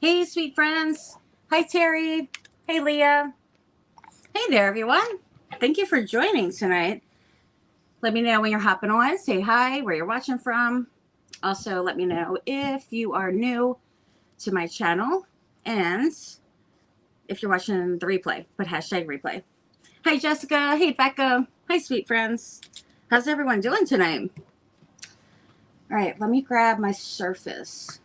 Hey, sweet friends. Hi, Terry. Hey, Leah. Hey there, everyone. Thank you for joining tonight. Let me know when you're hopping on. Say hi, where you're watching from. Also, let me know if you are new to my channel and if you're watching the replay. Put hashtag replay. Hi, Jessica. Hey, Becca. Hi, sweet friends. How's everyone doing tonight? All right, let me grab my surface.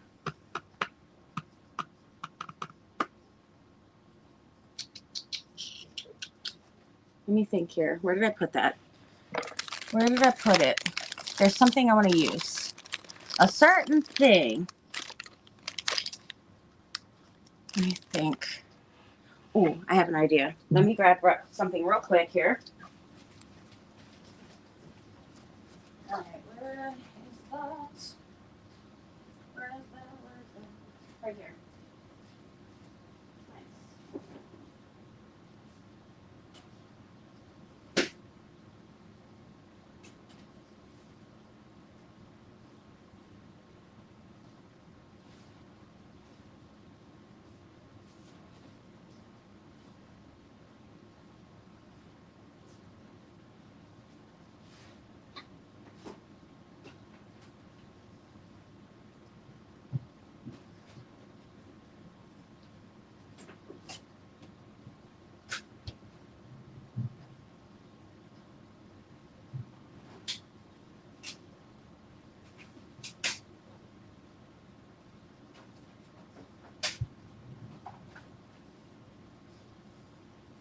Let me think here. Where did I put that? Where did I put it? There's something I want to use. A certain thing. Let me think. Oh, I have an idea. Let me grab something real quick here. All right, where is that? Where is that? Where is that? Right here. Nice.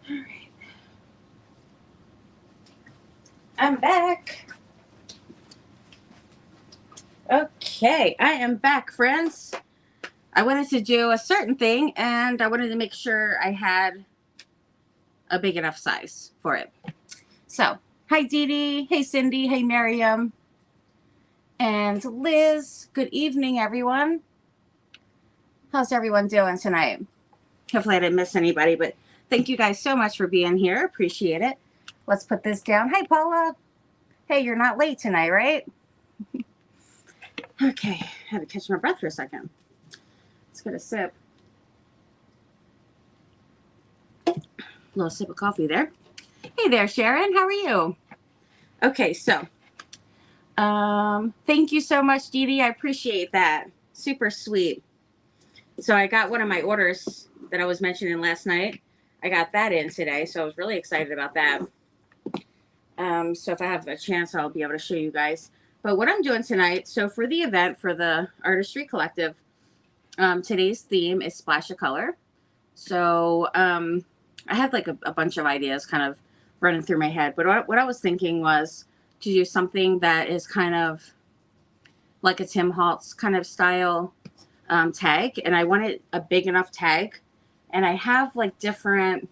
All right. I'm back. Okay, I am back, friends. I wanted to do a certain thing, and I wanted to make sure I had a big enough size for it. So, hi, Dee Dee. Hey, Cindy. Hey, Miriam. And Liz. Good evening, everyone. How's everyone doing tonight? Hopefully I didn't miss anybody, but thank you guys so much for being here. Appreciate it. Let's put this down. Hi, Paula. Hey, you're not late tonight, right? Okay, I had to catch my breath for a second. Let's get a sip. A little sip of coffee there. Hey there, Sharon. How are you? Okay, so thank you so much, Dee Dee. I appreciate that. Super sweet. So I got one of my orders that I was mentioning last night. I got that in today, so I was really excited about that. So if I have a chance, I'll be able to show you guys. But what I'm doing tonight, so for the event for the Artistry Collective, today's theme is Splash of Color. So I had like a bunch of ideas kind of running through my head. But what I was thinking was to do something that is kind of like a Tim Holtz kind of style tag. And I wanted a big enough tag. And I have like different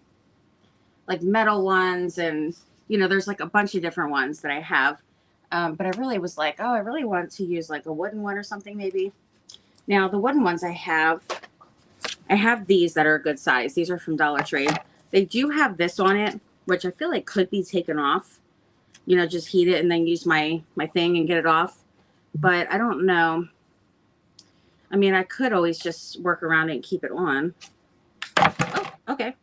like metal ones, and you know, there's like a bunch of different ones that I have. But I really was like, oh, I really want to use like a wooden one or something maybe. Now the wooden ones I have these that are a good size. These are from Dollar Tree. They do have this on it, which I feel like could be taken off. You know, just heat it and then use my thing and get it off. But I don't know. I mean, I could always just work around it and keep it on. Oh, okay.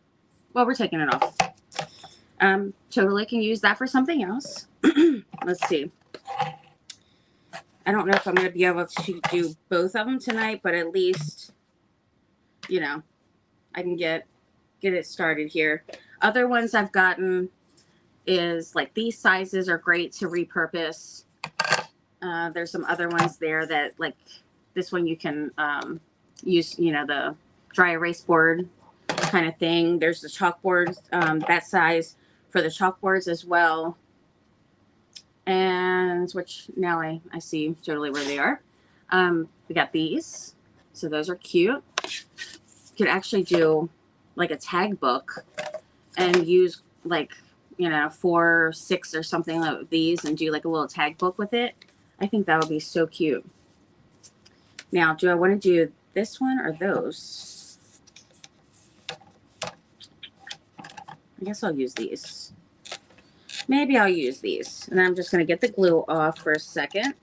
Well, we're taking it off. Totally can use that for something else. Let's see. I don't know if I'm going to be able to do both of them tonight, but at least, you know, I can get it started here. Other ones I've gotten is like these sizes are great to repurpose. There's some other ones there that like this one you can use, you know, the dry erase board kind of thing. There's the chalkboard, that size for the chalkboards as well. And which now I see totally where they are. We got these. So those are cute. You could actually do like a tag book and use like, you know, 4 or 6 or something of these and do like a little tag book with it. I think that would be so cute. Now, do I want to do this one or those? I guess I'll use these. Maybe I'll use these. And I'm just going to get the glue off for a second.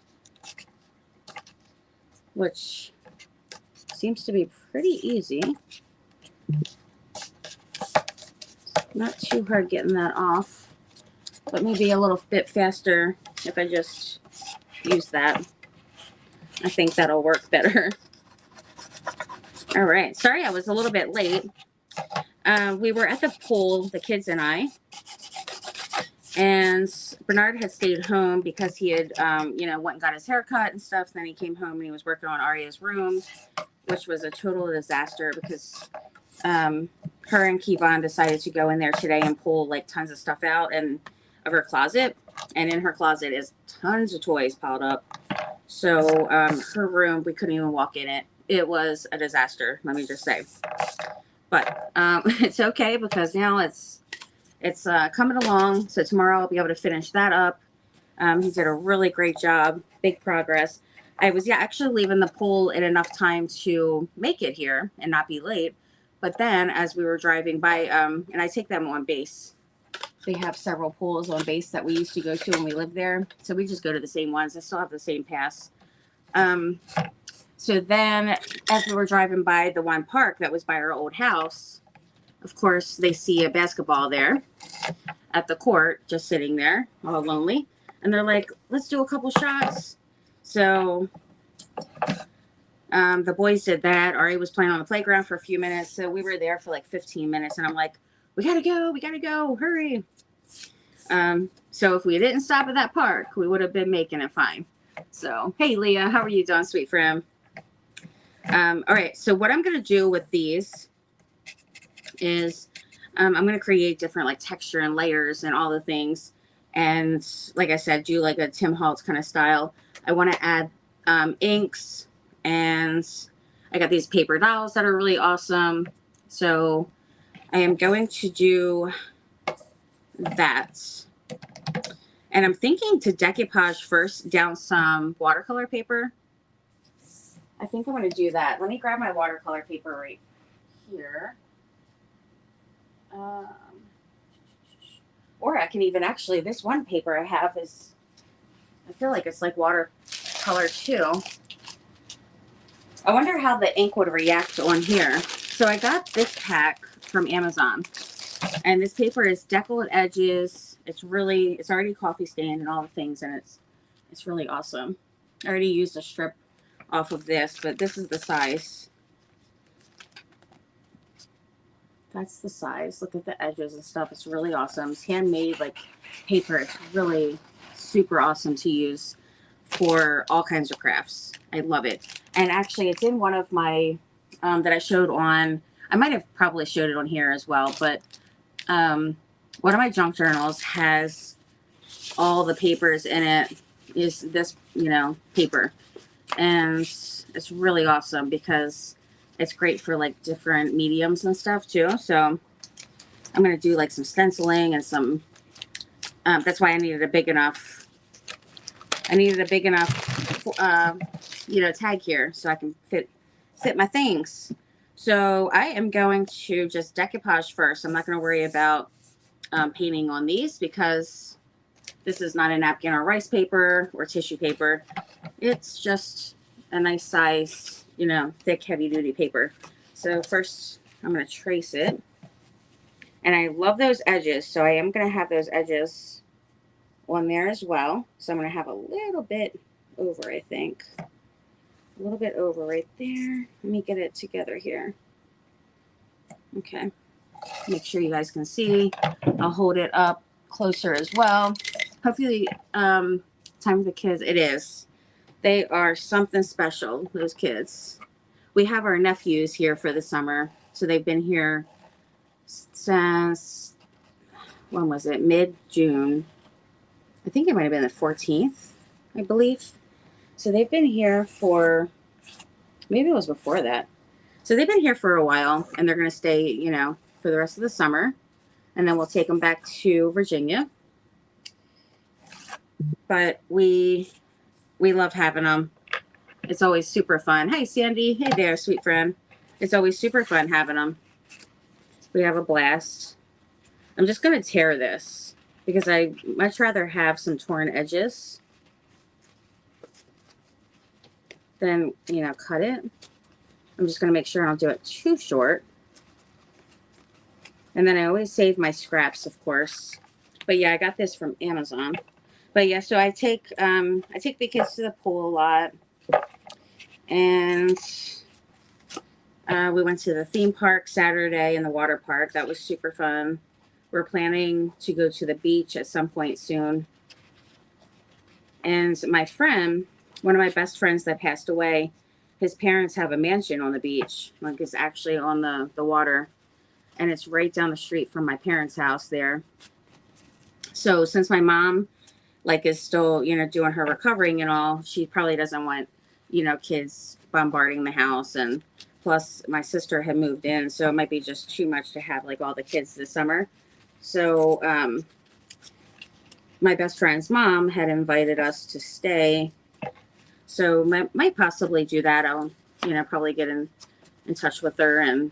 Which seems to be pretty easy. Not too hard getting that off, but maybe a little bit faster if I just use that. I think that'll work better. All right. Sorry I was a little bit late. We were at the pool, the kids and I. And Bernard had stayed home because he had, went and got his hair cut and stuff. Then he came home and he was working on Arya's room, which was a total disaster because her and Kevon decided to go in there today and pull like tons of stuff out of her closet. And in her closet is tons of toys piled up. So her room, we couldn't even walk in it. It was a disaster, let me just say. But it's okay because now it's coming along. So tomorrow I'll be able to finish that up. He did a really great job. Big progress. I was actually leaving the pool in enough time to make it here and not be late. But then as we were driving by, and I take them on base. They have several pools on base that we used to go to when we lived there. So we just go to the same ones. I still have the same pass. So then as we were driving by the one park that was by our old house, of course, they see a basketball there at the court, just sitting there, all lonely. And they're like, let's do a couple shots. So the boys did that. Ari was playing on the playground for a few minutes. So we were there for like 15 minutes. And I'm like, we got to go, hurry. So if we didn't stop at that park, we would have been making it fine. So, hey, Leah, how are you doing, sweet friend? All right, so what I'm going to do with these is I'm going to create different like texture and layers and all the things. And like I said, do like a Tim Holtz kind of style. I want to add inks, and I got these paper dolls that are really awesome. So I am going to do that. And I'm thinking to decoupage first down some watercolor paper. I think I'm going to do that. Let me grab my watercolor paper right here. Or I can even actually, this one paper I have is, I feel like it's like watercolor too. I wonder how the ink would react on here. So I got this pack from Amazon. And this paper is deckled edges. It's already coffee stained and all the things, and it's really awesome. I already used a strip off of this, but this is the size. That's the size. Look at the edges and stuff. It's really awesome. It's handmade like paper. It's really super awesome to use for all kinds of crafts. I love it. And actually it's in one of my that I showed on, I might have probably showed it on here as well, but one of my junk journals has all the papers in it. Is this, paper. And it's really awesome because it's great for like different mediums and stuff too. So I'm going to do like some stenciling and some, that's why I needed a big enough, tag here so I can fit my things. So I am going to just decoupage first. I'm not going to worry about painting on these because this is not a napkin or rice paper or tissue paper. It's just a nice size, thick, heavy-duty paper. So first, I'm going to trace it. And I love those edges, so I am going to have those edges on there as well. So I'm going to have a little bit over, I think. A little bit over right there. Let me get it together here. Okay. Make sure you guys can see. I'll hold it up closer as well. Hopefully, time for the kids. It is. They are something special, those kids. We have our nephews here for the summer. So they've been here since, when was it? Mid-June. I think it might have been the 14th, I believe. So they've been here for, maybe it was before that. So they've been here for a while, and they're going to stay, for the rest of the summer. And then we'll take them back to Virginia. But we love having them. It's always super fun. Hey, Sandy. Hey there, sweet friend. It's always super fun having them. We have a blast. I'm just going to tear this because I much rather have some torn edges than, cut it. I'm just going to make sure I don't do it too short. And then I always save my scraps, of course. But yeah, I got this from Amazon. But yeah, so I take the kids to the pool a lot. And we went to the theme park Saturday and the water park. That was super fun. We're planning to go to the beach at some point soon. And my friend, one of my best friends that passed away, his parents have a mansion on the beach. Like, it's actually on the water. And it's right down the street from my parents' house there. So since my mom, like, is still, you know, doing her recovering and all, she probably doesn't want, you know, kids bombarding the house. And plus my sister had moved in, so it might be just too much to have, like, all the kids this summer. So my best friend's mom had invited us to stay. So might possibly do that. I'll, you know, probably get in touch with her and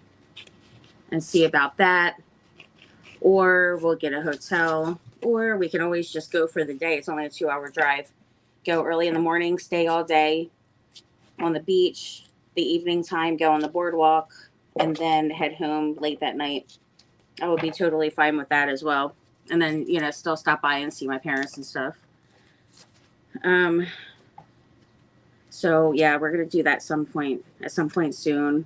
see about that. Or we'll get a hotel, or we can always just go for the day. It's only a 2-hour drive. Go early in the morning, stay all day on the beach. The evening time, go on the boardwalk, and then head home late that night. I would be totally fine with that as well. And then, you know, still stop by and see my parents and stuff. So yeah, we're going to do that at some point soon.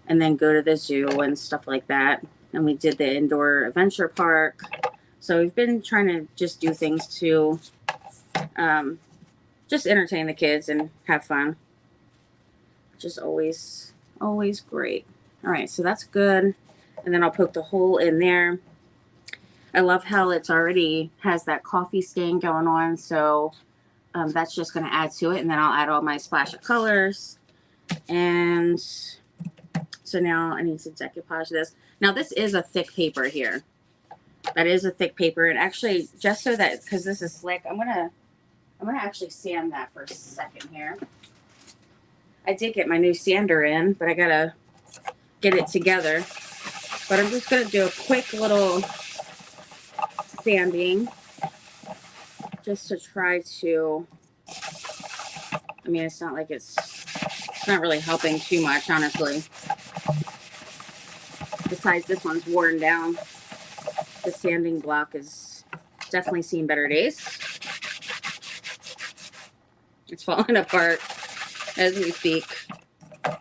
And then go to the zoo and stuff like that. And we did the indoor adventure park. So we've been trying to just do things to just entertain the kids and have fun. Which is always great. All right, so that's good. And then I'll poke the hole in there. I love how it's already has that coffee stain going on. So that's just going to add to it. And then I'll add all my splash of colors. And so now I need to decoupage this. Now this is a thick paper here. That is a thick paper. And actually, just so that, because this is slick, I'm gonna actually sand that for a second here. I did get my new sander in, but I gotta get it together. But I'm just gonna do a quick little sanding just to try to, I mean, it's not like it's not really helping too much, honestly. Besides, this one's worn down. The sanding block is definitely seen better days. It's falling apart as we speak. All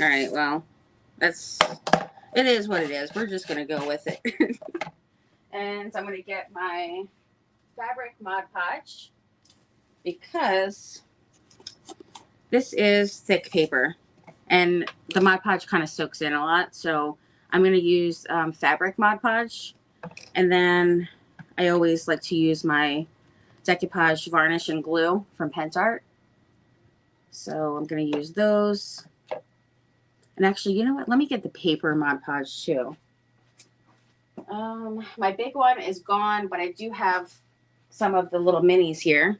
right, well, it is what it is. We're just going to go with it. And I'm going to get my fabric Mod Podge because this is thick paper. And the Mod Podge kind of soaks in a lot. So I'm going to use fabric Mod Podge. And then I always like to use my decoupage varnish and glue from Pentart. So I'm going to use those. And actually, you know what? Let me get the paper Mod Podge too. My big one is gone, but I do have some of the little minis here.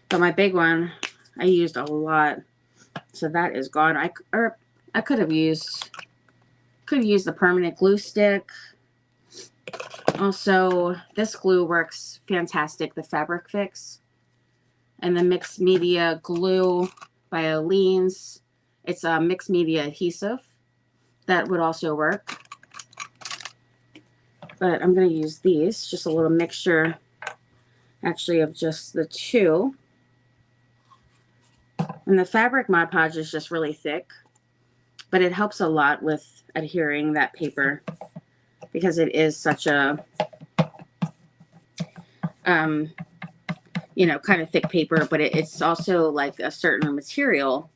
But my big one, I used a lot. So that is gone. I could have used the permanent glue stick. Also, this glue works fantastic, the Fabric Fix. And the mixed media glue by Aleene's. It's a mixed media adhesive. That would also work. But I'm going to use these, just a little mixture, actually, of just the two. And the fabric Mod Podge is just really thick, but it helps a lot with adhering that paper because it is such a, you know, kind of thick paper, but it's also like a certain material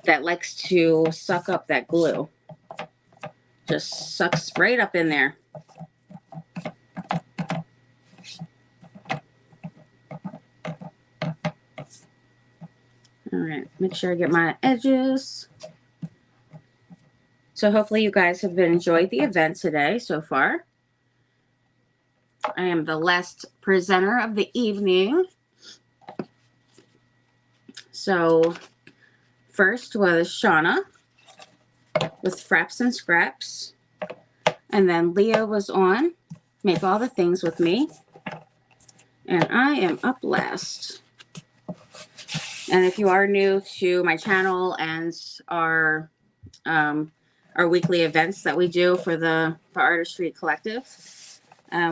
that likes to suck up that glue. Just sucks right up in there. All right, make sure I get my edges. So hopefully you guys have enjoyed the event today so far. I am the last presenter of the evening. So first was Shauna with Frapps and Scraps. And then Leah was on Make All the Things with Me. And I am up last. And if you are new to my channel and um, our weekly events that we do for the Artistry Collective,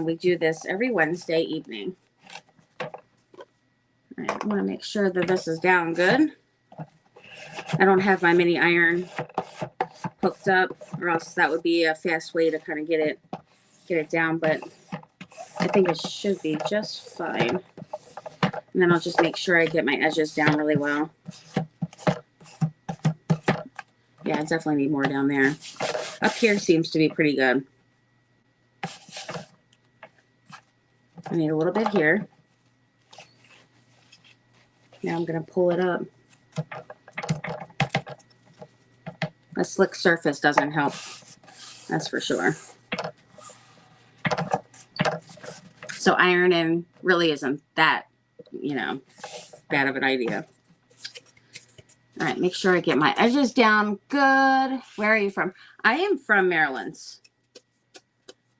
we do this every Wednesday evening. I want to make sure that this is down good. I don't have my mini iron hooked up, or else that would be a fast way to kind of get it down, but I think it should be just fine. And then I'll just make sure I get my edges down really well. Yeah, I definitely need more down there. Up here seems to be pretty good. I need a little bit here. Now I'm going to pull it up. A slick surface doesn't help. That's for sure. So ironing really isn't that, bad of an idea. All right, make sure I get my edges down good. Where are you from? I am from Maryland.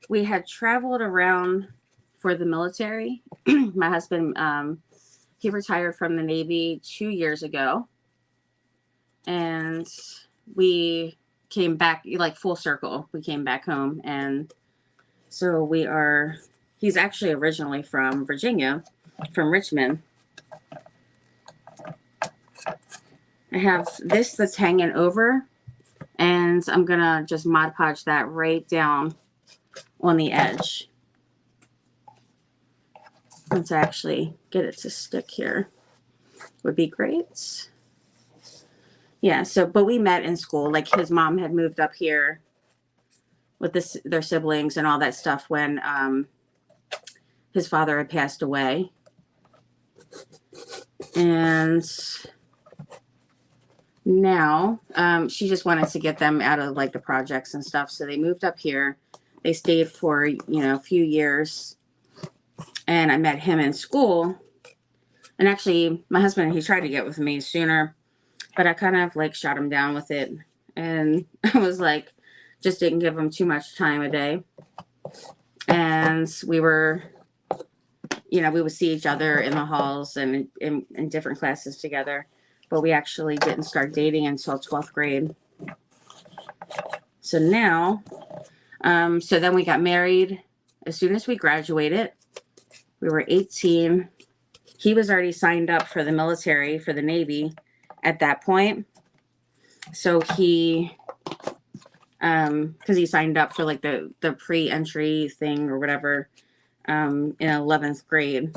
We had traveled around for the military. My husband, he retired from the Navy 2 years ago. And we came back, like full circle. We came back home. And so he's actually originally from Virginia, from Richmond. I have this that's hanging over, and I'm going to just Mod Podge that right down on the edge. Let's actually get it to stick here. Would be great. Yeah, but we met in school. Like his mom had moved up here with their siblings and all that stuff when his father had passed away. And now she just wanted to get them out of like the projects and stuff. So they moved up here. They stayed for, a few years. And I met him in school. And actually, my husband, he tried to get with me sooner. But I kind of like shot him down with it. And I was like, just didn't give him too much time a day. And we were, we would see each other in the halls and in different classes together. But we actually didn't start dating until 12th grade. So now, so then we got married as soon as we graduated. We were 18. He was already signed up for the military, for the Navy at that point. So he, because he signed up for like the pre-entry thing or whatever in 11th grade.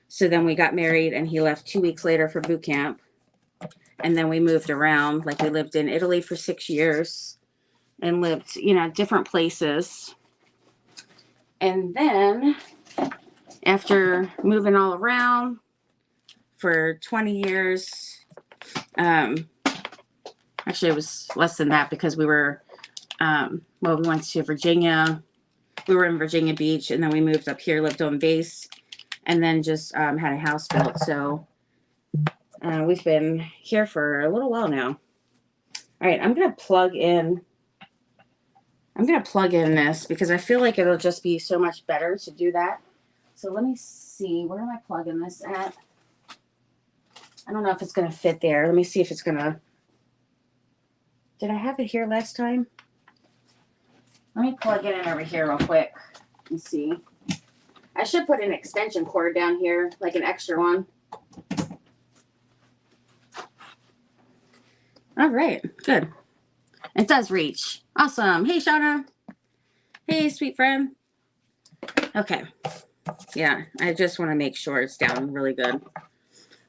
So then we got married and he left 2 weeks later for boot camp. And then we moved around. Like we lived in Italy for 6 years and lived, different places. And then after moving all around for 20 years, actually it was less than that because we were, we went to Virginia. We were in Virginia Beach and then we moved up here, lived on base, and then just had a house built. So we've been here for a little while now. All right, I'm going to plug in this because I feel like it'll just be so much better to do that. So let me see, where am I plugging this at? I don't know if it's going to fit there. Let me see if it's going to. Did I have it here last time? Let me plug it in over here real quick and see. I should put an extension cord down here, like an extra one. All right, good. It does reach. Awesome. Hey, Shauna. Hey, sweet friend. Okay. Yeah, I just want to make sure it's down really good.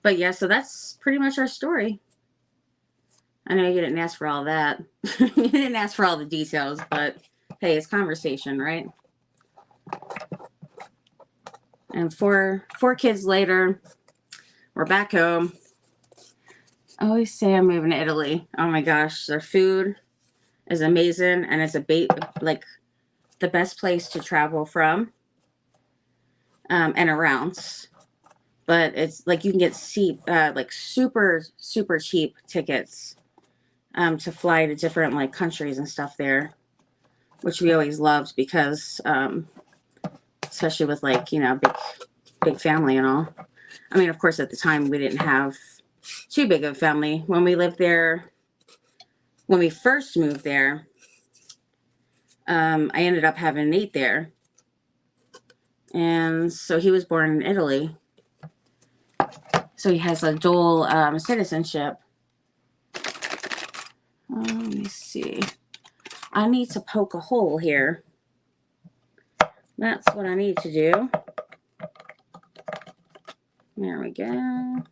But yeah, so that's pretty much our story. I know you didn't ask for all that. You didn't ask for all the details, but hey, it's conversation, right? And four kids later, we're back home. I always say I'm moving to Italy. Oh my gosh, their food is amazing, and it's like the best place to travel from and around. But it's like you can get like super cheap tickets to fly to different like countries and stuff there, which we always loved because especially with like big family and all. I mean, of course, at the time we didn't have too big of a family. When we lived there, when we first moved there, I ended up having Nate there. And so he was born in Italy. So he has a dual citizenship. Let me see. I need to poke a hole here. That's what I need to do. There we go.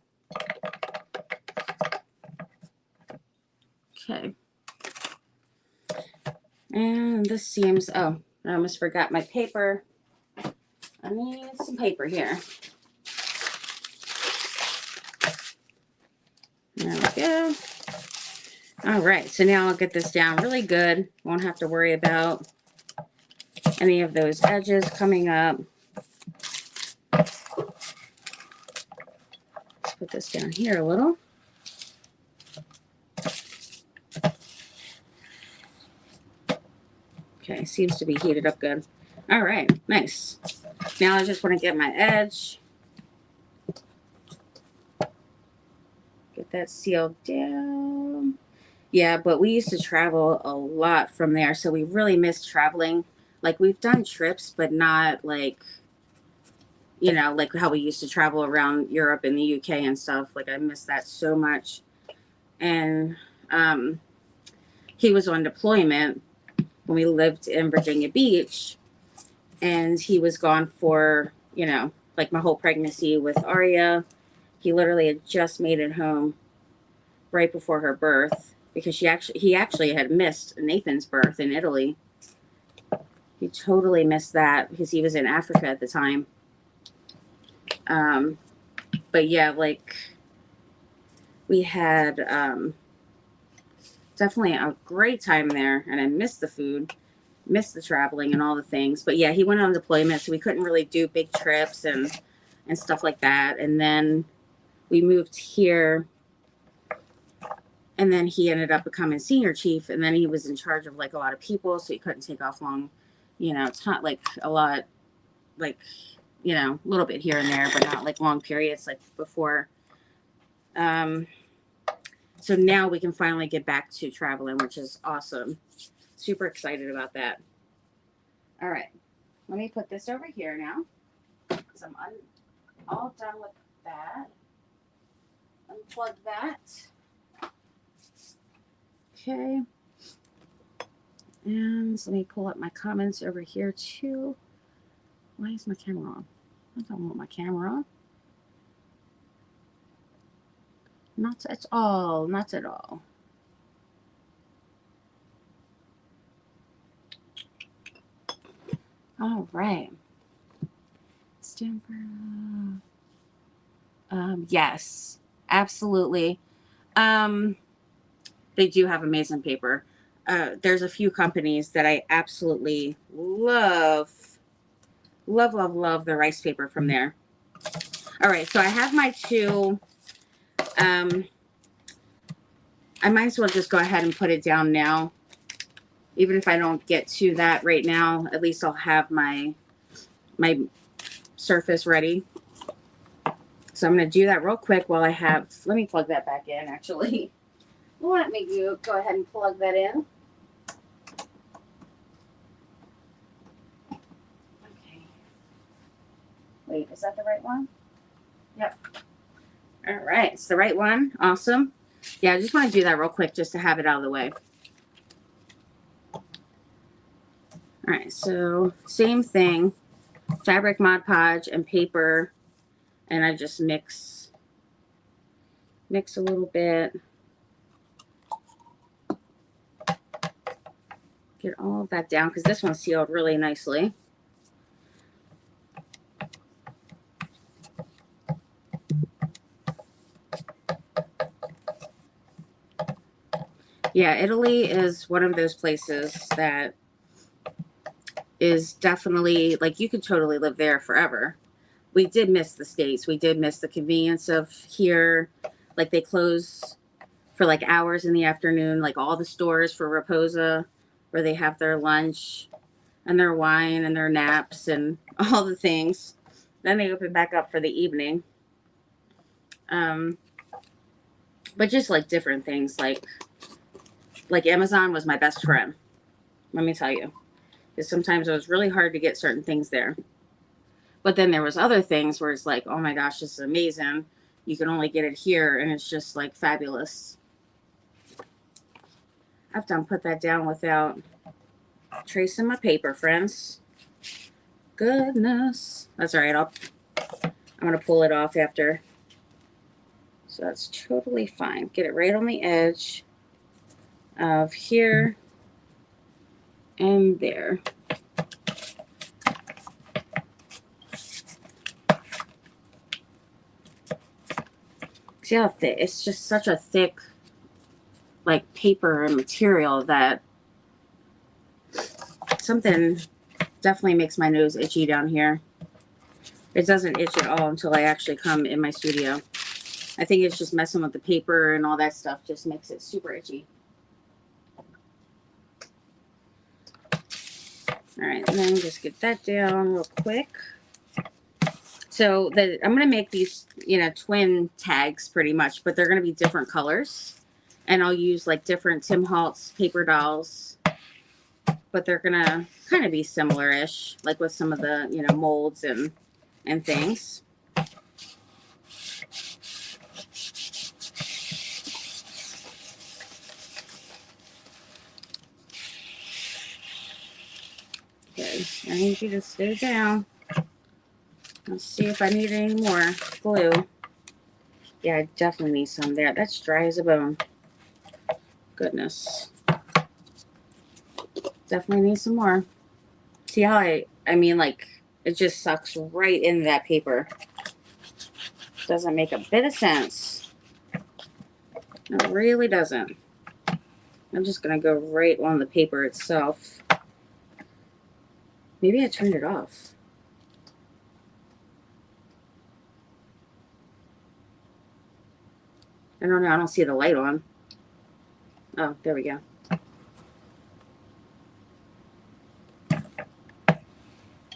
Okay. And this seems, oh, I almost forgot my paper. I need some paper here. There we go. All right, so now I'll get this down really good. Won't have to worry about any of those edges coming up. Let's put this down here a little. Okay, seems to be heated up good. All right, nice. Now I just want to get my edge. Get that sealed down. Yeah, but we used to travel a lot from there, so we really miss traveling. Like, we've done trips, but not like, you know, like how we used to travel around Europe and the UK and stuff. Like, I miss that so much. And he was on deployment when we lived in Virginia Beach, and he was gone for, you know, like my whole pregnancy with Aria. He literally had just made it home right before her birth, because he actually had missed Nathan's birth in Italy. He totally missed that because he was in Africa at the time. But yeah, like, we had definitely a great time there, and I missed the food, missed the traveling and all the things. But yeah, he went on deployment, so we couldn't really do big trips and stuff like that. And then we moved here, and then he ended up becoming senior chief, and then he was in charge of like a lot of people, so he couldn't take off long, you know, it's not like a lot, like, you know, a little bit here and there, but not like long periods like before. So now we can finally get back to traveling, which is awesome. Super excited about that. All right, let me put this over here now, because I'm all done with that. Unplug that. Okay. And let me pull up my comments over here too. Why is my camera on? I don't want my camera on. Not at all. Not at all. All right. Stanford. Yes, absolutely. They do have amazing paper. There's a few companies that I absolutely love the rice paper from there. All right, so I have my two. I might as well just go ahead and put it down now. Even if I don't get to that right now, at least I'll have my surface ready. So I'm going to do that real quick while I have, let me plug that back in actually. Let me go ahead and plug that in. Okay. Wait, is that the right one? Yep. All right, it's the right one. Awesome. Yeah, I just want to do that real quick just to have it out of the way. All right, so same thing. Fabric Mod Podge and paper, and I just mix a little bit. Get all of that down because this one's sealed really nicely. Yeah, Italy is one of those places that is definitely, like, you could totally live there forever. We did miss the States. We did miss the convenience of here. Like, they close for like hours in the afternoon, like all the stores for Raposa, where they have their lunch and their wine and their naps and all the things. Then they open back up for the evening. But just like different things, like Amazon was my best friend. Let me tell you. Because sometimes it was really hard to get certain things there. But then there was other things where it's like, oh my gosh, this is amazing. You can only get it here, and it's just like fabulous. I have to put that down without tracing my paper, friends. Goodness. That's all right. I'm going to pull it off after. So that's totally fine. Get it right on the edge of here and there. See how thick? It's just such a thick, like, paper and material that something definitely makes my nose itchy down here. It doesn't itch at all until I actually come in my studio. I think it's just messing with the paper and all that stuff just makes it super itchy. All right, and then just get that down real quick. So I'm going to make these, twin tags pretty much, but they're going to be different colors. And I'll use like different Tim Holtz paper dolls, but they're going to kind of be similar-ish, like with some of the, molds and things. Okay, I need you to stay down. Let's see if I need any more glue. Yeah, I definitely need some there. That's dry as a bone. Goodness. Definitely need some more. See how I mean, like, it just sucks right into that paper. Doesn't make a bit of sense. It really doesn't. I'm just going to go right on the paper itself. Maybe I turned it off. I don't know. I don't see the light on. Oh, there we go.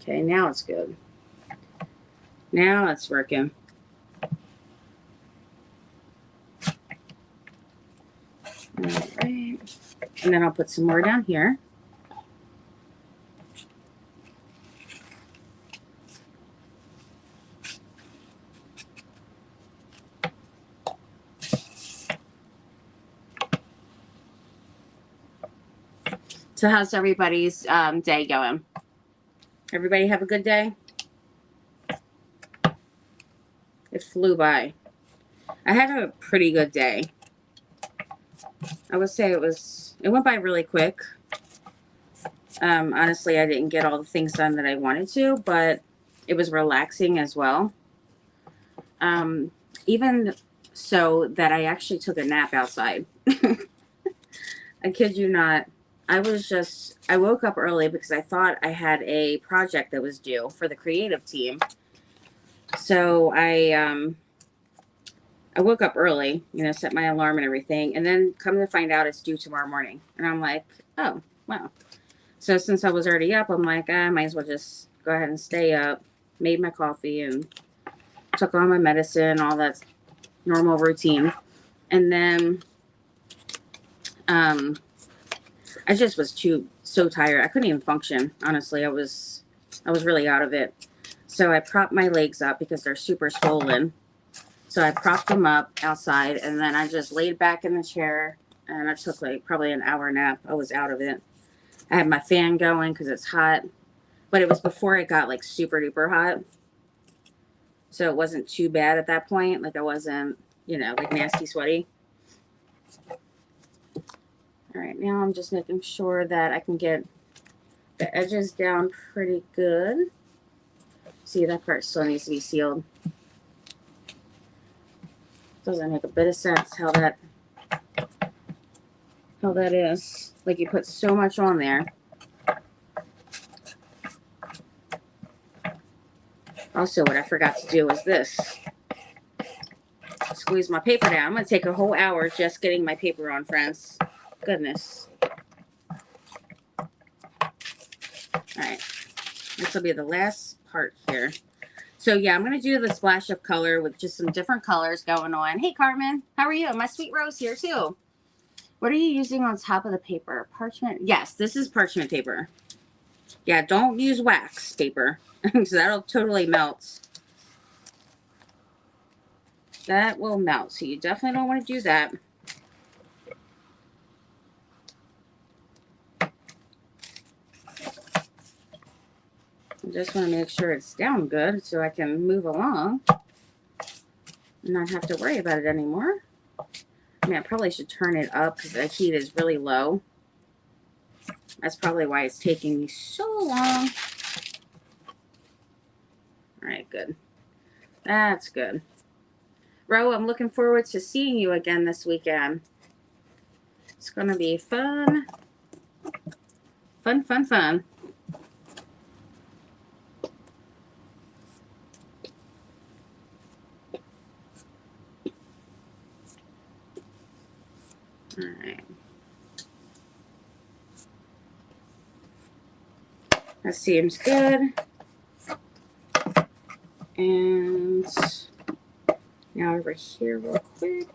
Okay, now it's good. Now it's working. All right. And then I'll put some more down here. So how's everybody's day going? Everybody have a good day? It flew by. I had a pretty good day. I would say it went by really quick. Honestly, I didn't get all the things done that I wanted to, but it was relaxing as well. Even so that I actually took a nap outside. I kid you not. I woke up early because I thought I had a project that was due for the creative team. So I woke up early, set my alarm and everything, and then come to find out it's due tomorrow morning. And I'm like, oh, wow. So since I was already up, I'm like, I might as well just go ahead and stay up, made my coffee and took on my medicine, all that normal routine. And then I just was so tired. I couldn't even function. Honestly, I was really out of it. So I propped my legs up because they're super swollen. So I propped them up outside, and then I just laid back in the chair, and I took like probably an hour nap. I was out of it. I had my fan going because it's hot, but it was before it got like super duper hot. So it wasn't too bad at that point. Like I wasn't, like nasty sweaty. All right, now I'm just making sure that I can get the edges down pretty good. See, that part still needs to be sealed. Doesn't make a bit of sense how that is. Like you put so much on there. Also, what I forgot to do was this. Squeeze my paper down. I'm going to take a whole hour just getting my paper on, friends. Goodness. All right. This will be the last part here. So yeah, I'm going to do the splash of color with just some different colors going on. Hey, Carmen, how are you? My sweet Rose here too. What are you using on top of the paper? Parchment? Yes, this is parchment paper. Yeah, don't use wax paper because that'll totally melt. That will melt, so you definitely don't want to do that. I just want to make sure it's down good so I can move along and not have to worry about it anymore. I mean, I probably should turn it up because the heat is really low. That's probably why it's taking me so long. All right, good. That's good. Ro, I'm looking forward to seeing you again this weekend. It's going to be fun. Fun, fun, fun. All right. That seems good. And now over here real quick.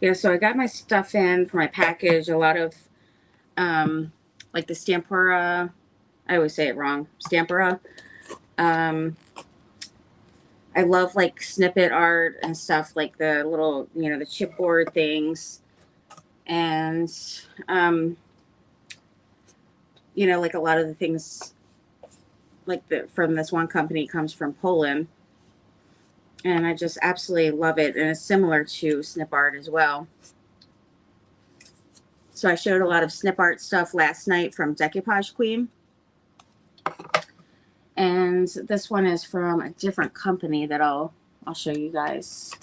Yeah, so I got my stuff in for my package. A lot of like the Stampura. I always say it wrong. Stampura. I love like snippet art and stuff, like the little, you know, the chipboard things. And you know, like a lot of the things like from this one company comes from Poland. And I just absolutely love it. And it's similar to snip art as well. So I showed a lot of snip art stuff last night from Decoupage Queen. And this one is from a different company that I'll show you guys.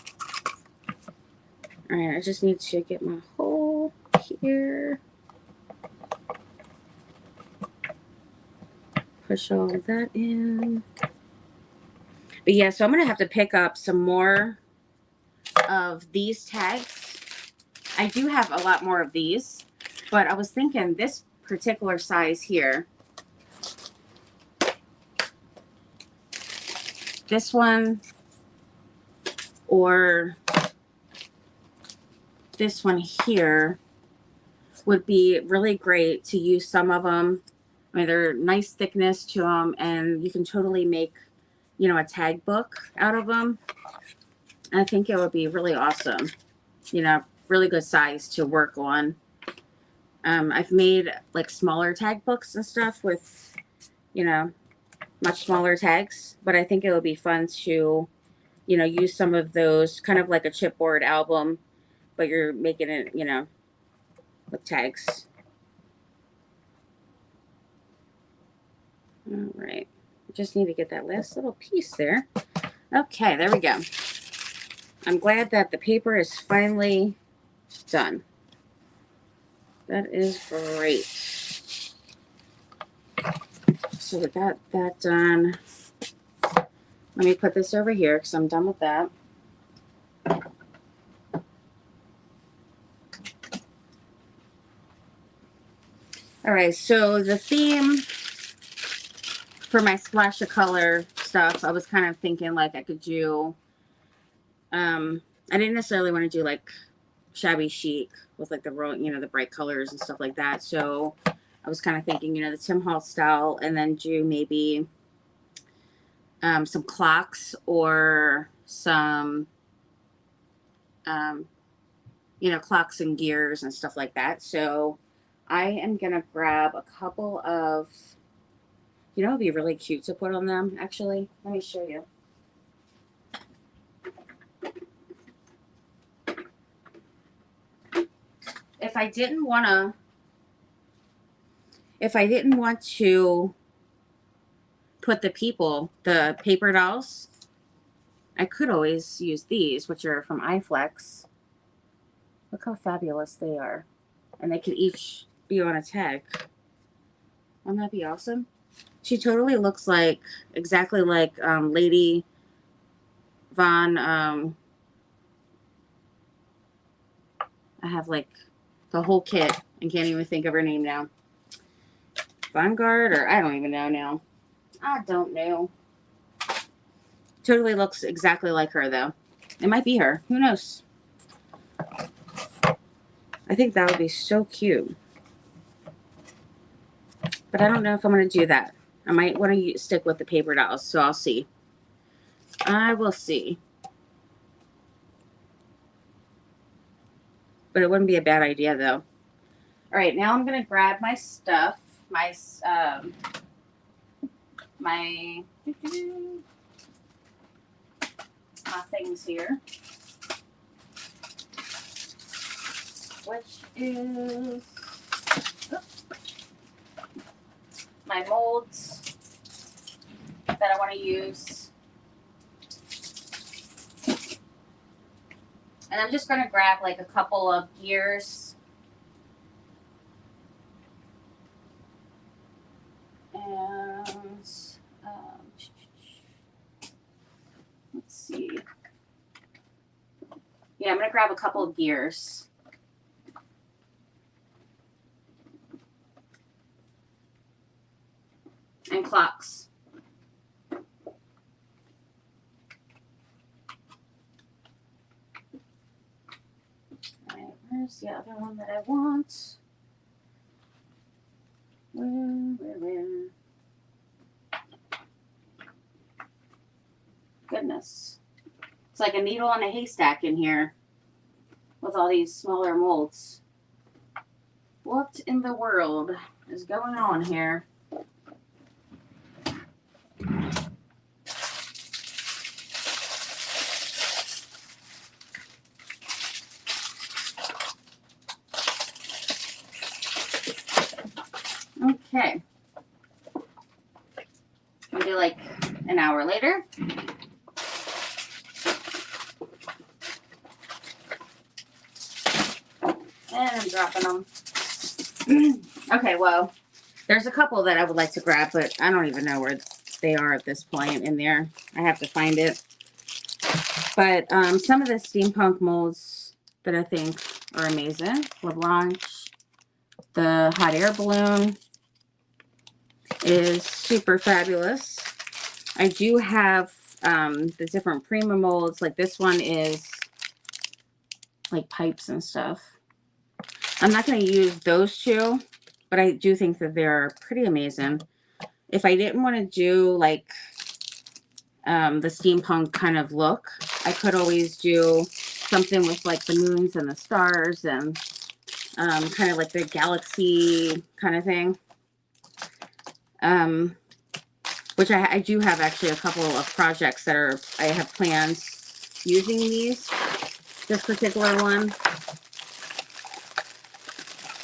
All right, I just need to get my hole here. Push all of that in. But yeah, so I'm going to have to pick up some more of these tags. I do have a lot more of these, but I was thinking this particular size here, this one or this one here would be really great to use some of them. I mean, they're nice thickness to them, and you can totally make, you know, a tag book out of them. I think it would be really awesome. You know, really good size to work on. I've made like smaller tag books and stuff with, you know, much smaller tags, but I think it would be fun to, you know, use some of those kind of like a chipboard album, but you're making it, you know, with tags. All right. Just need to get that last little piece there. Okay, there we go. I'm glad that the paper is finally done. That is great. So we got that done. Let me put this over here because I'm done with that. All right, so the theme for my splash of color stuff, I was kind of thinking like I could do, I didn't necessarily want to do like shabby chic with like the, you know, the bright colors and stuff like that. So I was kind of thinking, you know, the Tim Hall style, and then do maybe some clocks or some, you know, clocks and gears and stuff like that. So I am going to grab a couple of, you know, it'd be really cute to put on them, actually. Let me show you. If I didn't want to put the paper dolls, I could always use these, which are from iFlex. Look how fabulous they are. And they could each be on a tag. Wouldn't that be awesome? She totally looks like, exactly like Lady Von, I have like the whole kit and can't even think of her name now. Vanguard, or I don't even know now. I don't know. Totally looks exactly like her, though. It might be her. Who knows? I think that would be so cute. But I don't know if I'm going to do that. I might want to stick with the paper dolls, so I'll see. I will see. But it wouldn't be a bad idea, though. All right, now I'm going to grab my stuff. My things here. Which is my molds that I want to use. And I'm just going to grab like a couple of gears. And let's see. Yeah, I'm going to grab a couple of gears. And clocks. Alright, where's the other one that I want? Where? Goodness. It's like a needle in a haystack in here with all these smaller molds. What in the world is going on here? Okay. Maybe like an hour later. And I'm dropping them. Okay, well, there's a couple that I would like to grab, but I don't even know where they are at this point in there. I have to find it. But some of the steampunk molds that I think are amazing. LeBlanc, the hot air balloon is super fabulous. I do have the different Prima molds. Like this one is like pipes and stuff. I'm not going to use those two, but I do think that they're pretty amazing. If I didn't want to do like the steampunk kind of look, I could always do something with like the moons and the stars and kind of like the galaxy kind of thing. Which I do have actually a couple of projects that I have plans using these. This particular one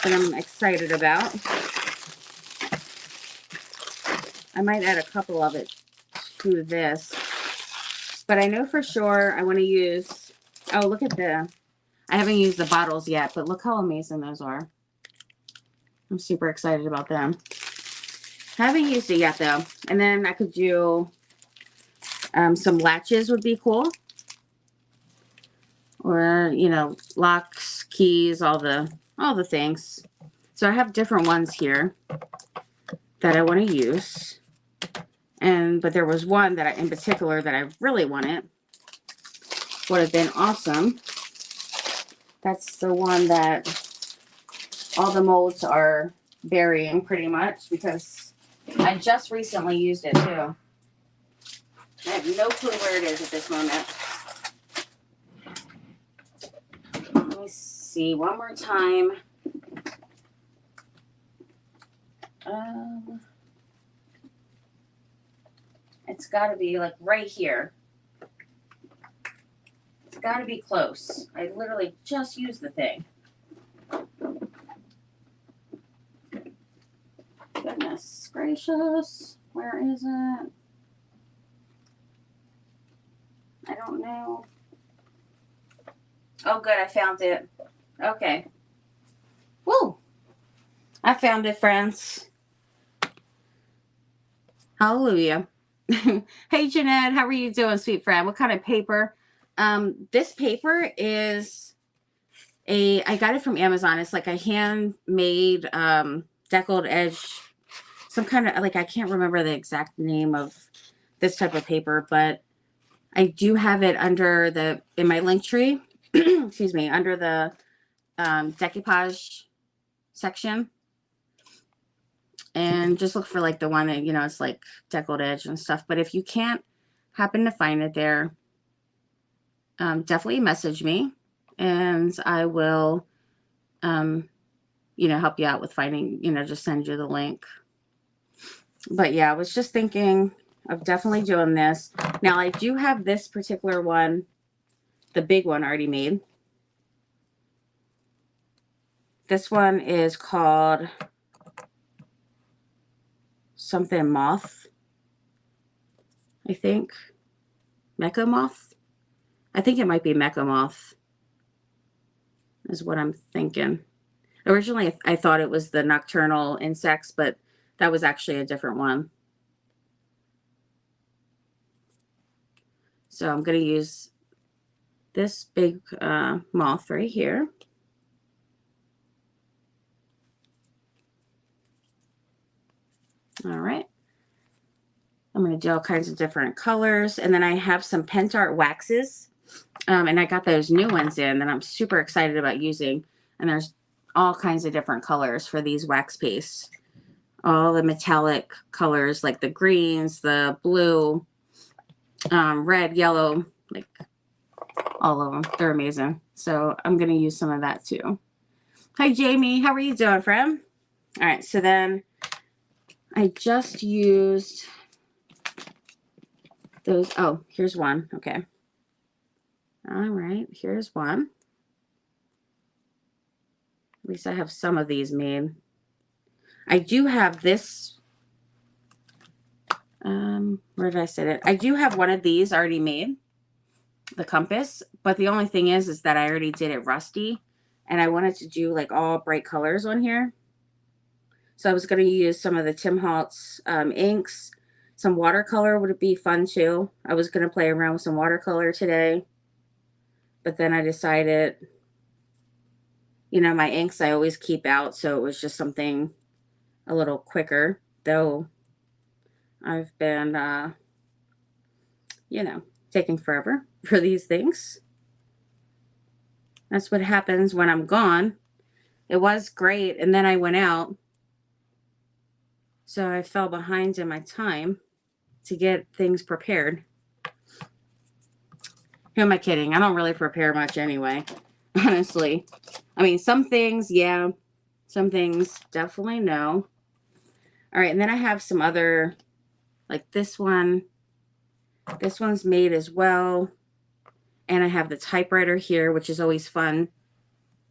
that I'm excited about. I might add a couple of it to this. But I know for sure I want to use, oh, look at I haven't used the bottles yet, but look how amazing those are. I'm super excited about them. Haven't used it yet though. And then I could do some latches would be cool. Or, you know, locks, keys, all the things. So I have different ones here that I want to use. But there was one that in particular that I really wanted. Would have been awesome. That's the one that all the molds are burying pretty much because I just recently used it too. I have no clue where it is at this moment. Let me see one more time. It's got to be like right here. It's got to be close. I literally just used the thing. Goodness gracious. Where is it? I don't know. Oh, good. I found it. Okay. Woo! I found it, friends. Hallelujah. Hey, Jeanette. How are you doing, sweet friend? What kind of paper? This paper is I got it from Amazon. It's like a handmade deckled edge some kind of, like, I can't remember the exact name of this type of paper, but I do have it under in my link tree, excuse me, under the decoupage section. And just look for like the one that, it's like deckled edge and stuff. But if you can't happen to find it there, definitely message me and I will, help you out with finding, just send you the link. But yeah, I was just thinking of definitely doing this. Now I do have this particular one, the big one already made. This one is called something moth, I think. Mecha moth. I think it might be mecha moth is what I'm thinking. Originally, I thought it was the nocturnal insects, but that was actually a different one. So I'm going to use this big moth right here. All right. I'm going to do all kinds of different colors. And then I have some Pentart waxes. And I got those new ones in that I'm super excited about using. And there's all kinds of different colors for these wax pastes. All the metallic colors like the greens, the blue, red, yellow, like all of them. They're amazing. So I'm going to use some of that too. Hi, Jamie. How are you doing, friend? All right. So then I just used those. Oh, here's one. Okay. All right. Here's one. At least I have some of these made. I do have this. Where did I set it? I do have one of these already made, the compass, but the only thing is that I already did it rusty and I wanted to do like all bright colors on here. So I was going to use some of the Tim Holtz inks. Some watercolor would be fun too. I was going to play around with some watercolor today, but then I decided, my inks I always keep out, so it was just something a little quicker, though I've been, taking forever for these things. That's what happens when I'm gone. It was great, and then I went out, so I fell behind in my time to get things prepared. Who am I kidding? I don't really prepare much anyway, honestly. I mean, some things, yeah. Some things, definitely no. All right, and then I have some other, like this one. This one's made as well. And I have the typewriter here, which is always fun.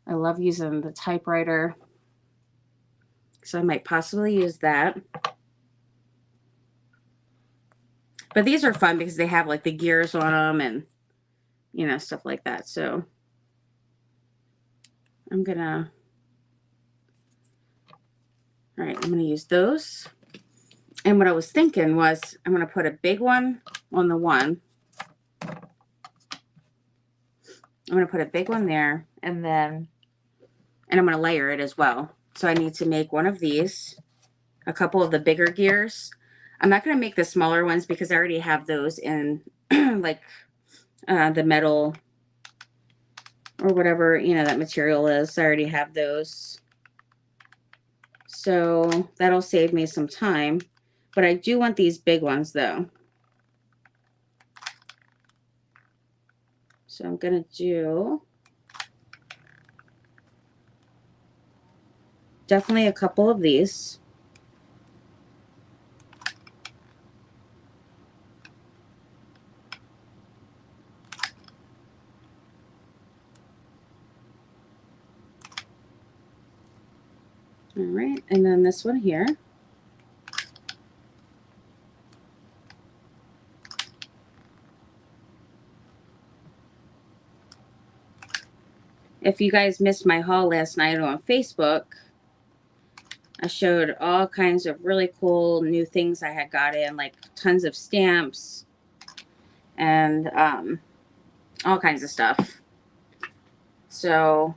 I love using the typewriter. So I might possibly use that. But these are fun because they have like the gears on them and, stuff like that. So I'm going to, all right, I'm going to use those. And what I was thinking was I'm going to put a big one on the one. I'm going to put a big one there and I'm going to layer it as well. So I need to make one of these, a couple of the bigger gears. I'm not going to make the smaller ones because I already have those in like the metal or whatever, that material is. I already have those. So that'll save me some time. But I do want these big ones though. So I'm going to do definitely a couple of these. All right, and then this one here. If you guys missed my haul last night on Facebook, I showed all kinds of really cool new things I had got in, like tons of stamps and all kinds of stuff. So,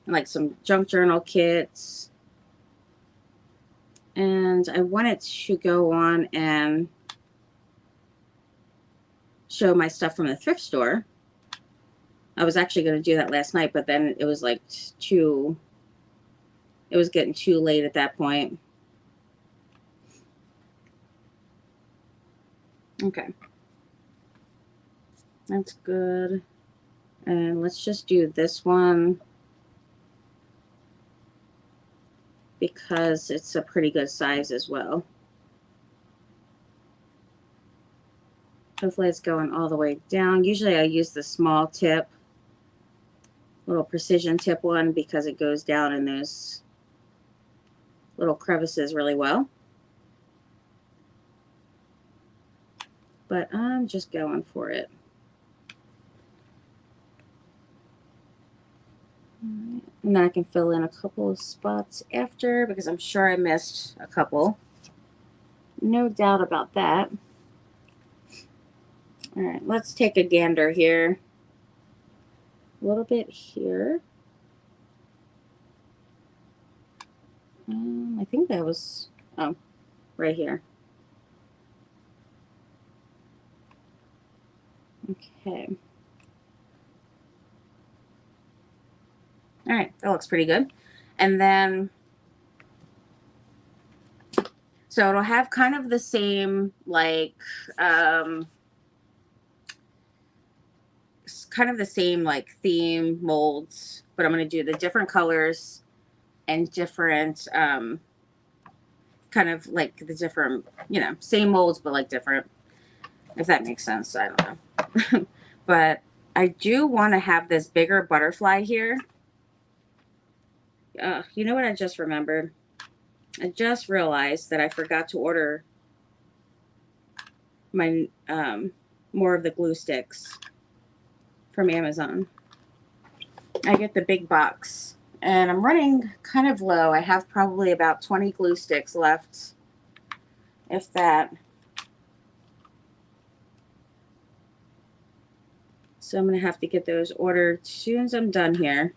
like some junk journal kits. And I wanted to go on and show my stuff from the thrift store. I was actually going to do that last night, but then it was like it was getting too late at that point. Okay. That's good. And let's just do this one because it's a pretty good size as well. Hopefully it's going all the way down. Usually I use the small tip, little precision tip one, because it goes down in those little crevices really well. But I'm just going for it. And then I can fill in a couple of spots after, because I'm sure I missed a couple. No doubt about that. All right, let's take a gander here. A little bit here. I think that was, oh, right here. Okay. All right, that looks pretty good. And then, so it'll have kind of the same, like, kind of the same, like, theme molds, but I'm going to do the different colors and different, kind of like the different, you know, same molds, but like different, if that makes sense. I don't know. But I do want to have this bigger butterfly here. You know what I just remembered? I just realized that I forgot to order my more of the glue sticks from Amazon. I get the big box and I'm running kind of low. I have probably about 20 glue sticks left, if that. So I'm going to have to get those ordered as soon as I'm done here.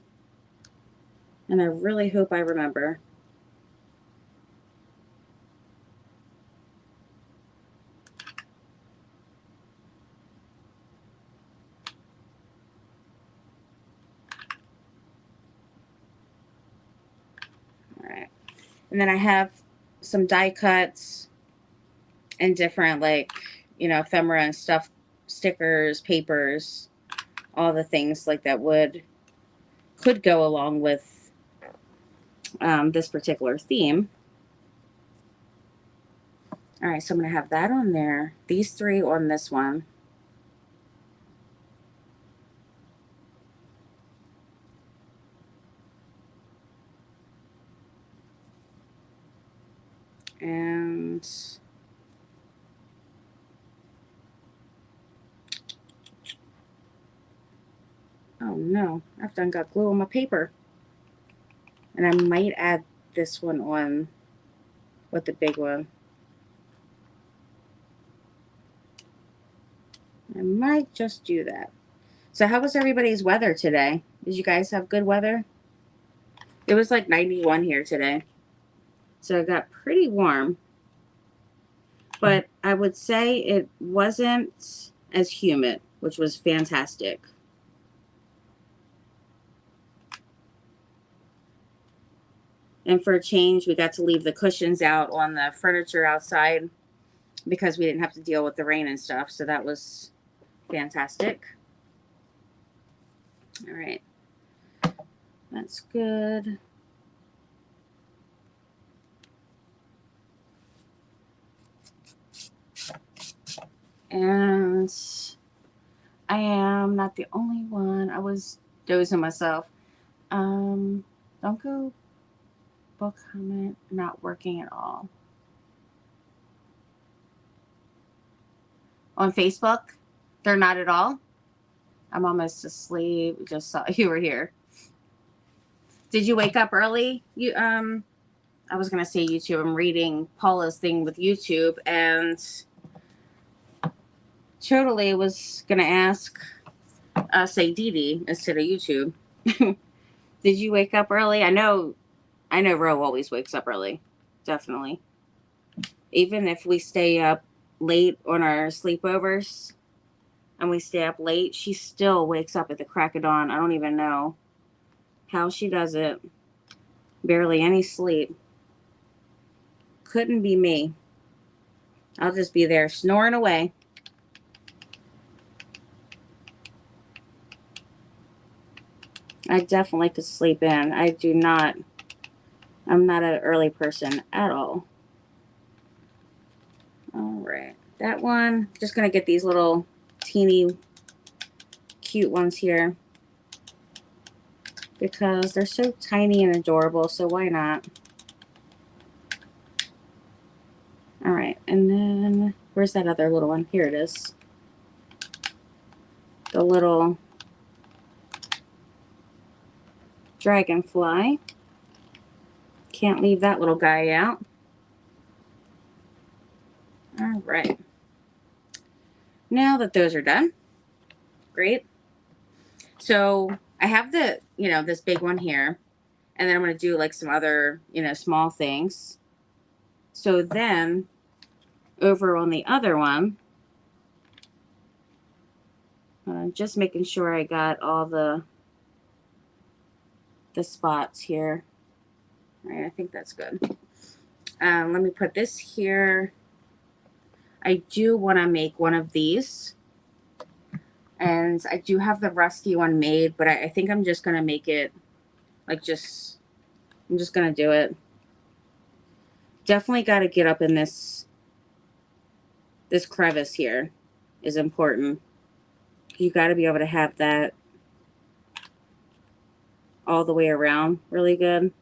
And I really hope I remember. All right. And then I have some die cuts and different, like, you know, ephemera and stuff, stickers, papers, all the things like that could go along with this particular theme. All right, so I'm going to have that on there. These three on this one. And oh no, I've done got glue on my paper. And I might add this one on with the big one. I might just do that. So how was everybody's weather today? Did you guys have good weather? It was like 91 here today. So it got pretty warm. But I would say it wasn't as humid, which was fantastic. And for a change, we got to leave the cushions out on the furniture outside because we didn't have to deal with the rain and stuff. So that was fantastic. All right. That's good. And I am not the only one. I was dozing myself. Don't go book comment not working at all. On Facebook, they're not at all. I'm almost asleep. Just saw you were here. Did you wake up early? I was gonna say YouTube. I'm reading Paula's thing with YouTube, and totally was gonna ask, say Dee Dee instead of YouTube. Did you wake up early? I know Ro always wakes up early. Definitely. Even if we stay up late on our sleepovers and we stay up late, she still wakes up at the crack of dawn. I don't even know how she does it. Barely any sleep. Couldn't be me. I'll just be there snoring away. I definitely could sleep in. I'm not an early person at all. All right. That one, just going to get these little teeny cute ones here because they're so tiny and adorable, so why not? All right, and then where's that other little one? Here it is. The little dragonfly. Can't leave that little guy out. All right. Now that those are done, great. So I have the, this big one here, and then I'm going to do like some other, small things. So then over on the other one, just making sure I got all the spots here. All right, I think that's good. Let me put this here. I do want to make one of these. And I do have the rusty one made, but I think I'm just going to make it like I'm just going to do it. Definitely got to get up in this crevice here is important. You got to be able to have that all the way around really good.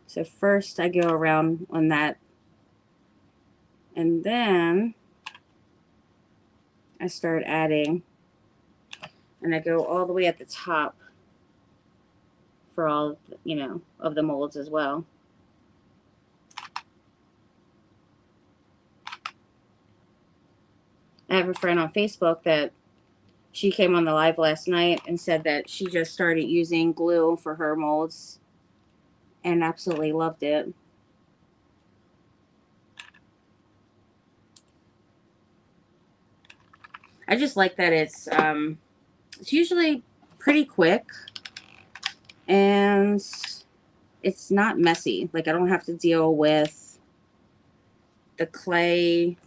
So first I go around on that, and then I start adding, and I go all the way at the top for all, of the molds as well. I have a friend on Facebook that she came on the live last night and said that she just started using glue for her molds and absolutely loved it. I just like that it's usually pretty quick and it's not messy. Like I don't have to deal with the clay,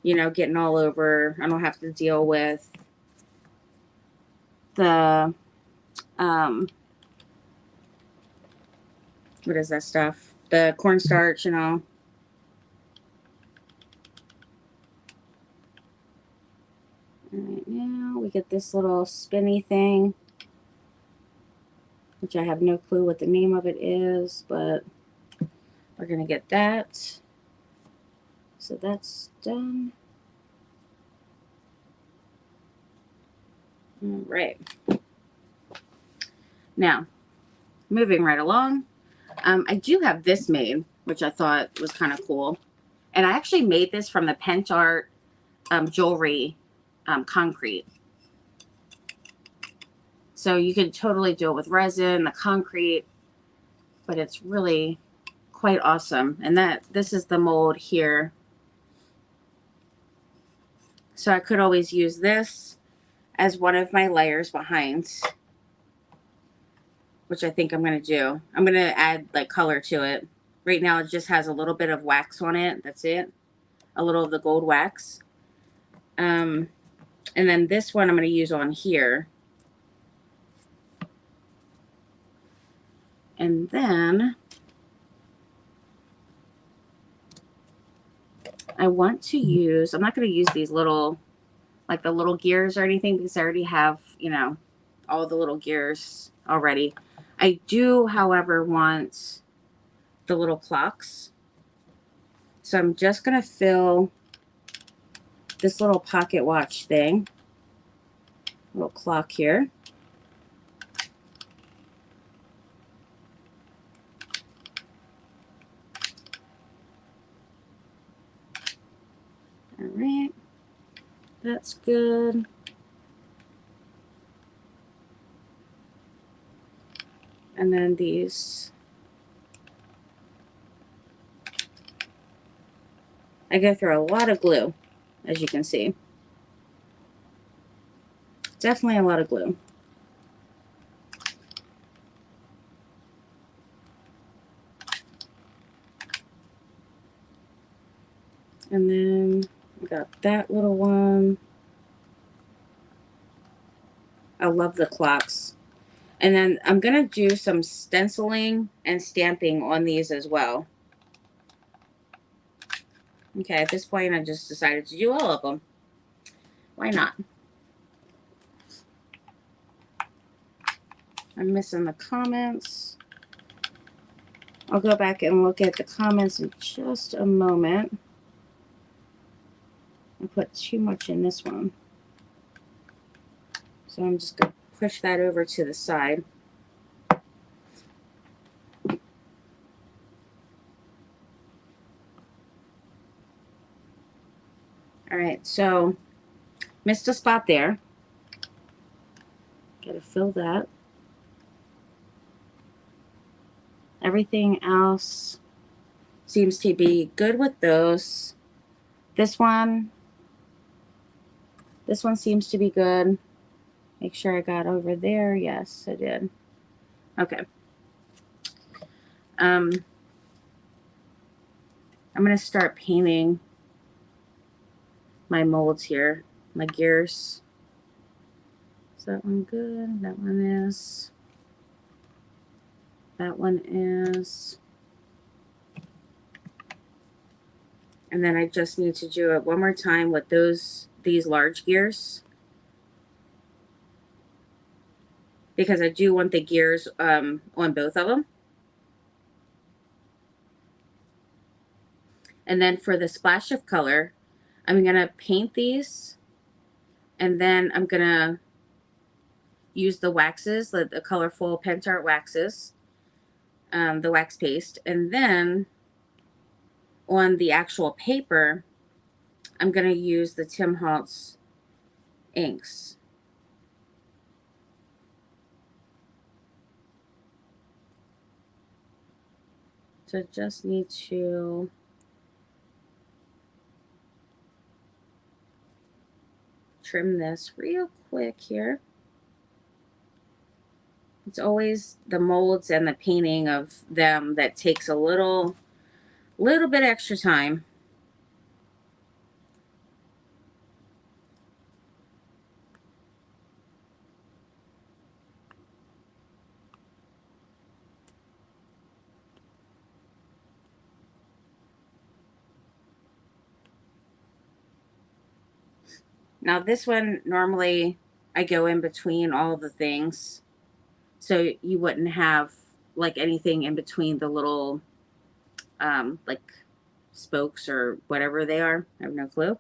getting all over. I don't have to deal with the what is that stuff? The cornstarch, All right, now we get this little spinny thing, which I have no clue what the name of it is, but we're going to get that. So that's done. All right. Now, moving right along, I do have this made, which I thought was kind of cool. And I actually made this from the Pent Art jewelry concrete. So you could totally do it with resin, the concrete, but it's really quite awesome. And this is the mold here. So I could always use this as one of my layers behind, which I think I'm going to do. I'm going to add like color to it. Right now it just has a little bit of wax on it. That's it. A little of the gold wax. And then this one I'm going to use on here. And then I want to use, I'm not going to use these little, like the little gears or anything because I already have, all the little gears already. I do, however, want the little clocks. So I'm just going to fill this little pocket watch thing, little clock here. All right, that's good. And then these, I go through a lot of glue, as you can see. Definitely a lot of glue. And then I got that little one. I love the clocks. And then I'm going to do some stenciling and stamping on these as well. Okay, at this point I just decided to do all of them. Why not? I'm missing the comments. I'll go back and look at the comments in just a moment. I put too much in this one. So I'm just going to push that over to the side. All right, so missed a spot there. Got to fill that. Everything else seems to be good with those. This one seems to be good. Make sure I got over there. Yes, I did. Okay. I'm going to start painting my molds here, my gears. Is that one good? That one is. That one is. And then I just need to do it one more time with these large gears. Because I do want the gears on both of them. And then for the splash of color, I'm going to paint these. And then I'm going to use the waxes, the colorful Pentart waxes, the wax paste. And then on the actual paper, I'm going to use the Tim Holtz inks. So just need to trim this real quick here. It's always the molds and the painting of them that takes a little bit extra time. Now this one, normally I go in between all of the things. So you wouldn't have like anything in between the little like spokes or whatever they are. I have no clue.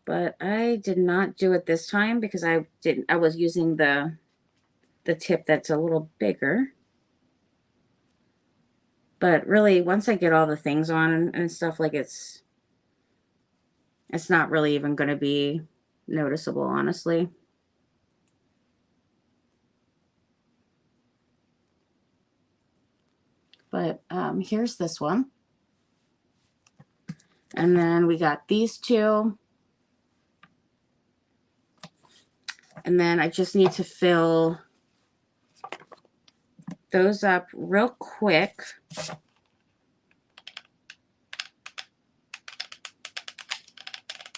But I did not do it this time because I was using the tip that's a little bigger. But really, once I get all the things on and stuff, like it's not really even going to be noticeable, honestly. But here's this one. And then we got these two. And then I just need to fill those up real quick.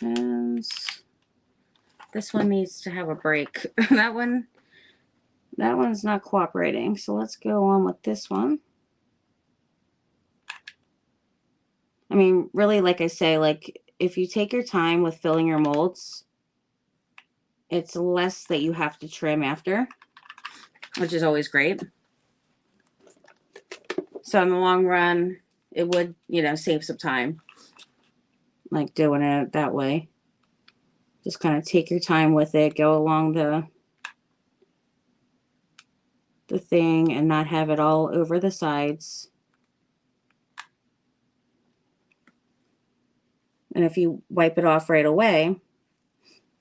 And this one needs to have a break. that one's not cooperating. So let's go on with this one. I mean, really, like I say, like if you take your time with filling your molds, it's less that you have to trim after, which is always great. So in the long run, it would, save some time, like doing it that way. Just kind of take your time with it, go along the thing and not have it all over the sides. And if you wipe it off right away,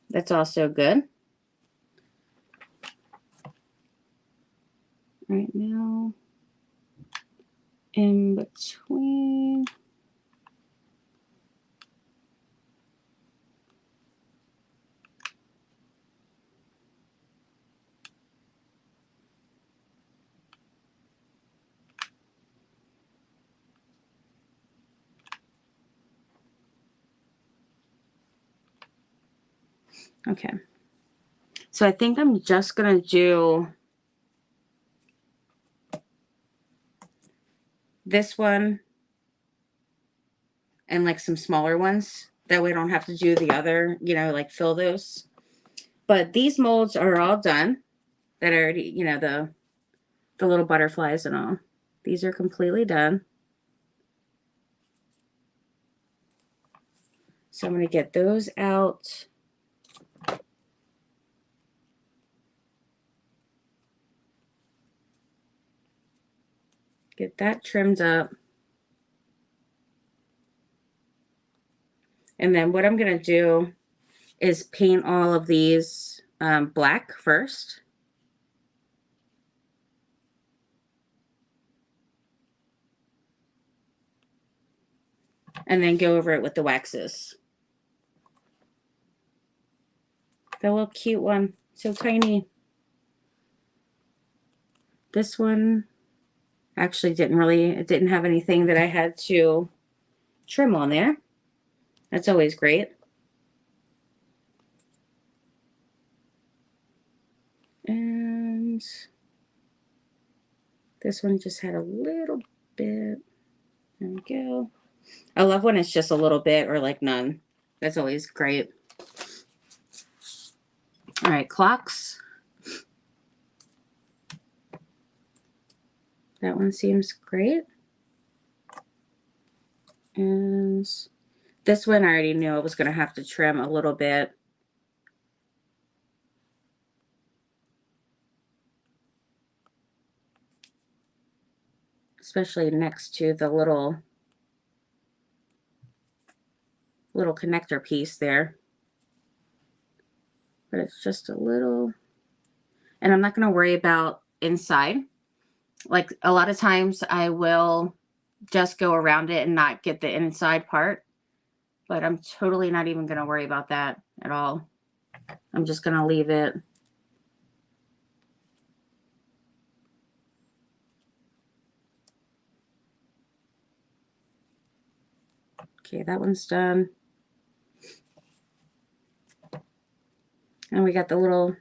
that's also good. right now in between. Okay. So I think I'm just going to do this one and like some smaller ones. That way I don't have to do the other, you know, like fill those. But these molds are all done. That already, you know, the little butterflies and all. These are completely done. So I'm going to get those out. Get that trimmed up. And then what I'm going to do is paint all of these black first. And then go over it with the waxes. The little cute one. So tiny. This one actually it didn't have anything that I had to trim on there. That's always great. And this one just had a little bit. There we go. I love when it's just a little bit or like none. That's always great. All right, clocks. That one seems great. And this one I already knew I was going to have to trim a little bit. Especially next to the little connector piece there. But it's just a little, and I'm not going to worry about inside. Like a lot of times I will just go around it and not get the inside part, but I'm totally not even going to worry about that at all. I'm just going to leave it. Okay, that one's done. And we got the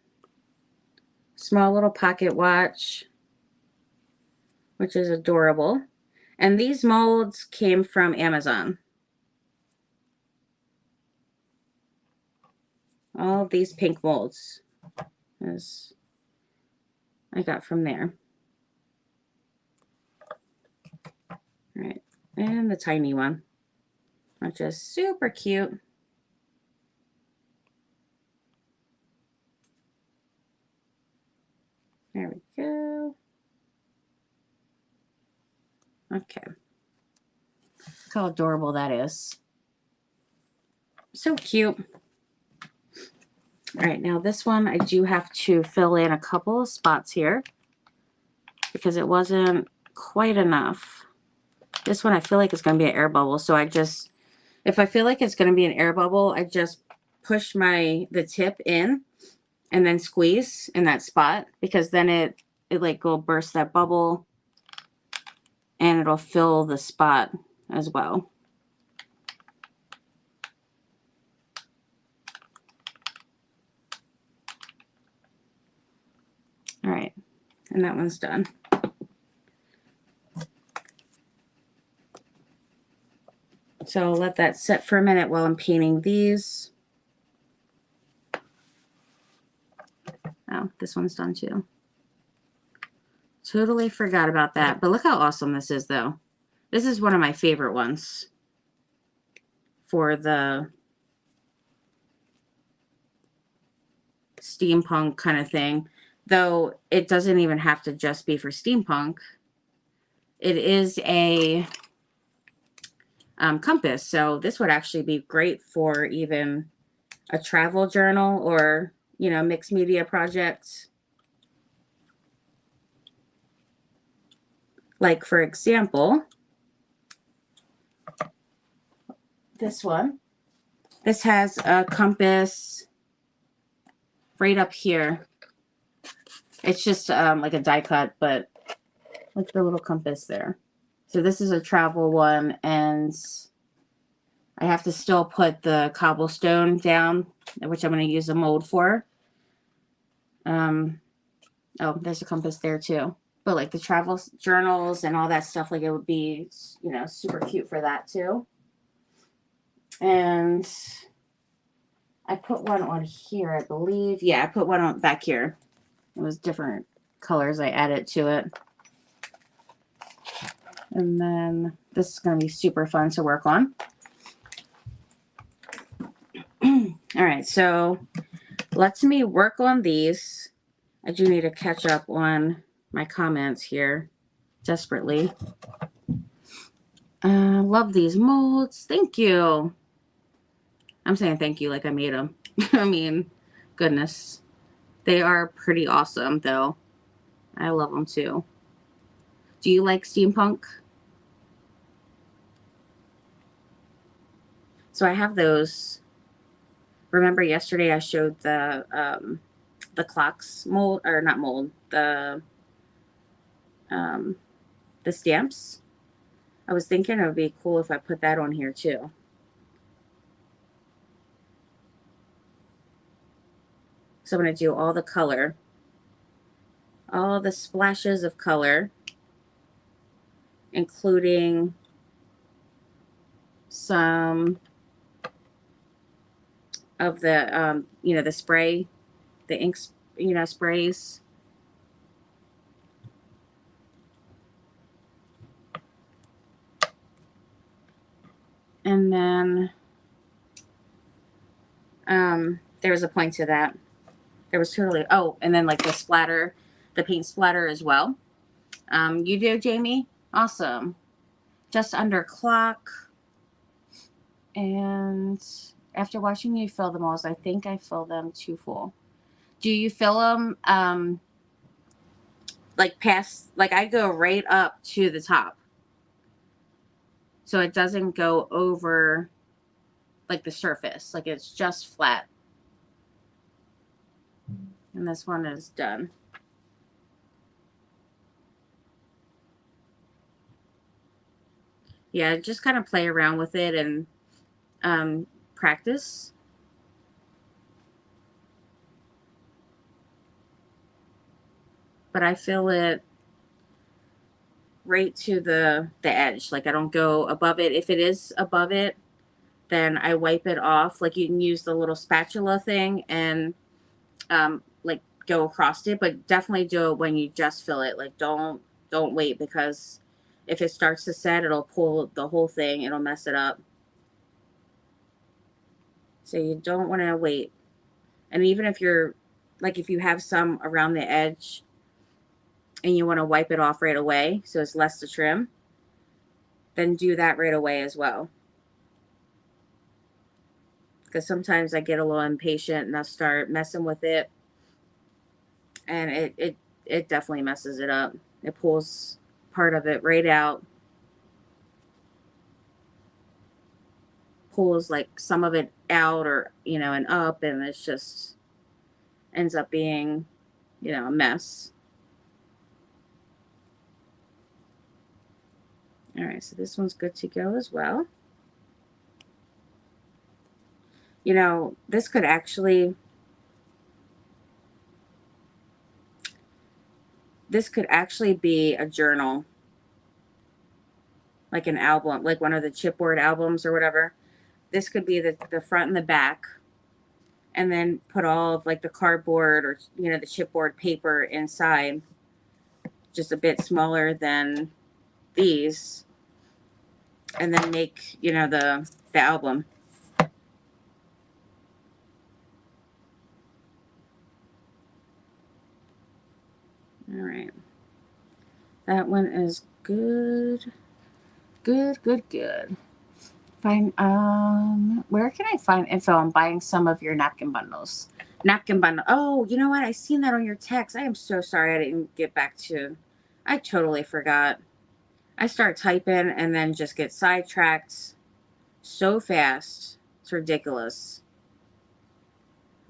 small little pocket watch, which is adorable. And these molds came from Amazon. All of these pink molds as I got from there. All right, and the tiny one, which is super cute. There we go. Okay. Look how adorable that is. So cute. All right, now this one I do have to fill in a couple of spots here because it wasn't quite enough. This one I feel like it's going to be an air bubble, so if I feel like it's going to be an air bubble, I just push the tip in and then squeeze in that spot, because then it like will burst that bubble and it'll fill the spot as well. All right, and that one's done. So I'll let that set for a minute while I'm painting these. Oh, this one's done too. Totally forgot about that. But look how awesome this is, though. This is one of my favorite ones for the steampunk kind of thing. Though it doesn't even have to just be for steampunk. It is a compass. So this would actually be great for even a travel journal or, you know, mixed media projects. Like, for example, this one. This has a compass right up here. It's just like a die cut, but like the little compass there. So this is a travel one, and I have to still put the cobblestone down, which I'm going to use a mold for. Oh, there's a compass there too. But like the travel journals and all that stuff, like it would be, you know, super cute for that too. And I put one on here, I believe. Yeah, I put one on back here. It was different colors I added to it. And then this is going to be super fun to work on. All right, so let's me work on these. I do need to catch up on my comments here desperately. Love these molds. Thank you. I'm saying thank you like I made them. I mean, goodness. They are pretty awesome, though. I love them, too. Do you like steampunk? So I have those. Remember yesterday I showed the clocks mold, or not mold, the stamps. I was thinking it would be cool if I put that on here too. So I'm going to do all the color, all the splashes of color, including some of the, you know, the spray, the ink, you know, sprays. And then there was a point to that. There was totally, oh, and then like the splatter, the paint splatter as well. You do, Jamie? Awesome. Just under clock. And after watching you fill the molds, I think I fill them too full. Do you fill them like past, like I go right up to the top, so it doesn't go over like the surface, like it's just flat. And this one is done. Yeah, just kind of play around with it and practice. But I fill it right to the edge. Like I don't go above it. If it is above it, then I wipe it off. Like you can use the little spatula thing and like go across it, but definitely do it when you just fill it. Like don't wait, because if it starts to set, it'll pull the whole thing. It'll mess it up. So you don't want to wait. And even if you're like, if you have some around the edge and you want to wipe it off right away, so it's less to trim, then do that right away as well. Because sometimes I get a little impatient and I'll start messing with it, and it definitely messes it up. It pulls part of it right out, pulls like some of it out, or you know, and up, and it's just ends up being, you know, a mess. All right, so this one's good to go as well. You know, this could actually be a journal, like an album, like one of the chipboard albums or whatever. This could be the front and the back, and then put all of like the cardboard or, you know, the chipboard paper inside, just a bit smaller than these, and then make, you know, the album. All right, that one is good. Good. Find where can I find info on buying some of your napkin bundles? Napkin bundle. Oh, you know what? I seen that on your text. I am so sorry I didn't get back to. I totally forgot. I start typing and then just get sidetracked so fast. It's ridiculous.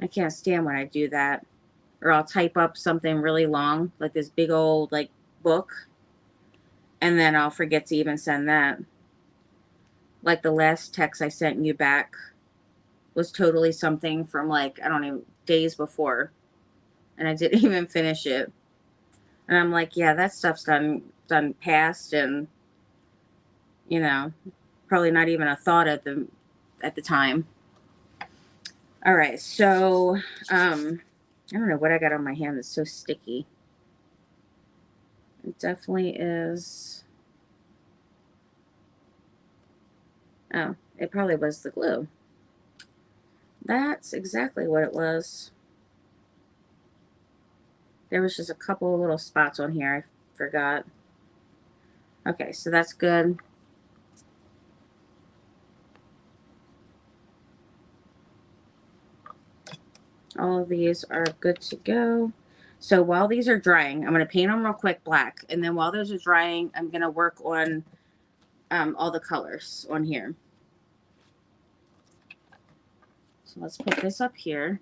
I can't stand when I do that. Or I'll type up something really long, like this big old like book, and then I'll forget to even send that. Like the last text I sent you back was totally something from like, I don't know, days before. And I didn't even finish it. And I'm like, yeah, that stuff's done past, and you know, probably not even a thought at the time. All right, so I don't know what I got on my hand that's so sticky. It definitely is. Oh, it probably was the glue. That's exactly what it was. There was just a couple of little spots on here I forgot. Okay, so that's good. All of these are good to go. So while these are drying, I'm going to paint them real quick black. And then while those are drying, I'm going to work on all the colors on here. So let's put this up here.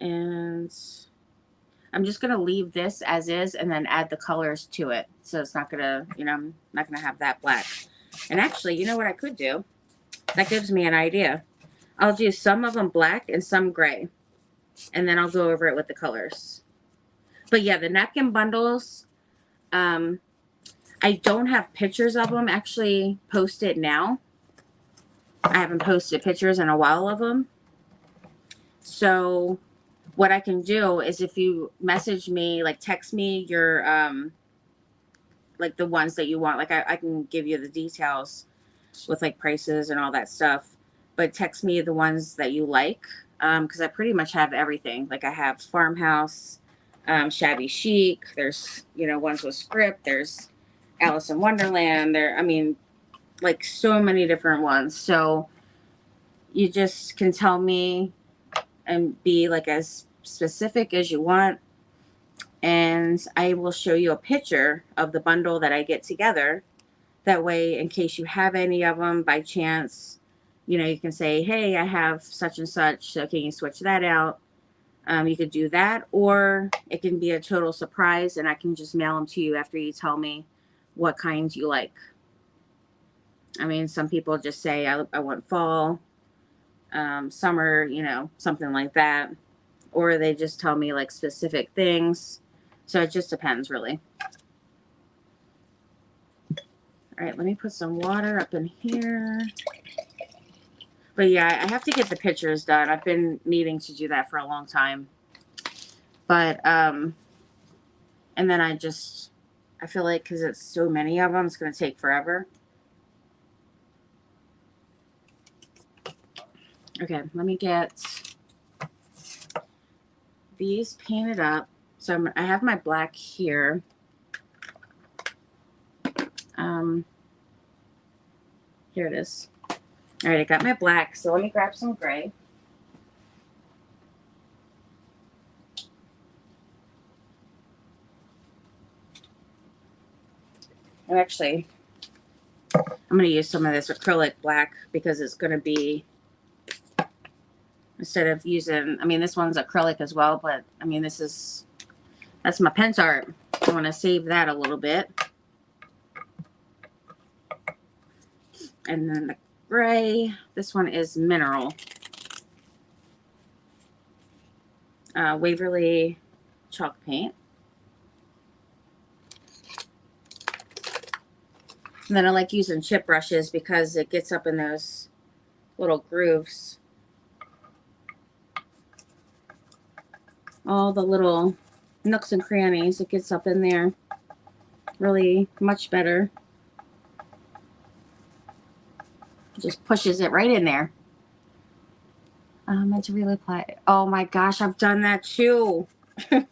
And I'm just going to leave this as is and then add the colors to it. So it's not going to, you know, I'm not going to have that black. And actually, you know what I could do? That gives me an idea. I'll do some of them black and some gray. And then I'll go over it with the colors. But yeah, the napkin bundles, I don't have pictures of them actually posted now. I haven't posted pictures in a while of them. So what I can do is if you message me, like text me your, like the ones that you want, like I can give you the details with like prices and all that stuff, but text me the ones that you like. Cause I pretty much have everything. Like I have farmhouse, shabby chic. There's, you know, ones with script. There's Alice in Wonderland. There, I mean, like so many different ones. So you just can tell me and be like as specific as you want. And I will show you a picture of the bundle that I get together. That way, in case you have any of them by chance, you know, you can say, hey, I have such and such. So can you switch that out? You could do that, or it can be a total surprise and I can just mail them to you after you tell me what kinds you like. I mean, some people just say, I want fall, summer, you know, something like that. Or they just tell me like specific things. So it just depends, really. All right, let me put some water up in here. But yeah, I have to get the pictures done. I've been needing to do that for a long time. But, and then I feel like because it's so many of them, it's going to take forever. Okay, let me get these painted up. So I have my black here. Here it is. All right, I got my black. So let me grab some gray. And actually, I'm going to use some of this acrylic black because it's going to be, instead of using, I mean, this one's acrylic as well, but I mean, that's my Pens Art. I want to save that a little bit. And then the gray, this one is Mineral. Waverly chalk paint. And then I like using chip brushes because it gets up in those little grooves. All the little nooks and crannies, it gets up in there really much better. Just pushes it right in there. Meant to really apply. Oh my gosh, I've done that too. Oh,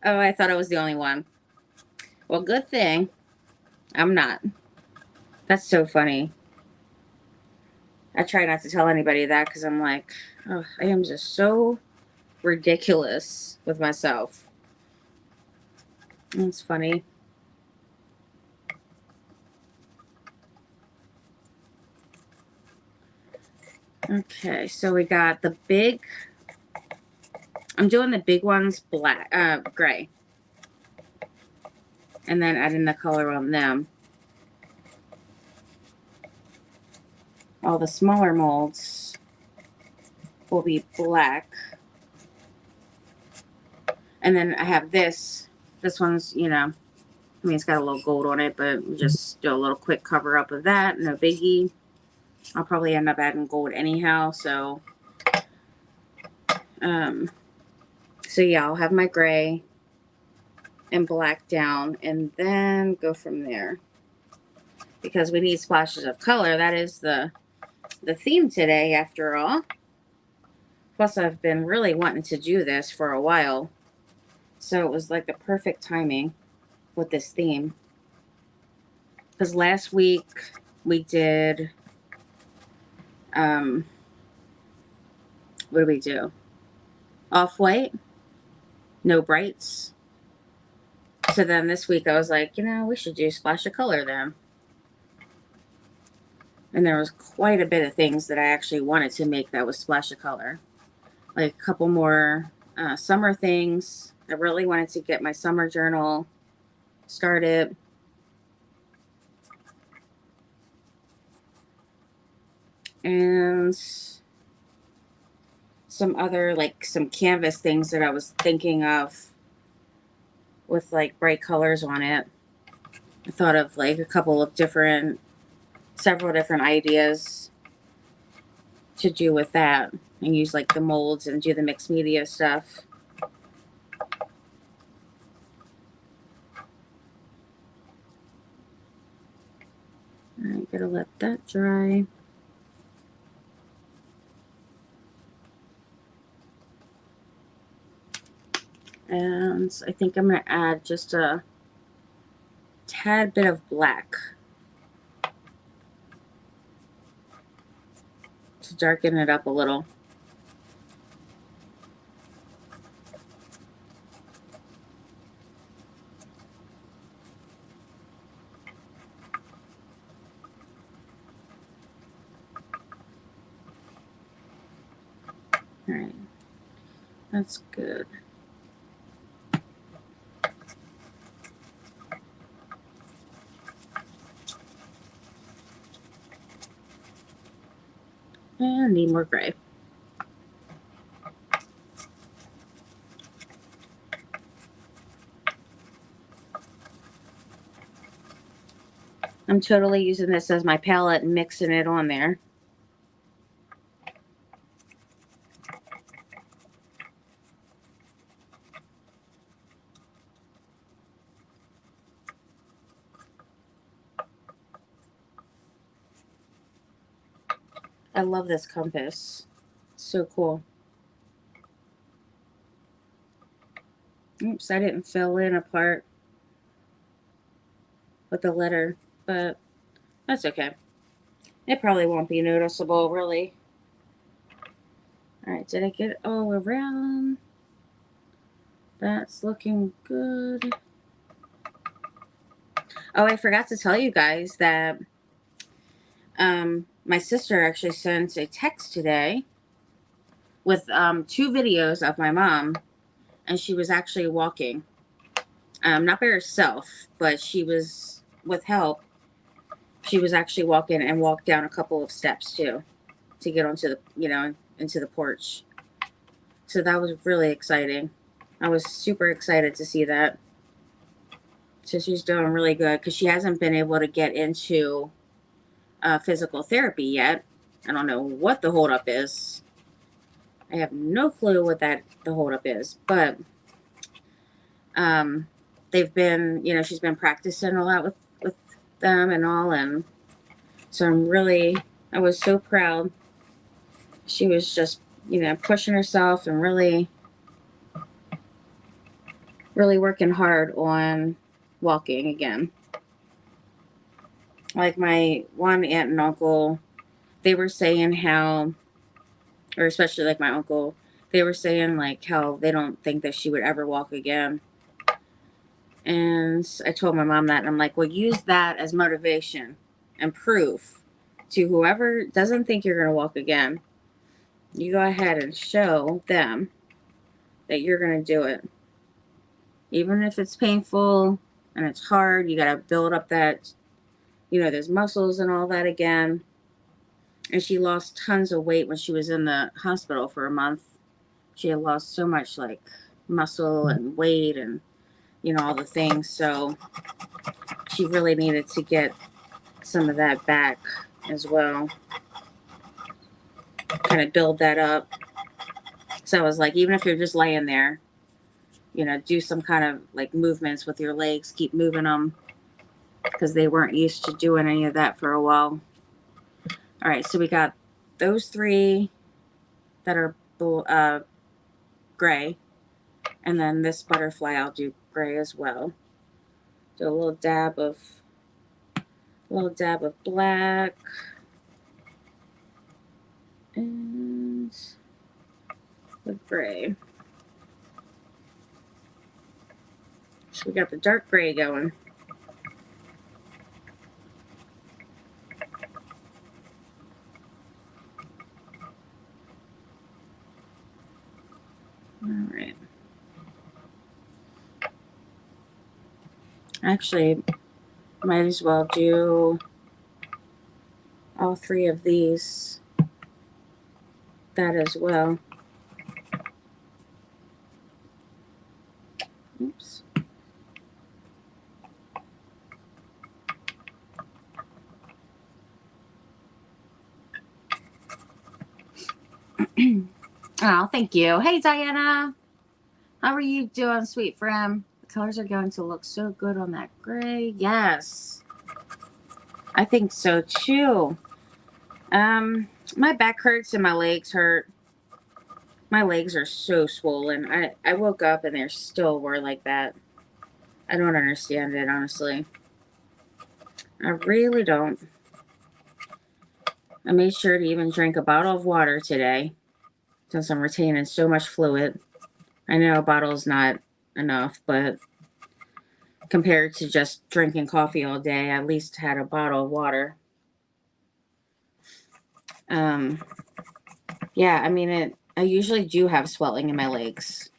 I thought I was the only one. Well, good thing I'm not. That's so funny. I try not to tell anybody that because I'm like, oh, I am just so ridiculous with myself. It's funny. Okay, so we got the big, I'm doing the big ones black, gray. And then adding the color on them. All the smaller molds will be black. And then I have this. This one's, you know, I mean, it's got a little gold on it, but just do a little quick cover up of that. No biggie. I'll probably end up adding gold anyhow. So yeah, I'll have my gray and black down and then go from there. Because we need splashes of color. That is the theme today, after all. Plus, I've been really wanting to do this for a while. So it was like the perfect timing with this theme. Because last week we did, what did we do? Off-white, no brights. So then this week I was like, you know, we should do splash of color then. And there was quite a bit of things that I actually wanted to make that was splash of color. Like a couple more summer things. I really wanted to get my summer journal started. And some other, like, some canvas things that I was thinking of with, like, bright colors on it. I thought of, like, several different ideas to do with that. And use, like, the molds and do the mixed media stuff. Alright, gotta let that dry. And I think I'm going to add just a tad bit of black to darken it up a little. All right, that's good. And need more gray. I'm totally using this as my palette and mixing it on there. I love this compass. It's so cool. Oops, I didn't fill in a part with the letter, but that's okay. It probably won't be noticeable, really. All right, did I get it all around? That's looking good. Oh, I forgot to tell you guys that my sister actually sent a text today with 2 videos of my mom, and she was actually walking. Not by herself, but she was with help. She was actually walking and walked down a couple of steps too to get onto the, you know, into the porch. So that was really exciting. I was super excited to see that. So she's doing really good because she hasn't been able to get into physical therapy yet. I don't know what the holdup is. I have no clue what the holdup is, but they've been, you know, she's been practicing a lot with them and all, and so I was so proud. She was just, you know, pushing herself and really working hard on walking again. Like my one aunt and uncle, they were saying how, or especially like my uncle, they were saying like how they don't think that she would ever walk again. And I told my mom that, and I'm like, well, use that as motivation and proof to whoever doesn't think you're going to walk again. You go ahead and show them that you're going to do it. Even if it's painful and it's hard, you got to build up that, those muscles and all that again. And she lost tons of weight when she was in the hospital for a month. She had lost so much like muscle and weight and, all the things. So she really needed to get some of that back as well. Kind of build that up. So I was like, even if you're just laying there, do some kind of like movements with your legs, keep moving them, because they weren't used to doing any of that for a while. All right, so we got those 3 that are gray, and then this butterfly I'll do gray as well. Do a little dab of black, and the gray. So we got the dark gray going. All right. Actually, might as well do all 3 of these, that as well. Oops. Oh, thank you. Hey, Diana. How are you doing, sweet friend? The colors are going to look so good on that gray. Yes. I think so, too. My back hurts and my legs hurt. My legs are so swollen. I woke up and they still were like that. I don't understand it, honestly. I really don't. I made sure to even drink a bottle of water today, since I'm retaining so much fluid. I know a bottle is not enough, but compared to just drinking coffee all day, I at least had a bottle of water. Yeah, I mean, I usually do have swelling in my legs,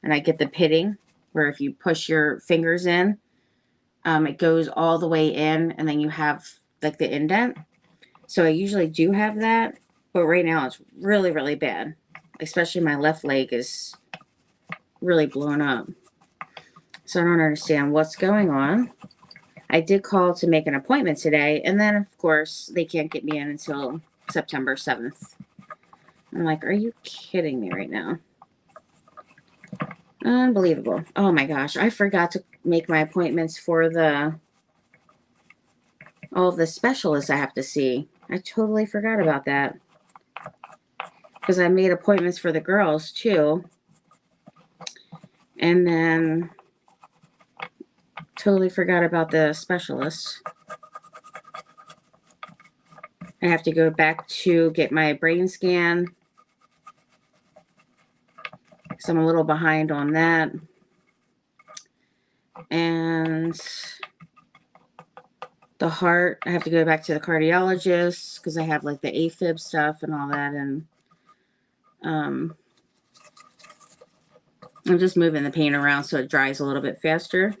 and I get the pitting, where if you push your fingers in, it goes all the way in, and then you have like the indent. So I usually do have that, but right now it's really, really bad. Especially my left leg is really blown up. So I don't understand what's going on. I did call to make an appointment today, and then of course they can't get me in until September 7th. I'm like, are you kidding me right now? Unbelievable. Oh my gosh, I forgot to make my appointments for all of the specialists I have to see. I totally forgot about that. Because I made appointments for the girls too. And then totally forgot about the specialists. I have to go back to get my brain scan. So I'm a little behind on that. And the heart, I have to go back to the cardiologist because I have like the AFib stuff and all that. And I'm just moving the paint around so it dries a little bit faster.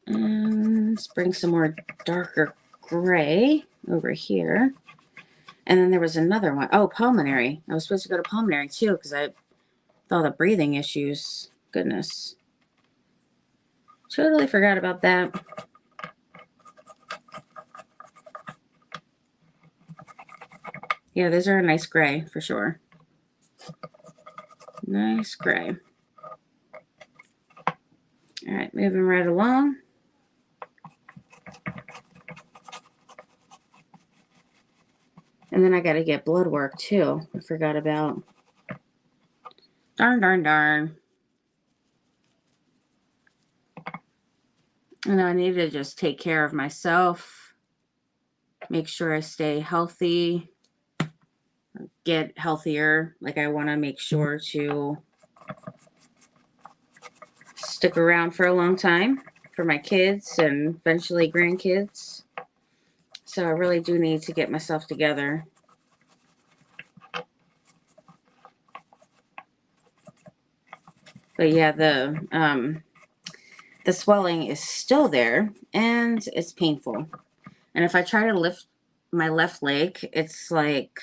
And let's bring some more darker gray over here. And then there was another one. Oh, pulmonary. I was supposed to go to pulmonary too because I with all the breathing issues. Goodness. Totally forgot about that. Yeah, those are a nice gray for sure. Nice gray. All right, moving right along. And then I got to get blood work too. I forgot about. Darn, darn, darn. I know I need to just take care of myself. Make sure I stay healthy. Get healthier. Like I want to make sure to stick around for a long time for my kids and eventually grandkids. So I really do need to get myself together. But yeah, the swelling is still there and it's painful. And if I try to lift my left leg, it's like,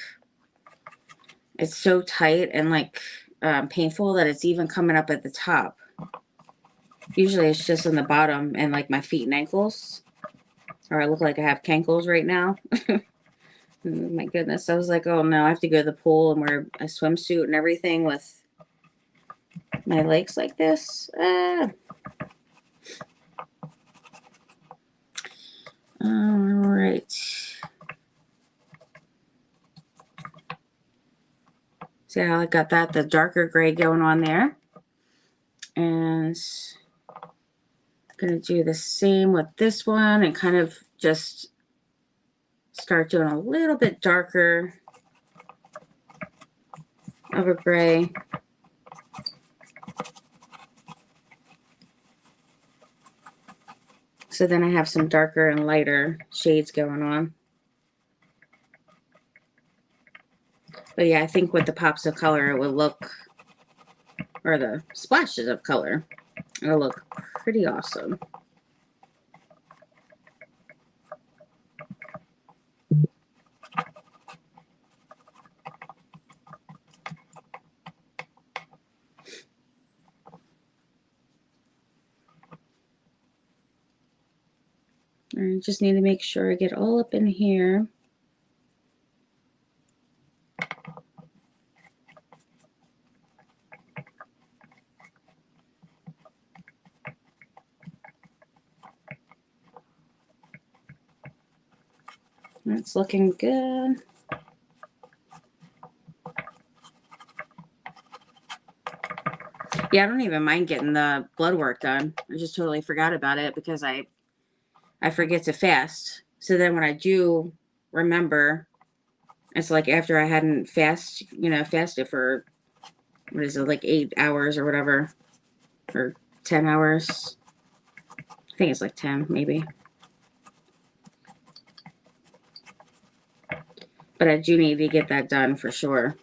it's so tight and like painful that it's even coming up at the top. Usually it's just on the bottom and like my feet and ankles. Or I look like I have cankles right now. Oh my goodness. I was like, oh no, I have to go to the pool and wear a swimsuit and everything with my legs like this. Ah. All right. See how I got that, the darker gray going on there. And I'm going to do the same with this one and kind of just start doing a little bit darker of a gray. So then I have some darker and lighter shades going on. But yeah, I think with the pops of color, it will look, or the splashes of color, it'll look pretty awesome. I just need to make sure I get all up in here. That's looking good. Yeah, I don't even mind getting the blood work done. I just totally forgot about it because I forget to fast. So then when I do remember, it's like after I hadn't fasted for, what is it, like 8 hours or whatever, or 10 hours. I think it's like 10 maybe. But I do need to get that done for sure.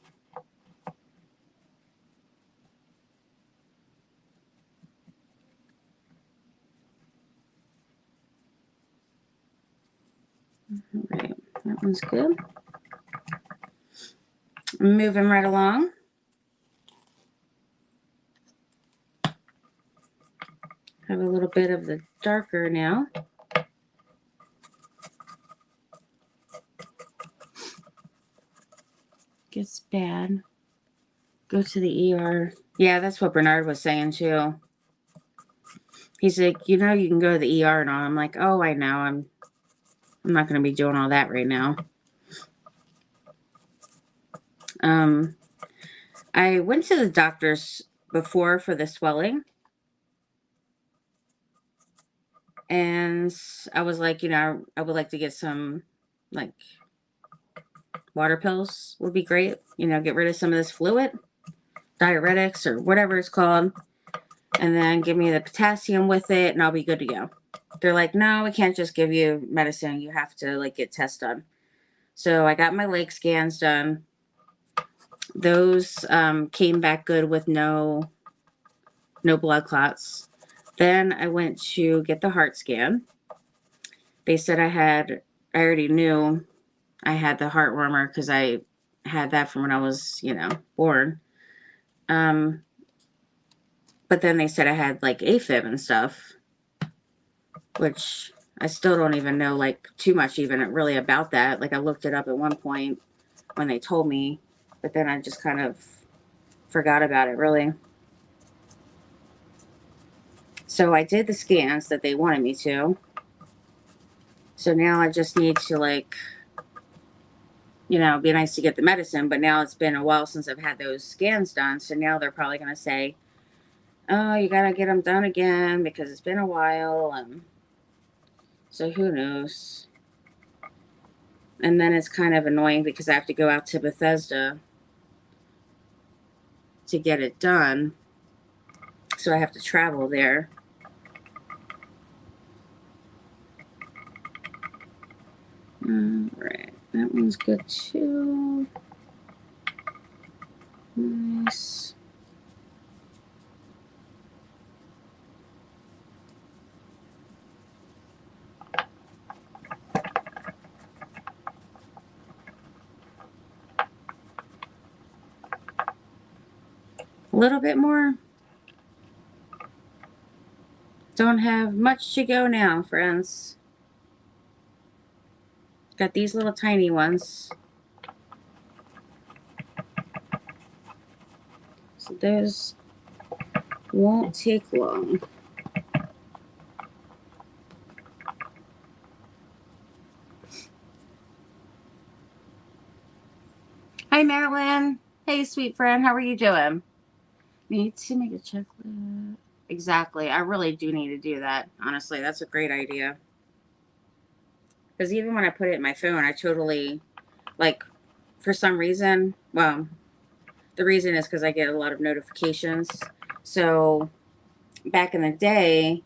All right, that one's good. I'm moving right along. Have a little bit of the darker now. Gets bad. Go to the ER. Yeah, that's what Bernard was saying too. He's like, you can go to the ER and all. I'm like, oh, I know. I'm not going to be doing all that right now. I went to the doctor's before for the swelling. And I was like, I would like to get some, like, water pills would be great. Get rid of some of this fluid, diuretics or whatever it's called. And then give me the potassium with it and I'll be good to go. They're like, no, we can't just give you medicine. You have to, like, get tests done. So I got my leg scans done. Those came back good with no blood clots. Then I went to get the heart scan. They said I already knew I had the heart murmur because I had that from when I was, born. But then they said I had like AFib and stuff, which I still don't even know like too much even really about that. Like I looked it up at one point when they told me, but then I just kind of forgot about it really. So I did the scans that they wanted me to. So now I just need to like, be nice to get the medicine, but now it's been a while since I've had those scans done. So now they're probably going to say, oh, you got to get them done again because it's been a while. So who knows? And then it's kind of annoying because I have to go out to Bethesda to get it done. So so I have to travel there. Alright, that one's good too. Nice. A little bit more. Don't have much to go now, friends. Got these little tiny ones. So those won't take long. Hi, Marilyn. Hey, sweet friend. How are you doing? Need to make a checklist. Exactly. I really do need to do that. Honestly, that's a great idea. Because even when I put it in my phone, I totally, like, for some reason, well, the reason is because I get a lot of notifications. So back in the day,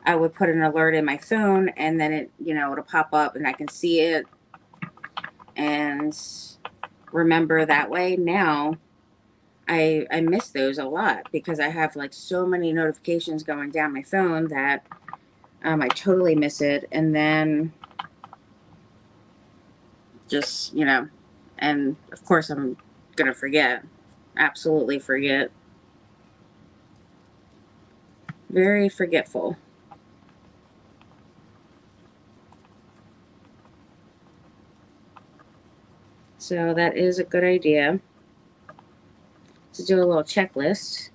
I would put an alert in my phone and then it, it'll pop up and I can see it and remember that way. Now, I miss those a lot because I have like so many notifications going down my phone that I totally miss it. And then just, and of course I'm going to forget. Absolutely forget. Very forgetful. So that is a good idea to do a little checklist.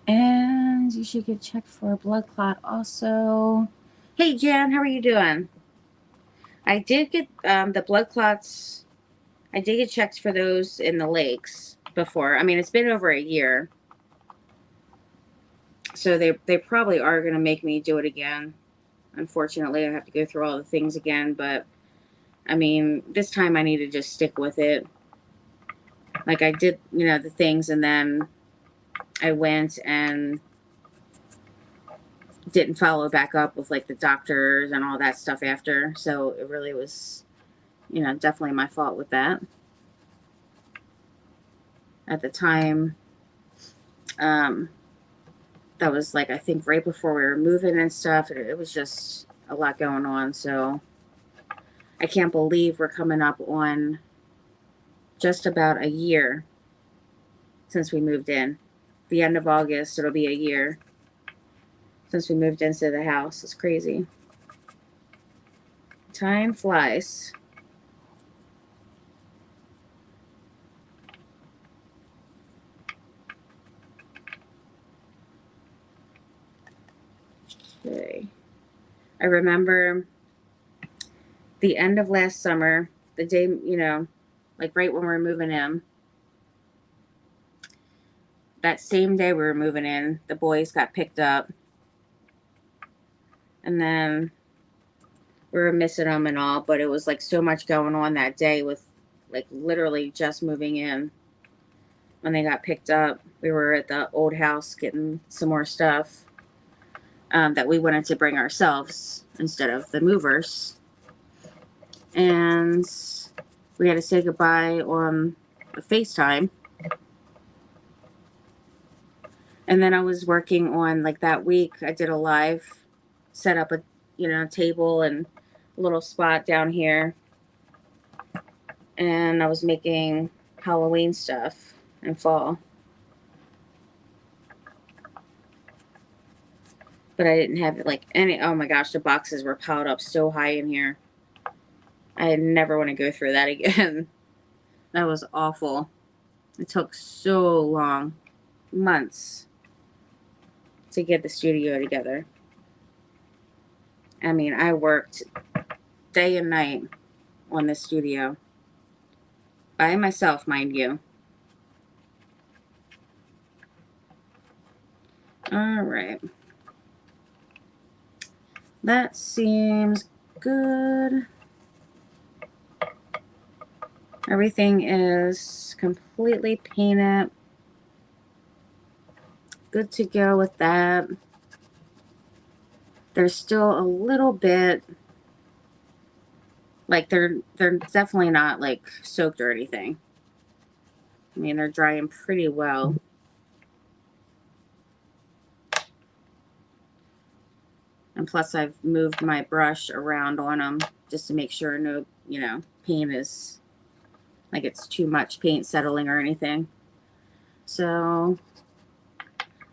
And you should get checked for a blood clot also. Hey, Jan, how are you doing? I did get the blood clots. I did get checked for those in the legs before. I mean, it's been over a year. So they probably are going to make me do it again. Unfortunately, I have to go through all the things again. But, I mean, this time I need to just stick with it. Like, I did, the things, and then I went and didn't follow back up with, like, the doctors and all that stuff after. So, it really was, definitely my fault with that. At the time, that was, like, I think right before we were moving and stuff. It was just a lot going on. So, I can't believe we're coming up on just about a year since we moved in. The end of August, it'll be a year since we moved into the house. It's crazy. Time flies. Okay. I remember the end of last summer, the day, like right when we were moving in. That same day we were moving in, the boys got picked up. And then we were missing them and all, but it was like so much going on that day with like literally just moving in. When they got picked up, we were at the old house getting some more stuff that we wanted to bring ourselves instead of the movers. And we had to say goodbye on the FaceTime. And then I was working on, like, that week, I did a live, set up a, table and a little spot down here. And I was making Halloween stuff in fall. But I didn't have, like, any, oh my gosh, the boxes were piled up so high in here. I never want to go through that again. That was awful. It took so long, months, to get the studio together. I mean, I worked day and night on this studio. By myself, mind you. All right. That seems good. Everything is completely painted. Good to go with that. There's still a little bit, like they're definitely not like soaked or anything. I mean, they're drying pretty well. And plus I've moved my brush around on them just to make sure no, you know, paint is, like it's too much paint settling or anything. So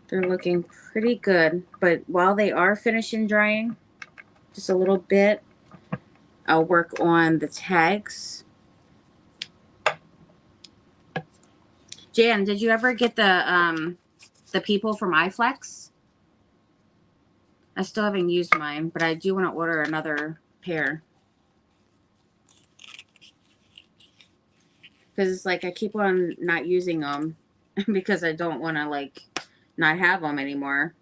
they're looking pretty good. But while they are finishing drying, just a little bit, I'll work on the tags. Jan, did you ever get the people from iFlex? I still haven't used mine, but I do want to order another pair. Because it's like I keep on not using them because I don't want to like not have them anymore.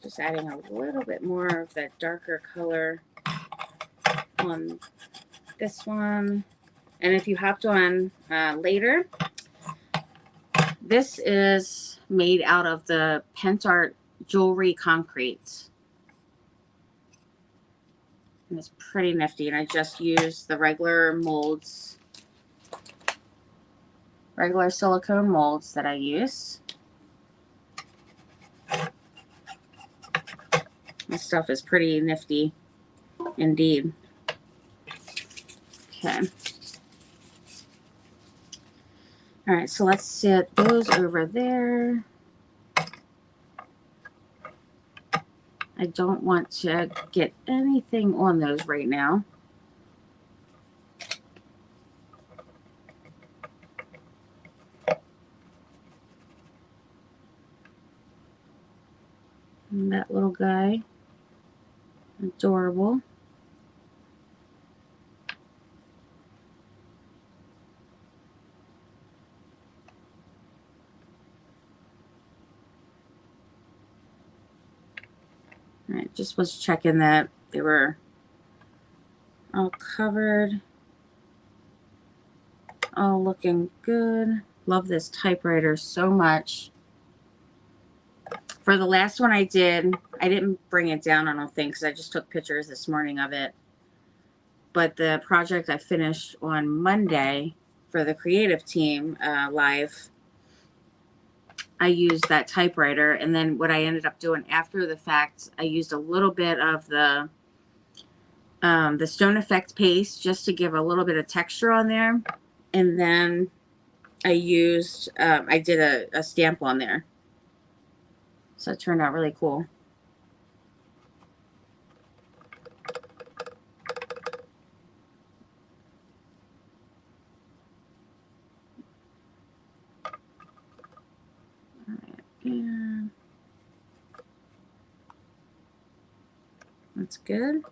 Just adding a little bit more of that darker color on this one. And if you hopped on later, this is made out of the Pentart Jewelry Concrete. And it's pretty nifty. And I just used the regular molds, regular silicone molds that I use. This stuff is pretty nifty indeed. Okay. All right, so let's set those over there. I don't want to get anything on those right now. And that little guy, adorable. All right, just was checking that they were all covered, all looking good. Love this typewriter so much. For the last one I did, I didn't bring it down, I don't think, because I just took pictures this morning of it. But the project I finished on Monday for the creative team live, I used that typewriter. And then what I ended up doing after the fact, I used a little bit of the Stone Effect paste just to give a little bit of texture on there. And then I used, I did a stamp on there. So it turned out really cool. All right, and that's good.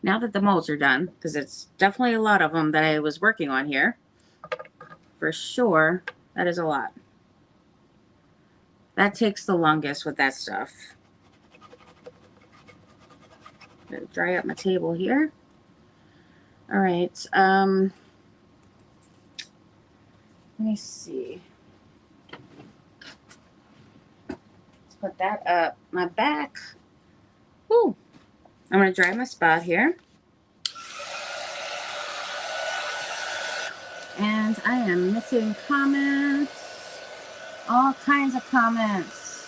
Now that the molds are done, because it's definitely a lot of them that I was working on here. For sure, that is a lot. That takes the longest with that stuff. I'm gonna dry up my table here. All right. Let me see. Let's put that up my back. Ooh. I'm gonna dry my spot here. And I am missing comments. All kinds of comments.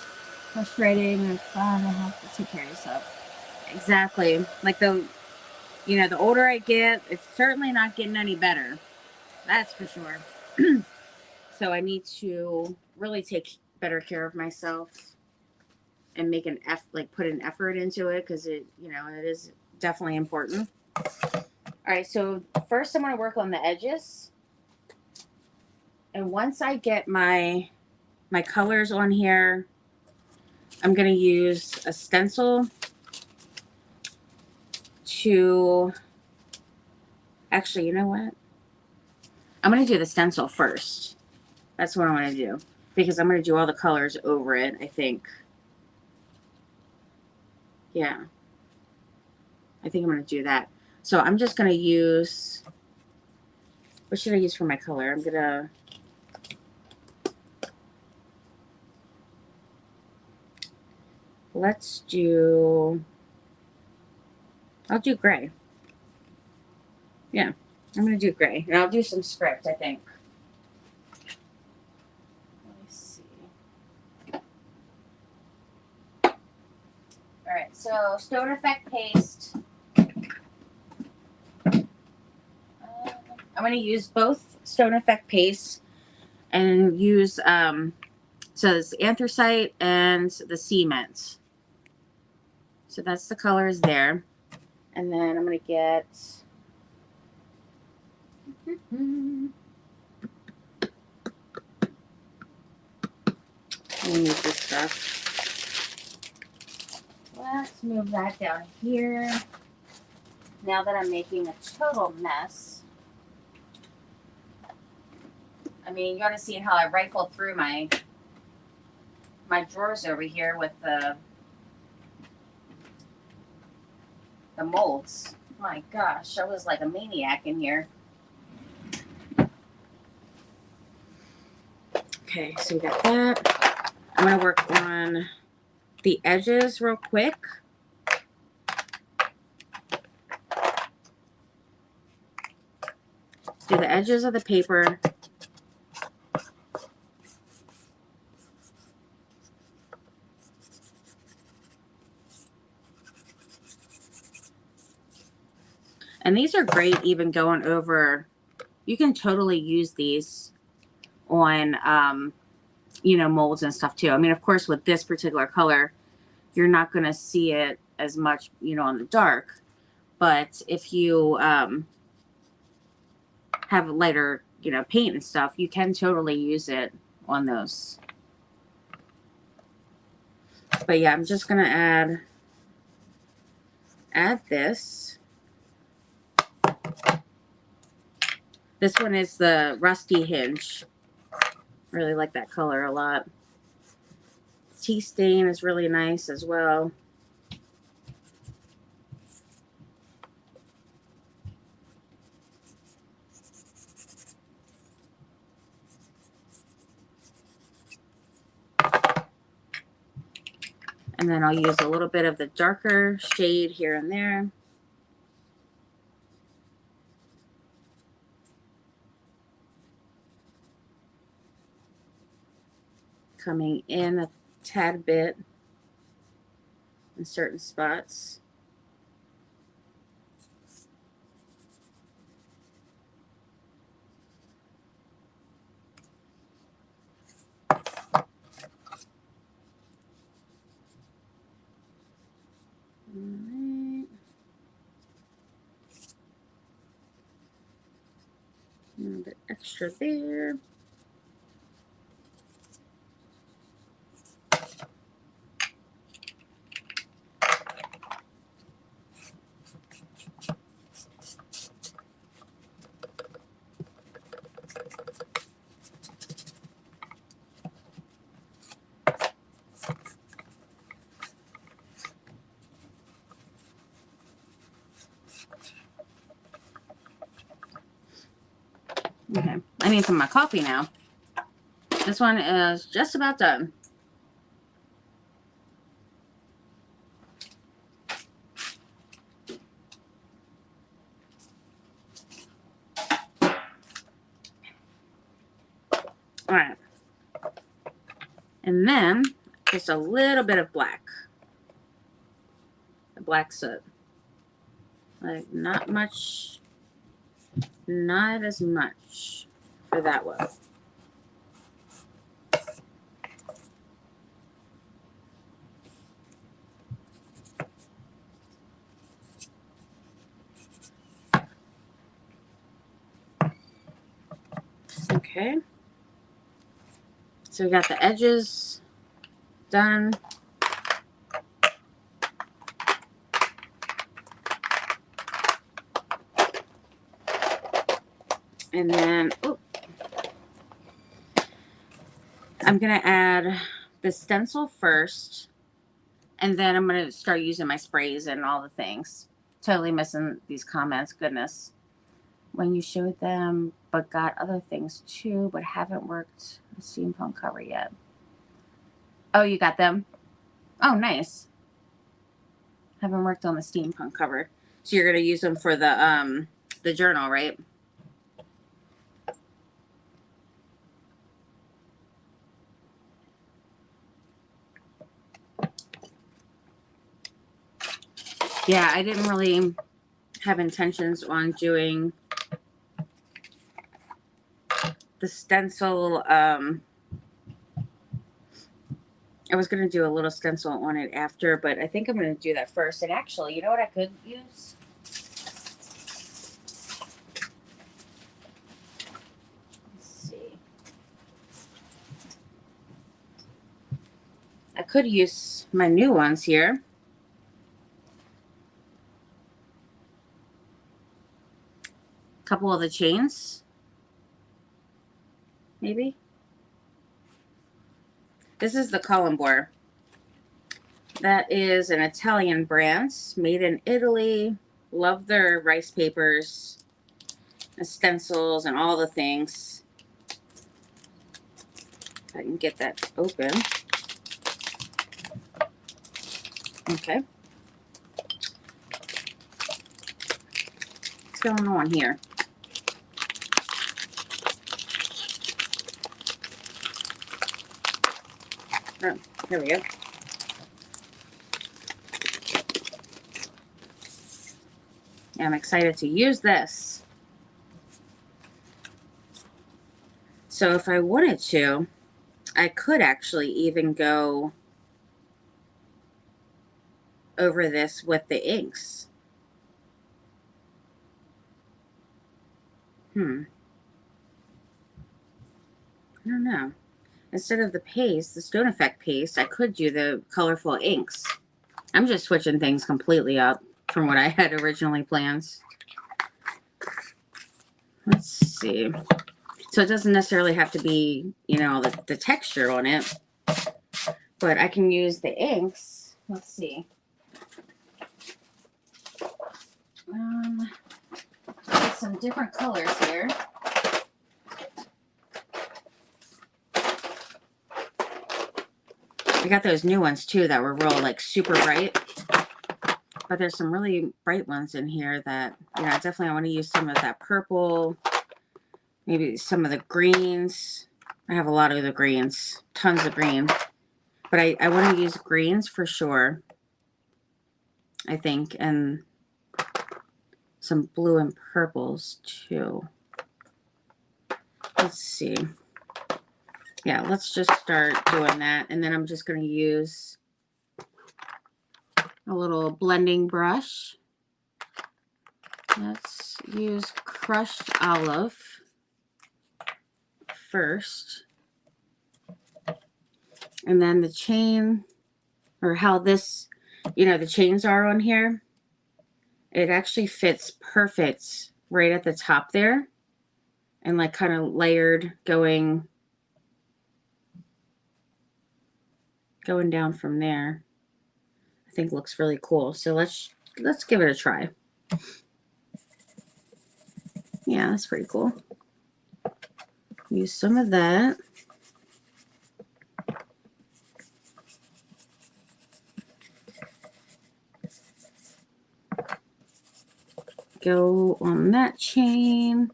Frustrating and fun. I have to take care of yourself. Exactly. Like the older I get, it's certainly not getting any better. That's for sure. So I need to really take better care of myself and make put an effort into it, because it is definitely important. All right, so first I'm going to work on the edges. And once I get my colors on here, I'm going to use a stencil to, actually, you know what? I'm going to do the stencil first. That's what I want to do. Because I'm going to do all the colors over it, I think. Yeah. I think I'm going to do that. So I'm just going to use... What should I use for my color? I'm going to... Let's do... I'll do gray. Yeah. I'm going to do gray. And I'll do some script, I think. Let me see. Alright, so Stone Effect paste. I'm going to use both Stone Effect paste and use, so it's anthracite and the cement. So that's the colors there. And then I'm going to get... We need this stuff. Let's move that down here. Now that I'm making a total mess. I mean, you ought to see how I rifled through my drawers over here with the molds. My gosh, I was like a maniac in here. Okay, so we got that. I'm going to work on the edges real quick. Do the edges of the paper. And these are great even going over, you can totally use these on, you know, molds and stuff too. I mean, of course, with this particular color, you're not going to see it as much, you know, on the dark. But if you have lighter, you know, paint and stuff, you can totally use it on those. But yeah, I'm just going to add this. This one is the Rusty Hinge. Really like that color a lot. Tea stain is really nice as well. And then I'll use a little bit of the darker shade here and there. Coming in a tad bit in certain spots. Alright. A little bit extra there. Okay, I need some of my coffee now. This one is just about done. All right. And then just a little bit of black. The black soot. Like not much, not as much for that one. Okay. So we got the edges done. And then, oh, I'm going to add the stencil first, and then I'm going to start using my sprays and all the things. Totally missing these comments. Goodness. When you showed them, but got other things too, but haven't worked a steampunk cover yet. Oh, you got them? Oh, nice. Haven't worked on the steampunk cover. So you're going to use them for the journal, right? Yeah, I didn't really have intentions on doing the stencil. I was going to do a little stencil on it after, but I think I'm going to do that first. And actually, you know what I could use? Let's see. I could use my new ones here. A couple of the chains. Maybe. This is the Columbore. That is an Italian brand, made in Italy. Love their rice papers, and stencils, and all the things. If I can get that open. Okay. What's going on here? Oh, here we go. I'm excited to use this. So if I wanted to, I could actually even go over this with the inks. I don't know. Instead of the paste, the Stone Effect paste, I could do the colorful inks. I'm just switching things completely up from what I had originally planned. Let's see. So it doesn't necessarily have to be, you know, the texture on it, but I can use the inks. Let's see. Some different colors here. I got those new ones too that were real like super bright, but there's some really bright ones in here that, you know, definitely I want to use some of that purple, maybe some of the greens. I have a lot of the greens, tons of green, but I want to use greens for sure, I think, and some blue and purples too. Let's see. Yeah, let's just start doing that. And then I'm just going to use a little blending brush. Let's use crushed olive first. And then the chain, or how this, you know, the chains are on here, it actually fits perfect right at the top there. And like kind of layered going down from there. I think looks really cool. So let's give it a try. Yeah, that's pretty cool. Use some of that. Go on that chain.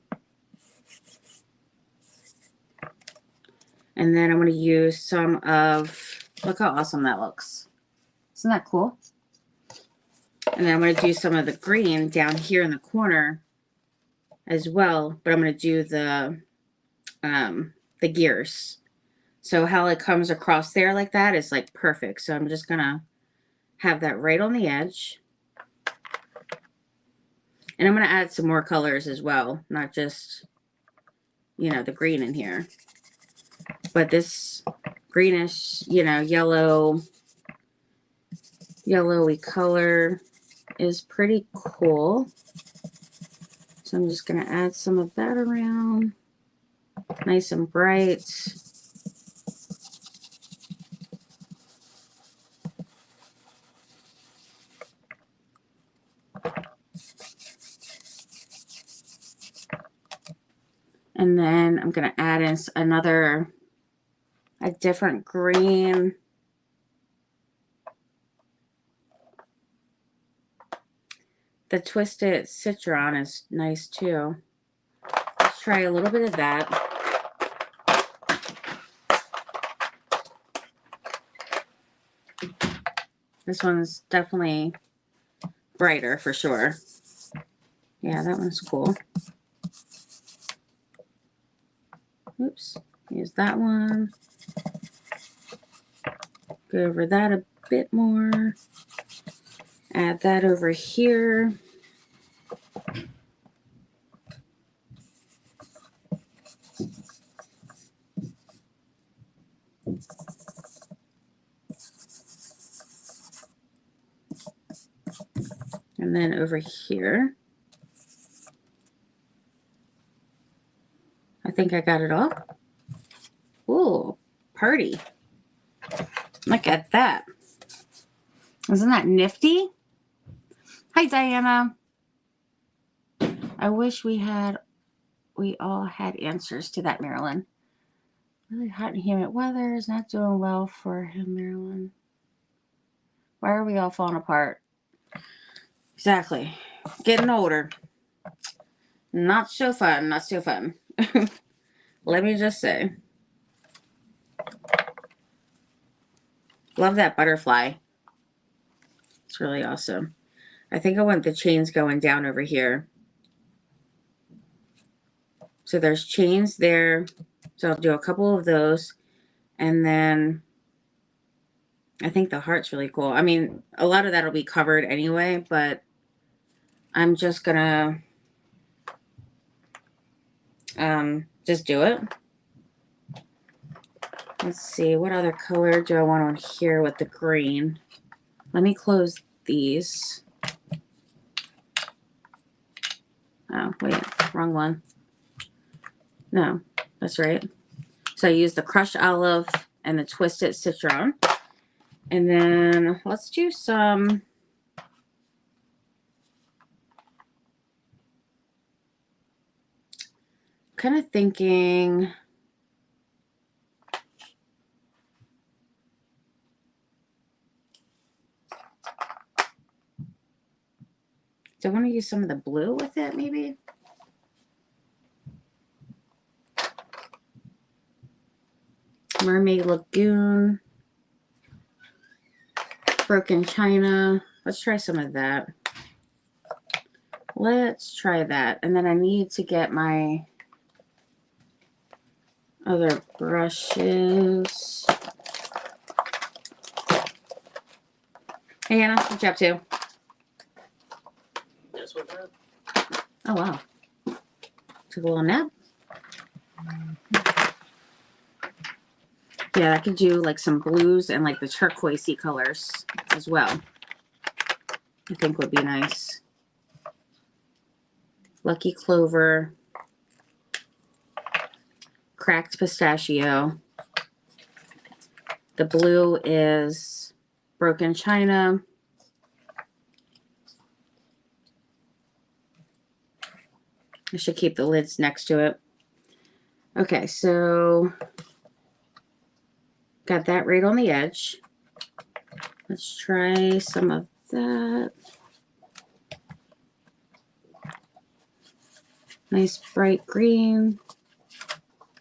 And then I'm going to use some of, look how awesome that looks. Isn't that cool? And then I'm going to do some of the green down here in the corner as well, but I'm going to do the gears. So how it comes across there like that is like perfect. So I'm just going to have that right on the edge. And I'm going to add some more colors as well, not just, you know, the green in here. But this greenish, you know, yellowy color is pretty cool. So I'm just going to add some of that around. Nice and bright. And then I'm going to add in a different green. The Twisted Citron is nice too. Let's try a little bit of that. This one's definitely brighter for sure. Yeah, that one's cool. Oops, use that one. Go over that a bit more. Add that over here. And then over here. I think I got it all. Ooh, party. Look at that. Isn't that nifty? Hi, Diana. I wish we all had answers to that, Marilyn. Really hot and humid weather is not doing well for him, Marilyn. Why are we all falling apart? Exactly. Getting older. Not so fun. Not so fun. Let me just say. Love that butterfly. It's really awesome. I think I want the chains going down over here. So there's chains there. So I'll do a couple of those. And then I think the heart's really cool. I mean, a lot of that will be covered anyway, but I'm just going to just do it. Let's see. What other color do I want on here with the green? Let me close these. Oh, wait. Wrong one. No, that's right. So I use the crushed olive and the twisted citron. And then let's do some kind of thinking do I want to use some of the blue with it maybe? Mermaid Lagoon. Broken China. Let's try some of that. Let's try that. And then I need to get my other brushes. Hey, Anna. What you up to? Yes, what's up? Oh, wow. Took a little nap. Yeah, I could do like some blues and like the turquoisey colors as well. I think would be nice. Lucky Clover. Cracked Pistachio. The blue is Broken China. I should keep the lids next to it. Okay, so got that right on the edge. Let's try some of that. Nice bright green.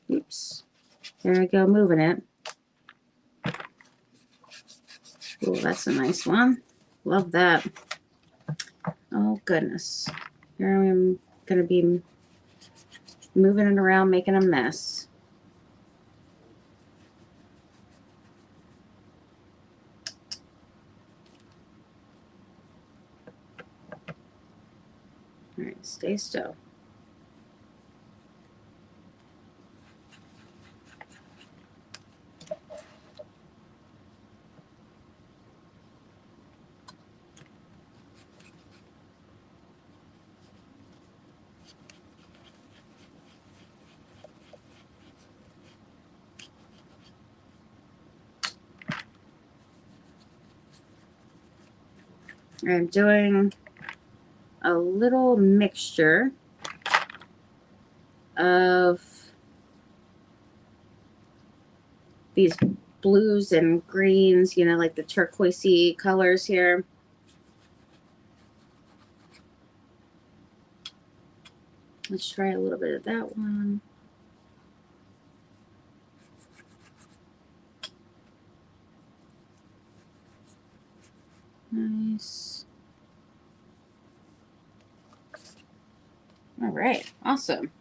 Oops. There I go, moving it. Oh, that's a nice one. Love that. Oh, goodness. Here I am going to be moving it around, making a mess. All right, stay still. I'm doing a little mixture of these blues and greens, you know, like the turquoisey colors here. Let's try a little bit of that one. Nice. All right, awesome.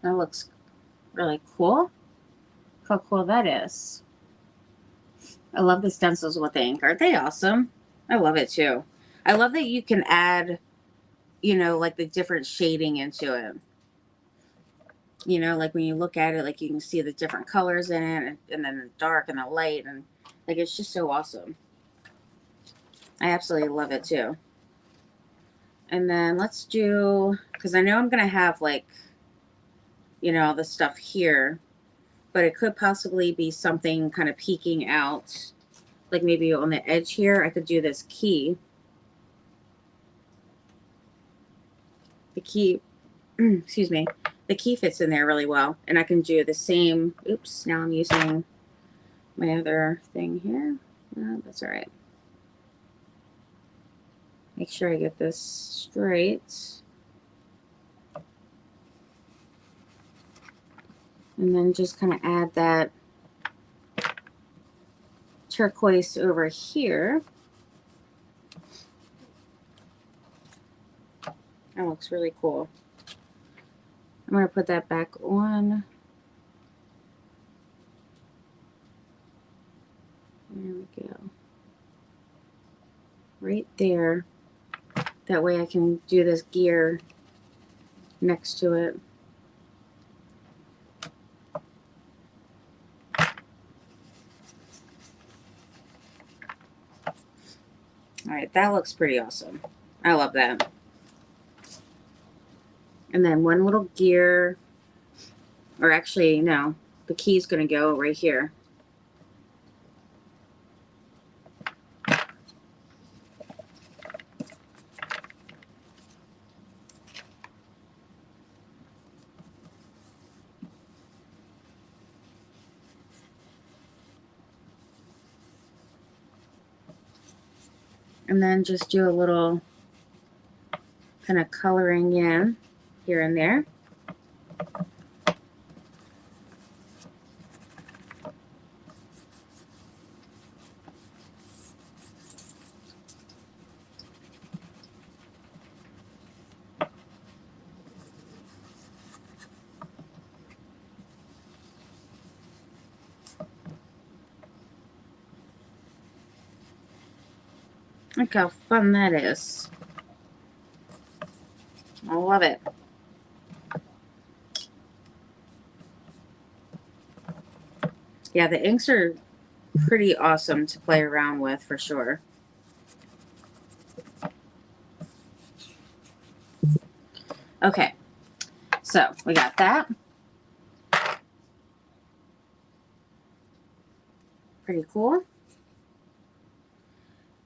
That looks really cool. Look how cool that is. I love the stencils with ink. Aren't they awesome? I love it too. I love that you can add, you know, like the different shading into it. You know, like when you look at it, like you can see the different colors in it, and then the dark and the light, and like it's just so awesome. I absolutely love it too. And then let's do, because I know I'm going to have like, you know, all this stuff here, but it could possibly be something kind of peeking out, like maybe on the edge here. I could do this key. The key, excuse me, the key fits in there really well. And I can do the same, oops, now I'm using my other thing here. No, that's all right. Make sure I get this straight. And then just kind of add that turquoise over here. That looks really cool. I'm going to put that back on. There we go. Right there. That way I can do this gear next to it. All right, that looks pretty awesome. I love that. And then one little gear, or actually, no, the key's going to go right here. And then just do a little kind of coloring in here and there. Look how fun that is. I love it. Yeah, the inks are pretty awesome to play around with for sure. Okay, so we got that. Pretty cool.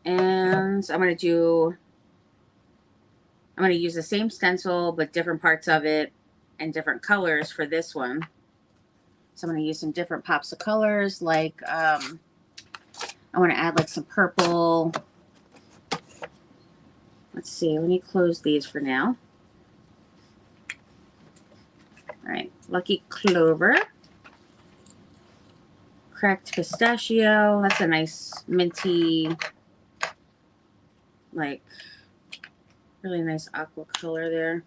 And I'm going to use the same stencil, but different parts of it and different colors for this one. So I'm going to use some different pops of colors, like I want to add like some purple. Let's see, let me close these for now. All right, Lucky Clover. Cracked Pistachio. That's a nice minty, like really nice aqua color there.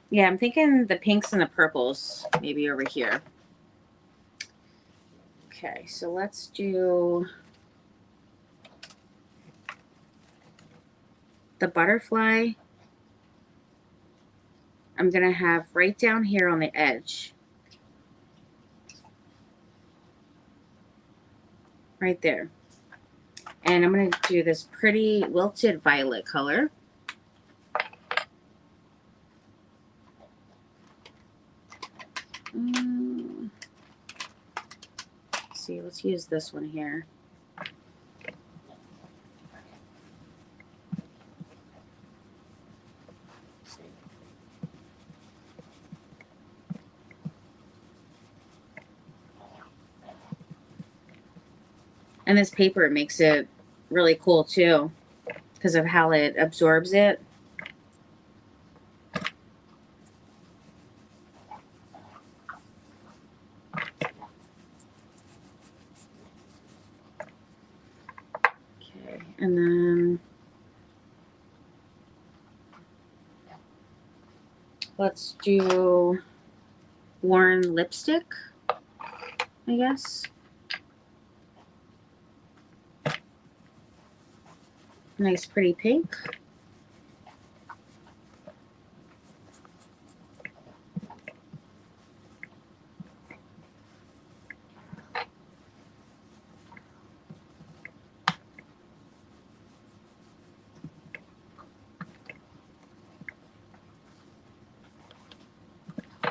Yeah, I'm thinking the pinks and the purples maybe over here. Okay, so let's do the butterfly. I'm going to have right down here on the edge. Right there. And I'm going to do this pretty wilted violet color. Let's see, let's use this one here. And this paper makes it really cool too because of how it absorbs it. Okay, and then let's do worn lipstick, I guess. Nice pretty pink.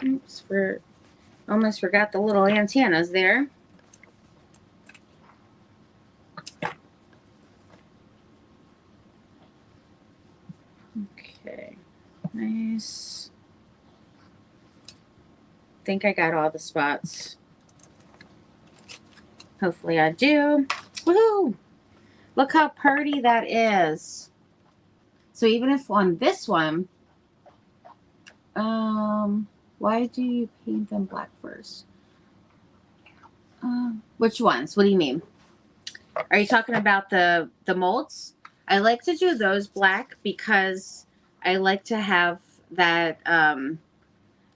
Oops, almost forgot the little antennas there. Okay, nice. I think I got all the spots. Hopefully I do. Woohoo! Look how pretty that is. So even if on this one, why do you paint them black first? Which ones? What do you mean? Are you talking about the molds? I like to do those black because I like to have that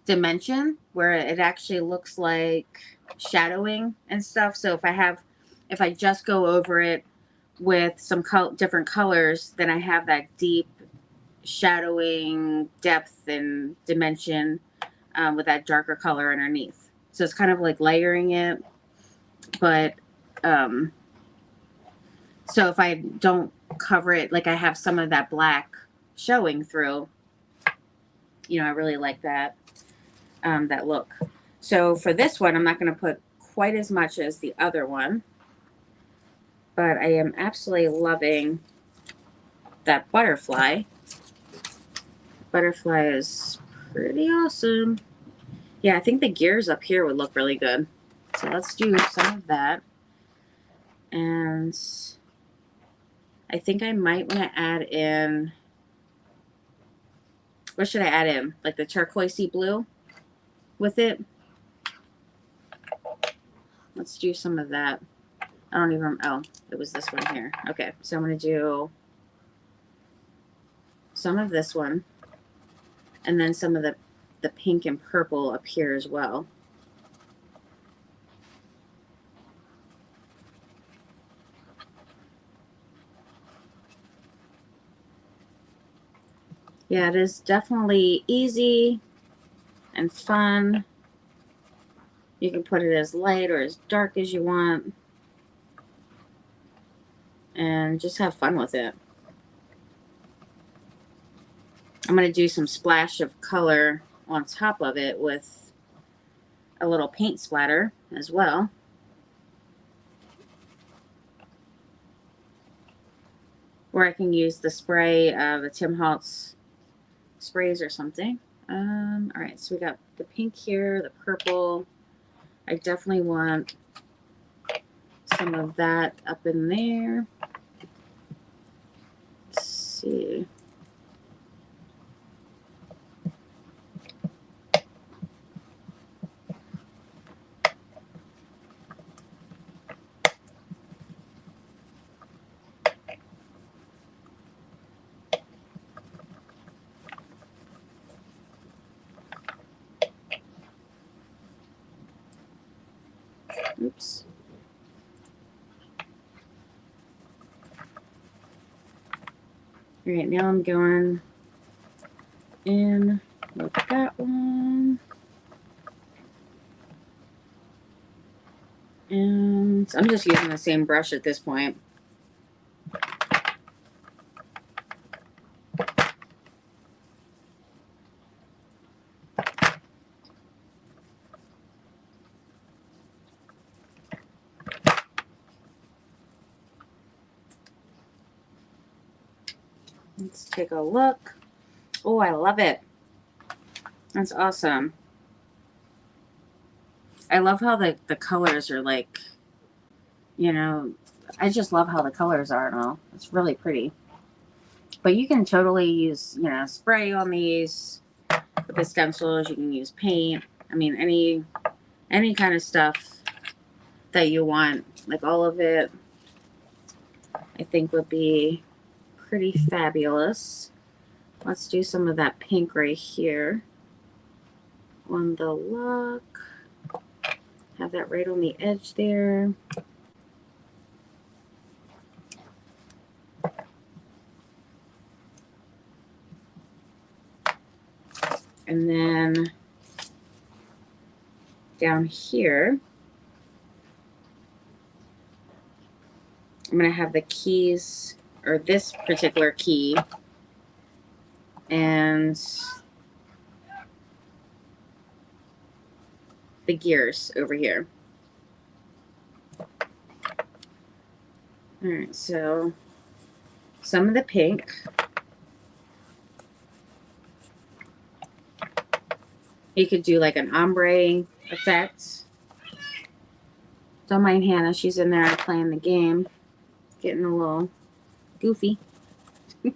dimension where it actually looks like shadowing and stuff. So if I just go over it with some different colors, then I have that deep shadowing depth and dimension with that darker color underneath. So it's kind of like layering it, but so if I don't cover it, like I have some of that black showing through, you know, I really like that that look. So for this one, I'm not going to put quite as much as the other one, but I am absolutely loving that butterfly. Butterfly is pretty awesome. Yeah, I think the gears up here would look really good. So let's do some of that. And I think I might want to add in, what should I add in? Like the turquoisey blue with it. Let's do some of that. I don't even, oh, it was this one here. Okay, so I'm going to do some of this one. And then some of the pink and purple up here as well. Yeah, it is definitely easy and fun. You can put it as light or as dark as you want. And just have fun with it. I'm going to do some splash of color on top of it with a little paint splatter as well. Or I can use the spray, the Tim Holtz sprays or something. All right, so we got the pink here, the purple. I definitely want some of that up in there. Let's see. Oops. All right, now I'm going in with that one. And I'm just using the same brush at this point. Let's take a look. Oh, I love it. That's awesome. I love how the colors are like You know, I just love how the colors are and all. It's really pretty. But you can totally use, you know, spray on these with the stencils. You can use paint. I mean, any kind of stuff that you want. Like all of it, I think would be pretty fabulous. Let's do some of that pink right here on the lock. Have that right on the edge there. And then down here, I'm going to have the keys, or this particular key, and the gears over here. All right, so some of the pink. You could do like an ombre effect. Don't mind Hannah. She's in there playing the game. Getting a little goofy. All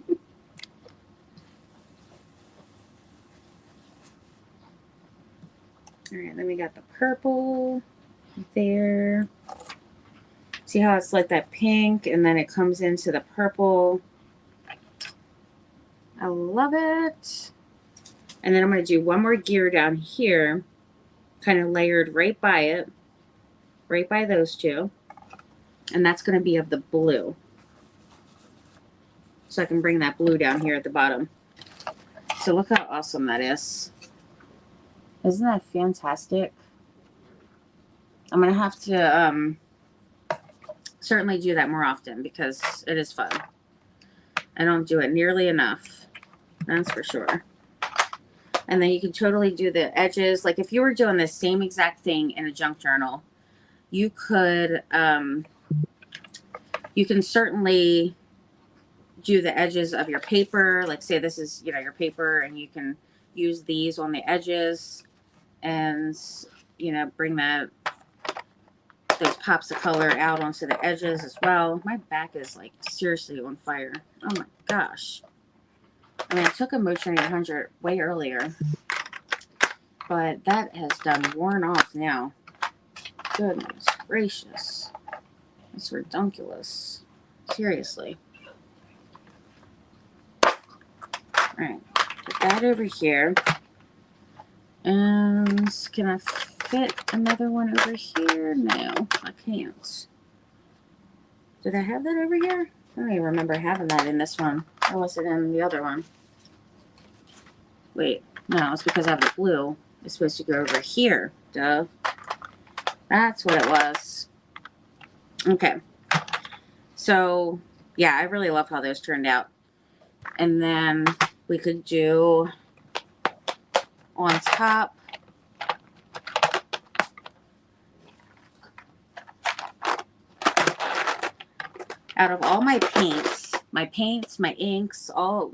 right, then we got the purple there. See how it's like that pink and then it comes into the purple. I love it. And then I'm going to do one more gear down here, kind of layered right by it, right by those two. And that's going to be of the blue. So I can bring that blue down here at the bottom. So look how awesome that is. Isn't that fantastic? I'm going to have to certainly do that more often because it is fun. I don't do it nearly enough. That's for sure. And then you can totally do the edges. Like if you were doing the same exact thing in a junk journal, you could, you can certainly do the edges of your paper. Like say this is, you know, your paper, and you can use these on the edges and, you know, bring that, those pops of color out onto the edges as well. My back is like seriously on fire. Oh my gosh. I mean, I took a Motrin 800 way earlier, but that has done worn off now. Goodness gracious. It's redonkulous. Seriously. Alright, put that over here. And can I fit another one over here? No, I can't. Did I have that over here? I don't even remember having that in this one. Or was it in the other one? Wait, no, it's because I have the blue. It's supposed to go over here. Duh. That's what it was. Okay. So, yeah, I really love how those turned out. And then we could do on top out of all my paints, my inks, all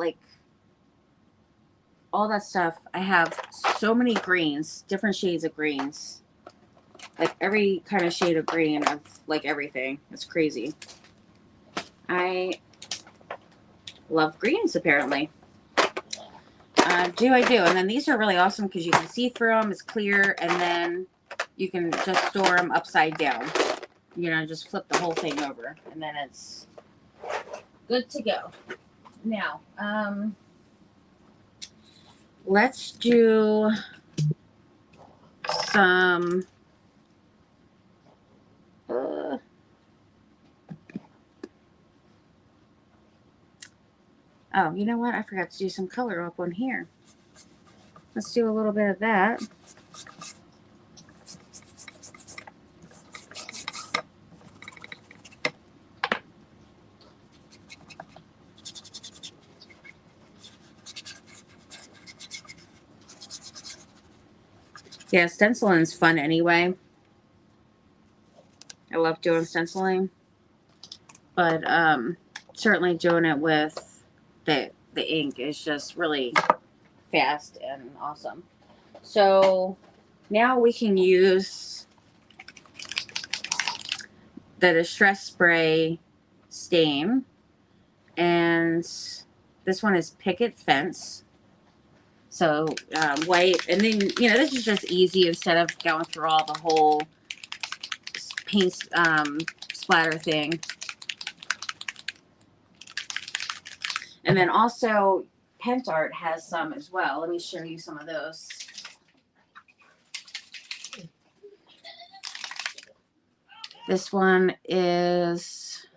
that stuff, I have so many greens, different shades of greens. Like every kind of shade of green of like everything. It's crazy. I love greens apparently. I do. And then these are really awesome because you can see through them. It's clear. And then you can just store them upside down. You know, just flip the whole thing over. And then it's good to go. Now, let's do some... oh, you know what? I forgot to do some color up on here. Let's do a little bit of that. Yeah, stenciling is fun anyway. I love doing stenciling. But certainly doing it with the ink is just really fast and awesome. So now we can use the Distress Spray Stain. And this one is Picket Fence. So white. And then, you know, this is just easy instead of going through all the whole paint splatter thing. And then also Pent Art has some as well. Let me show you some of those. This one is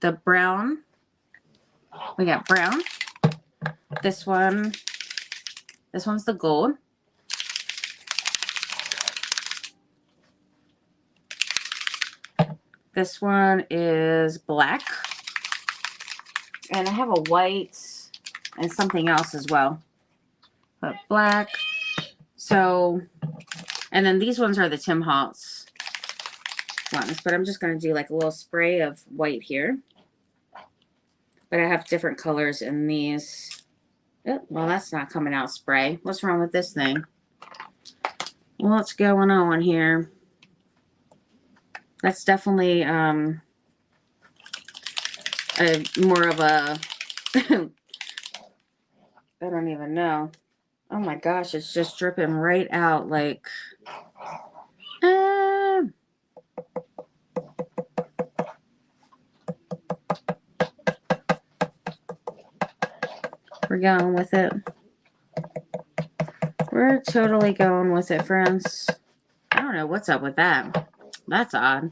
the brown. We got brown. This one's the gold. This one is black. And I have a white and something else as well. But black. So, and then these ones are the Tim Holtz ones. But I'm just going to do like a little spray of white here. But I have different colors in these. Oh, well, that's not coming out spray. What's wrong with this thing? What's going on here? That's definitely more of a I don't even know. Oh my gosh, it's just dripping right out like we're going with it. We're totally going with it, friends. I don't know what's up with that. That's odd.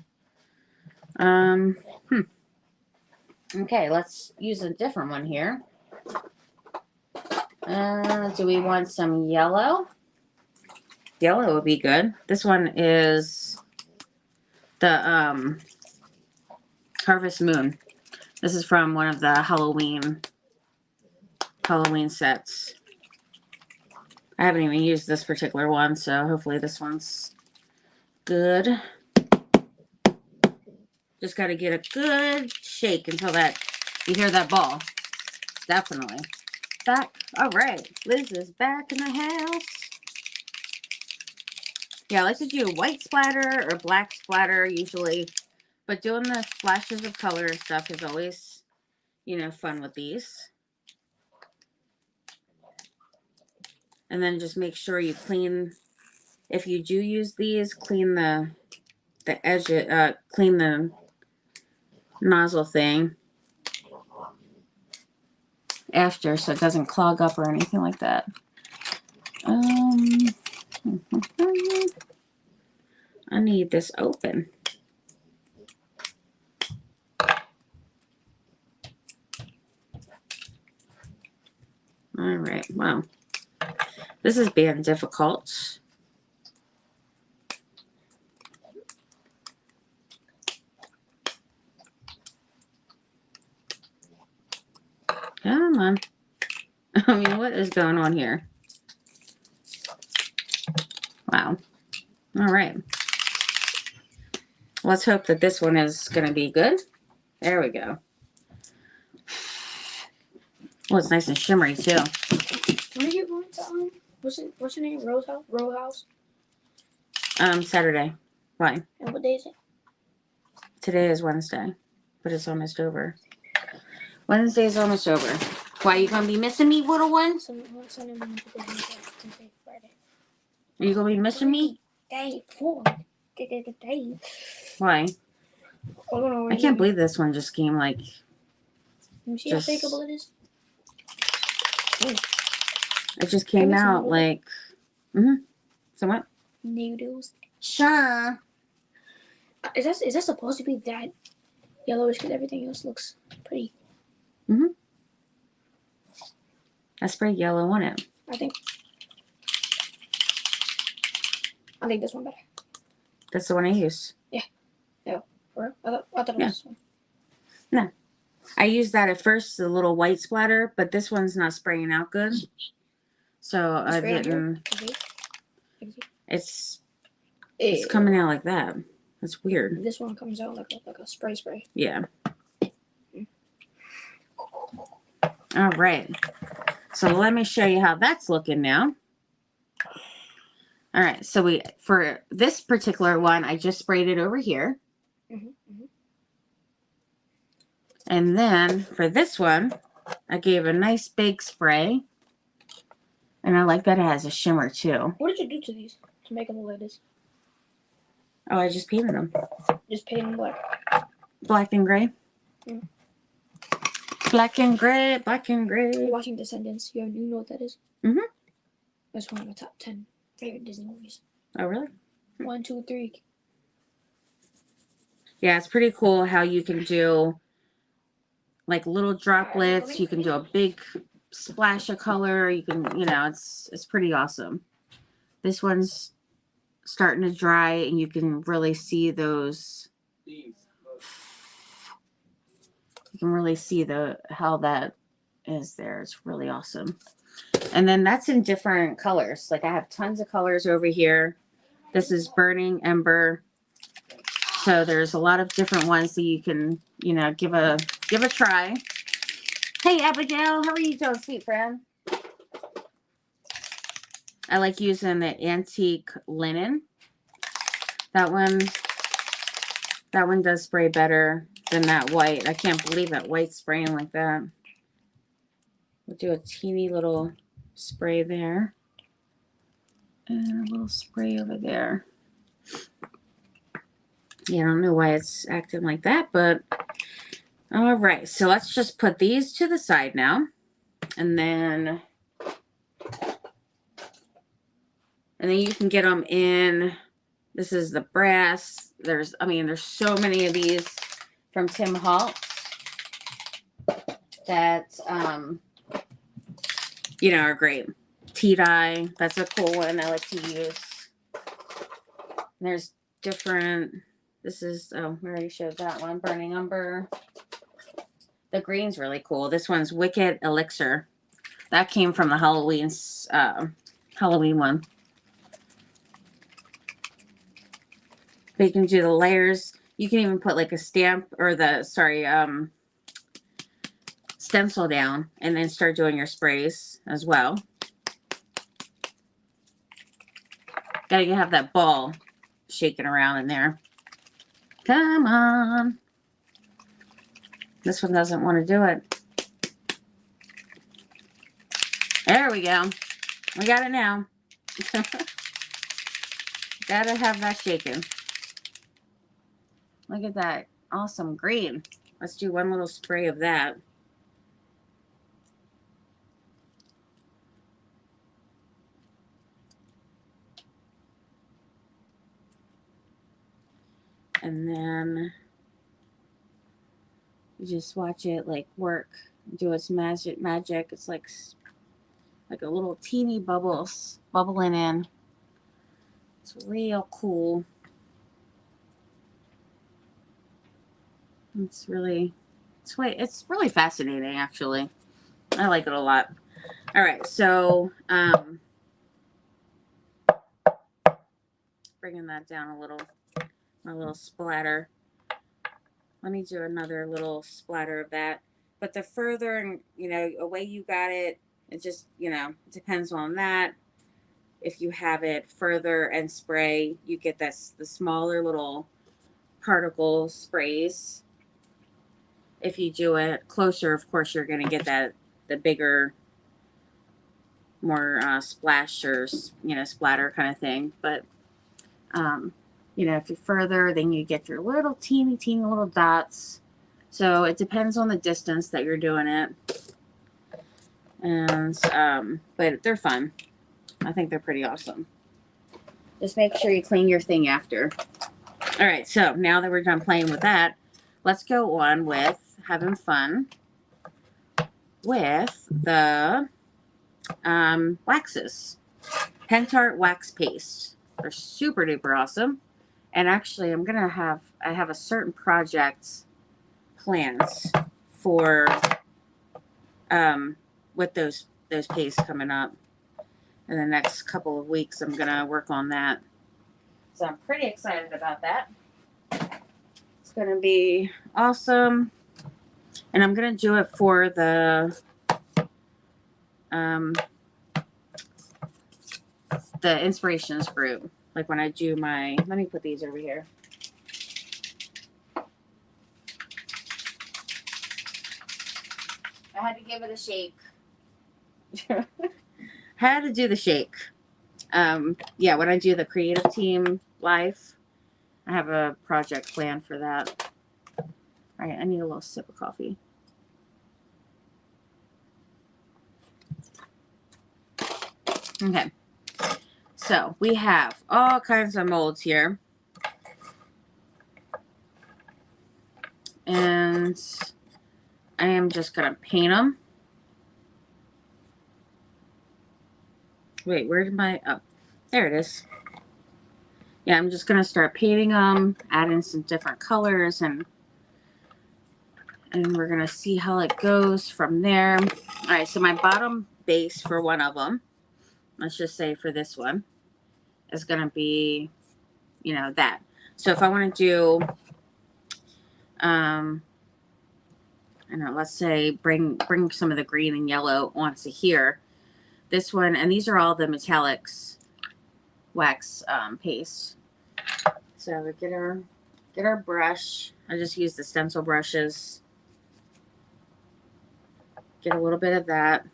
Okay, let's use a different one here. Do we want some yellow? Yellow would be good. This one is the Harvest Moon. This is from one of the Halloween sets. I haven't even used this particular one, so hopefully this one's good. Just got to get a good shake until that you hear that ball. Definitely. Back. All right. Liz is back in the house. Yeah, I like to do white splatter or black splatter usually. But doing the splashes of color and stuff is always, you know, fun with these. And then just make sure you clean, if you do use these, clean the edge, clean the nozzle thing after so it doesn't clog up or anything like that. I need this open. All right, wow. This is being difficult. Come on. I mean, what is going on here? Wow. All right. Let's hope that this one is going to be good. There we go. Well, it's nice and shimmery, too. When are you going to, what's your name? Row House? Saturday. Why? And what day is it? Today is Wednesday, but it's almost over. Wednesday is almost over. Why, you gonna be missing me, little one? Sunday, Friday. Are you gonna be missing me? Day 4. Day. Why? I can't believe this one just came like. Let me see how fakeable it is. It just came out like. So what? Noodles. Sure. Is that supposed to be that yellowish? Because everything else looks pretty. I sprayed yellow on it. I think this one better. That's the one I used. Yeah. No. I thought it was this one. No. I used that at first, the little white splatter, but this one's not spraying out good. So I didn't. It's coming out like that. That's weird. This one comes out like a spray. Yeah. All right. So let me show you how that's looking now. All right, so for this particular one, I just sprayed it over here. And then for this one, I gave a nice big spray. And I like that it has a shimmer too. What did you do to these to make them look like this? Oh, I just painted them. Just paint them black. Black and gray. Mm. Black and gray, black and gray. You're watching Descendants. You know what that is? Mm-hmm. That's one of my top 10 favorite Disney movies. Oh, really? 1, 2, 3. Yeah, it's pretty cool how you can do like little droplets. You can do a big splash of color. You can, you know, it's pretty awesome. This one's starting to dry and you can really see those. You can really see how that is there. It's really awesome. And then that's in different colors. Like I have tons of colors over here. This is Burning Ember. So there's a lot of different ones that you can, you know, give a try. Hey Abigail, how are you doing, sweet friend? I like using the antique linen. That one does spray better than that white. I can't believe that white's spraying like that. We'll do a teeny little spray there. And a little spray over there. Yeah, I don't know why it's acting like that, but all right. So let's just put these to the side now. And then you can get them in. This is the brass. There's so many of these from Tim Holtz that, you know, are great. Tea dye, that's a cool one I like to use. And there's different, this is, oh, we already showed that one, Burning Umber. The green's really cool. This one's Wicked Elixir. That came from the Halloween one. But you can do the layers. You can even put like a stamp or stencil down and then start doing your sprays as well. Gotta have that ball shaking around in there. Come on. This one doesn't want to do it. There we go. We got it now. Gotta have that shaking. Look at that awesome green. Let's do one little spray of that. And then you just watch it like work, do its magic. It's like a little teeny bubbling in. It's real cool. It's really fascinating actually. I like it a lot. All right, so bringing that down a little. A little splatter. Let me do another little splatter of that. But the further, you know, away you got it, it just, you know, it depends on that. If you have it further and spray, you get the smaller little particle sprays. If you do it closer, of course, you're going to get the bigger, more splash or, you know, splatter kind of thing. But, you know, if you're further, then you get your little teeny little dots. So it depends on the distance that you're doing it. And, but they're fun. I think they're pretty awesome. Just make sure you clean your thing after. All right, so now that we're done playing with that, let's go on with having fun with the waxes. Pentart Wax Paste. They're super duper awesome. And actually, I have a certain project plans for with those pastes coming up in the next couple of weeks. I'm gonna work on that, so I'm pretty excited about that. It's gonna be awesome, and I'm gonna do it for the inspirations group. Like when I do my, let me put these over here. I had to give it a shake. Had to do the shake. Yeah, when I do the creative team live, I have a project plan for that. All right, I need a little sip of coffee. Okay, so we have all kinds of molds here. And I am just going to paint them. Wait, where did my, oh, there it is. Yeah, I'm just going to start painting them, adding some different colors, and we're going to see how it goes from there. All right, so my bottom base for one of them, let's just say for this one, is going to be, you know, that. So if I want to do, I don't know, let's say bring some of the green and yellow onto here. This one, and these are all the metallics wax paste. So we get our brush. I just use the stencil brushes. Get a little bit of that.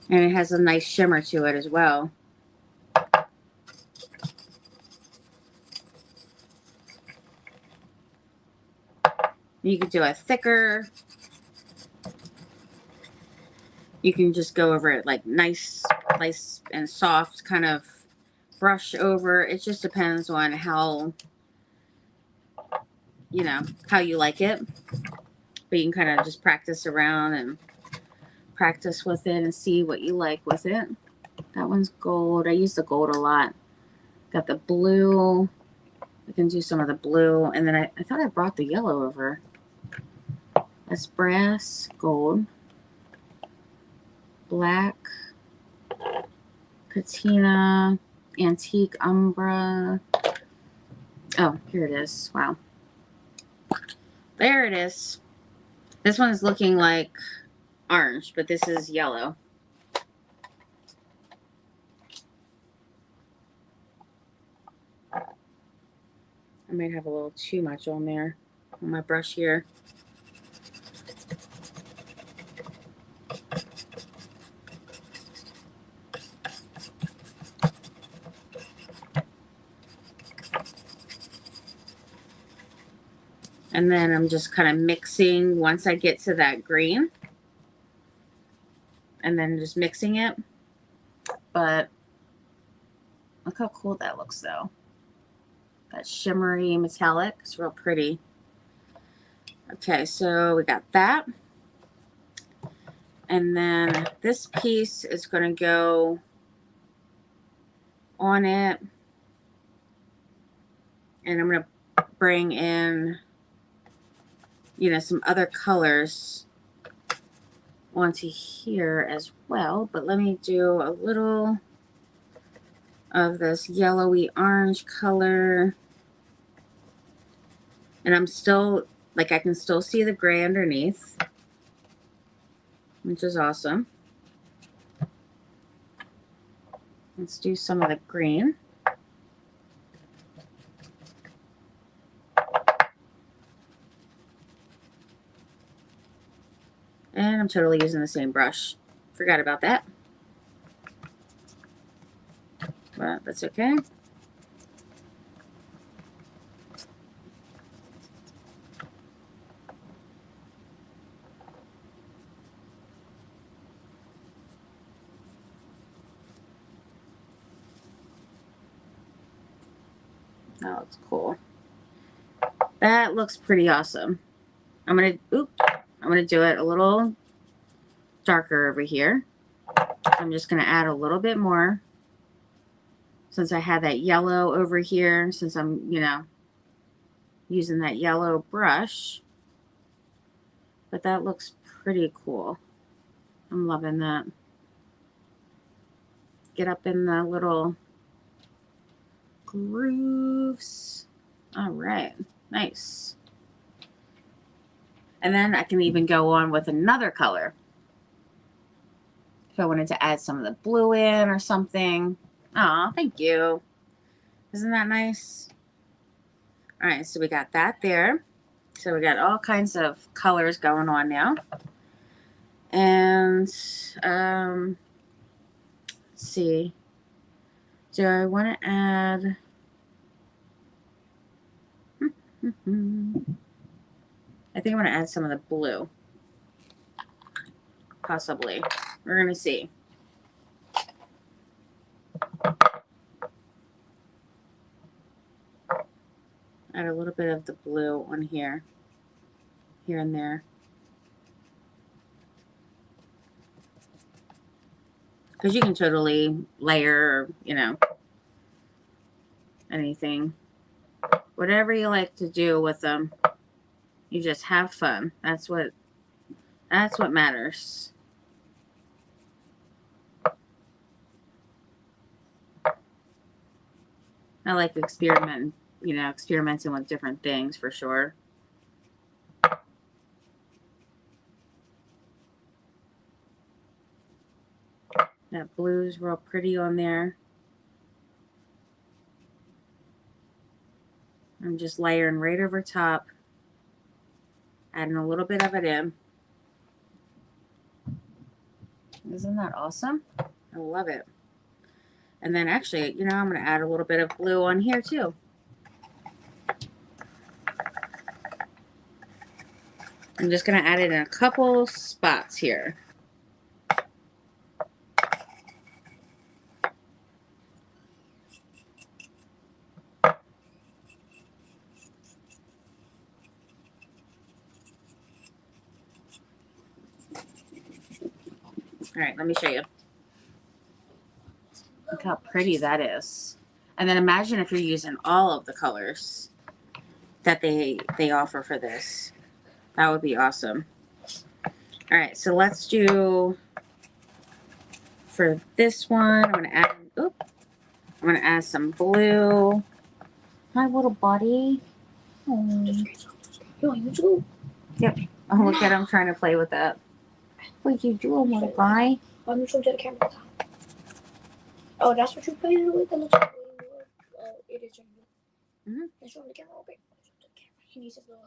And it has a nice shimmer to it as well. You could do a thicker. You can just go over it like nice and soft kind of brush over. It just depends on how, you know, how you like it. But you can kind of just practice around and practice with it and see what you like with it. That one's gold. I use the gold a lot. Got the blue. I can do some of the blue. And then I thought I brought the yellow over. That's brass, gold, black, patina, antique umbra. Oh, here it is. Wow. There it is. This one is looking like orange, but this is yellow. I might have a little too much on there on my brush here. And then I'm just kind of mixing once I get to that green. And then just mixing it. But look how cool that looks though. That shimmery metallic. It's real pretty. Okay, so we got that. And then this piece is going to go on it. And I'm going to bring in, you know, some other colors onto here as well. But let me do a little of this yellowy orange color. And I'm still, like, I can still see the gray underneath, which is awesome. Let's do some of the green. And I'm totally using the same brush. Forgot about that. But that's okay. That looks cool. That looks pretty awesome. I'm gonna do it a little darker over here. I'm just gonna add a little bit more since I had that yellow over here, since I'm, you know, using that yellow brush. But that looks pretty cool. I'm loving that. Get up in the little grooves. All right, nice. And then I can even go on with another color. if I wanted to add some of the blue in or something. Aw, thank you. Isn't that nice? All right, so we got that there. So we got all kinds of colors going on now. And let's see. Do I want to add? I think I want to add some of the blue. Possibly. We're going to see. Add a little bit of the blue on here. Here and there. Because you can totally layer, you know, anything. Whatever you like to do with them. You just have fun. That's what matters. I like experimenting with different things for sure. That blue's real pretty on there. I'm just layering right over top. Adding a little bit of it in. Isn't that awesome? I love it. And then actually, you know, I'm going to add a little bit of blue on here too. I'm just going to add it in a couple spots here. All right, let me show you. Look how pretty that is. And then imagine if you're using all of the colors that they offer for this. That would be awesome. All right, so let's do, for this one, I'm going to add some blue. My little buddy. Oh. You on YouTube? Yep. Oh, look at him trying to play with that. What you doing, little guy? I'm just to the camera. Oh, that's what you're playing with? That looks like it is. Let's show him the camera. Okay. He needs his little.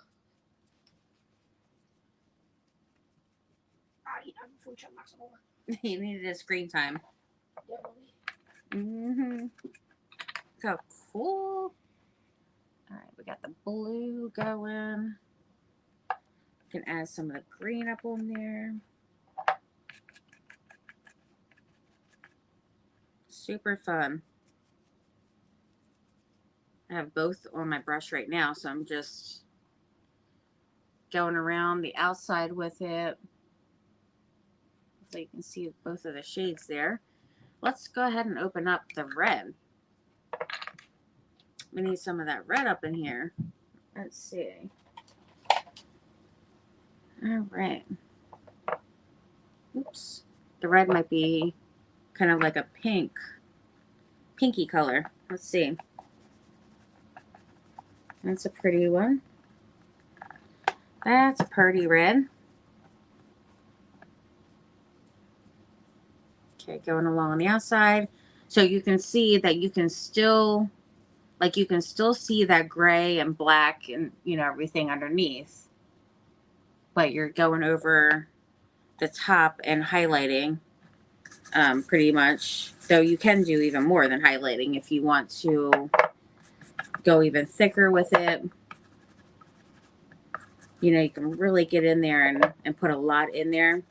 I'm food check knocks him over. He needed his screen time. Yeah, So cool. All right, we got the blue going. We can add some of the green up on there. Super fun. I have both on my brush right now, so I'm just going around the outside with it. So you can see both of the shades there. Let's go ahead and open up the red. We need some of that red up in here. Let's see. All right. Oops. The red might be kind of like a pinky color. Let's see. That's a pretty one. That's a pretty red. Okay, going along on the outside. So you can see that you can still see that gray and black and, you know, everything underneath. But you're going over the top and highlighting pretty much. Though you can do even more than highlighting if you want to go even thicker with it. You know, you can really get in there and put a lot in there.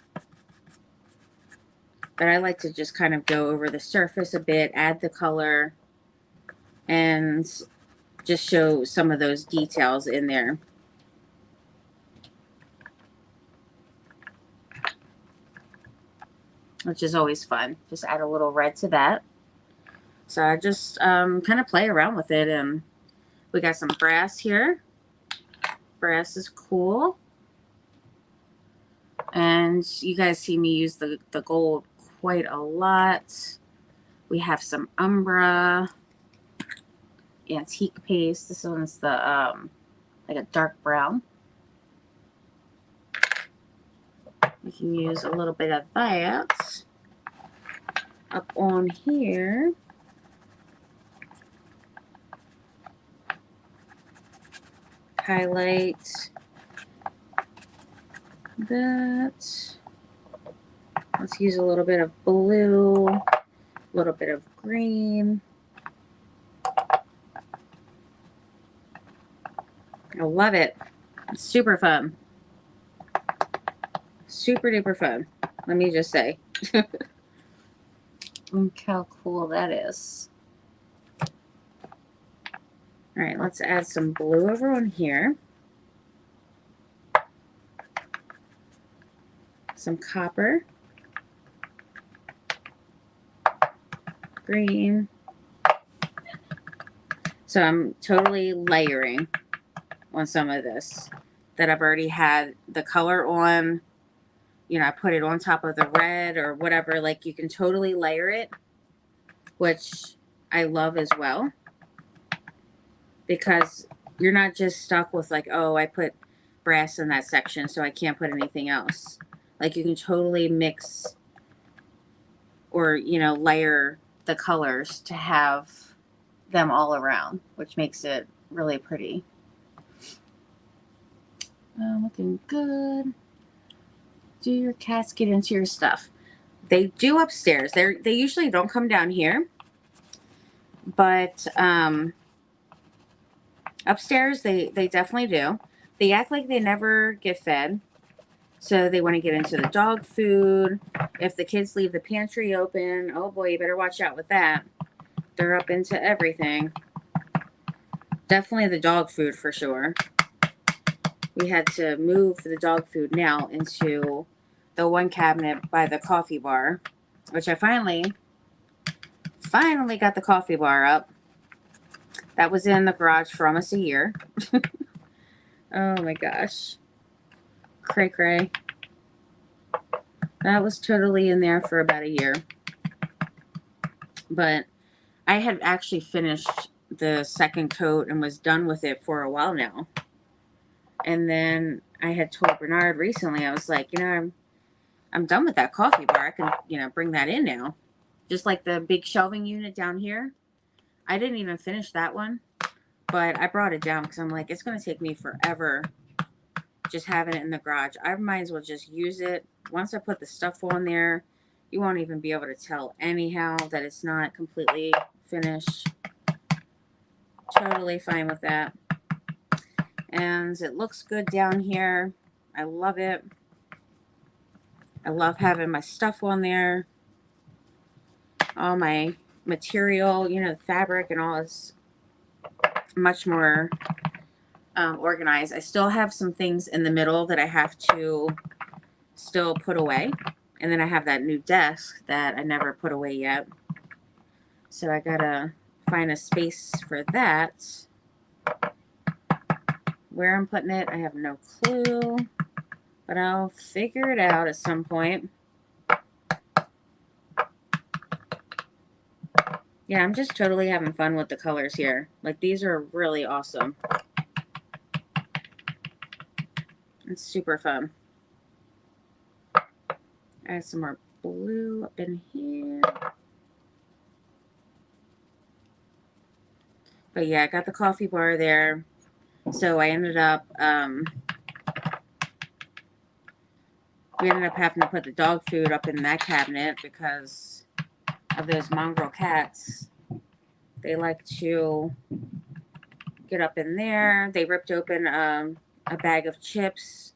But I like to just kind of go over the surface a bit, add the color, and just show some of those details in there. Which is always fun. Just add a little red to that. So I just kind of play around with it. And we got some brass here. Brass is cool. And you guys see me use the gold quite a lot. We have some Umbra antique paste. This one's the like a dark brown. We can use a little bit of that. up on here. Highlight that. Let's use a little bit of blue, a little bit of green. I love it. It's super fun. Super duper fun. Let me just say. Look how cool that is. All right, let's add some blue over on here. Some copper. Green. So I'm totally layering on some of this that I've already had the color on. You know, I put it on top of the red or whatever. Like, you can totally layer it, which I love as well. Because you're not just stuck with like, oh, I put brass in that section, so I can't put anything else. Like, you can totally mix or, you know, layer the colors to have them all around, which makes it really pretty. Looking good. Do your cats get into your stuff? They do upstairs. They usually don't come down here, but upstairs they definitely do. They act like they never get fed, so they want to get into the dog food. If the kids leave the pantry open, oh boy, you better watch out with that. They're up into everything. Definitely the dog food for sure. We had to move the dog food now into the one cabinet by the coffee bar, which I finally got the coffee bar up. That was in the garage for almost a year. Oh my gosh. Cray cray. That was totally in there for about a year. But I had actually finished the second coat and was done with it for a while now. And then I had told Bernard recently, I was like, you know, I'm done with that coffee bar. I can, you know, bring that in now. Just like the big shelving unit down here. I didn't even finish that one. But I brought it down because I'm like, it's going to take me forever just having it in the garage. I might as well just use it. Once I put the stuff on there, you won't even be able to tell anyhow that it's not completely finished. Totally fine with that. And it looks good down here. I love it. I love having my stuff on there. All my material, you know, the fabric and all is much more organized. I still have some things in the middle that I have to still put away. And then I have that new desk that I never put away yet. So I gotta find a space for that. Where I'm putting it, I have no clue. But I'll figure it out at some point. Yeah, I'm just totally having fun with the colors here. Like, these are really awesome. It's super fun. Add some more blue up in here. But yeah, I got the coffee bar there. So I ended up, we ended up having to put the dog food up in that cabinet because of those mongrel cats. They like to get up in there. They ripped open a bag of chips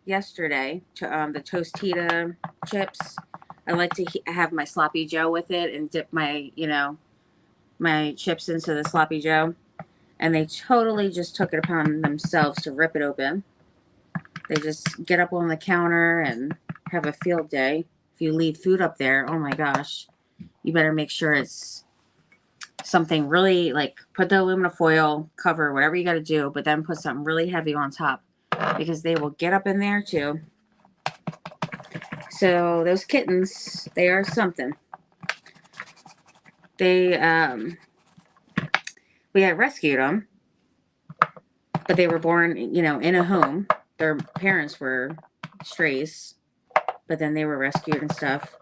yesterday, to the Tostita chips. I like to have my sloppy joe with it and dip my, you know, my chips into the sloppy joe. And they totally just took it upon themselves to rip it open. They just get up on the counter and have a field day. If you leave food up there, oh my gosh, you better make sure it's something really, like, put the aluminum foil, cover, whatever you got to do, but then put something really heavy on top because they will get up in there too. So those kittens, they are something. They, we had rescued them, but they were born, you know, in a home. Their parents were strays, but then they were rescued and stuff.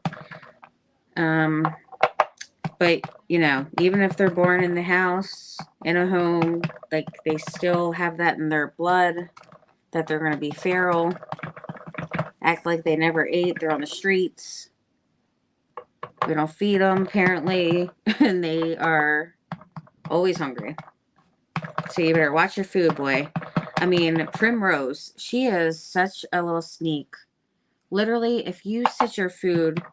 But, you know, even if they're born in the house, in a home, like, they still have that in their blood, that they're going to be feral, act like they never ate, they're on the streets. We don't feed them, apparently, and they are always hungry. So you better watch your food, boy. I mean, Primrose, she is such a little sneak. Literally, if you sit your food,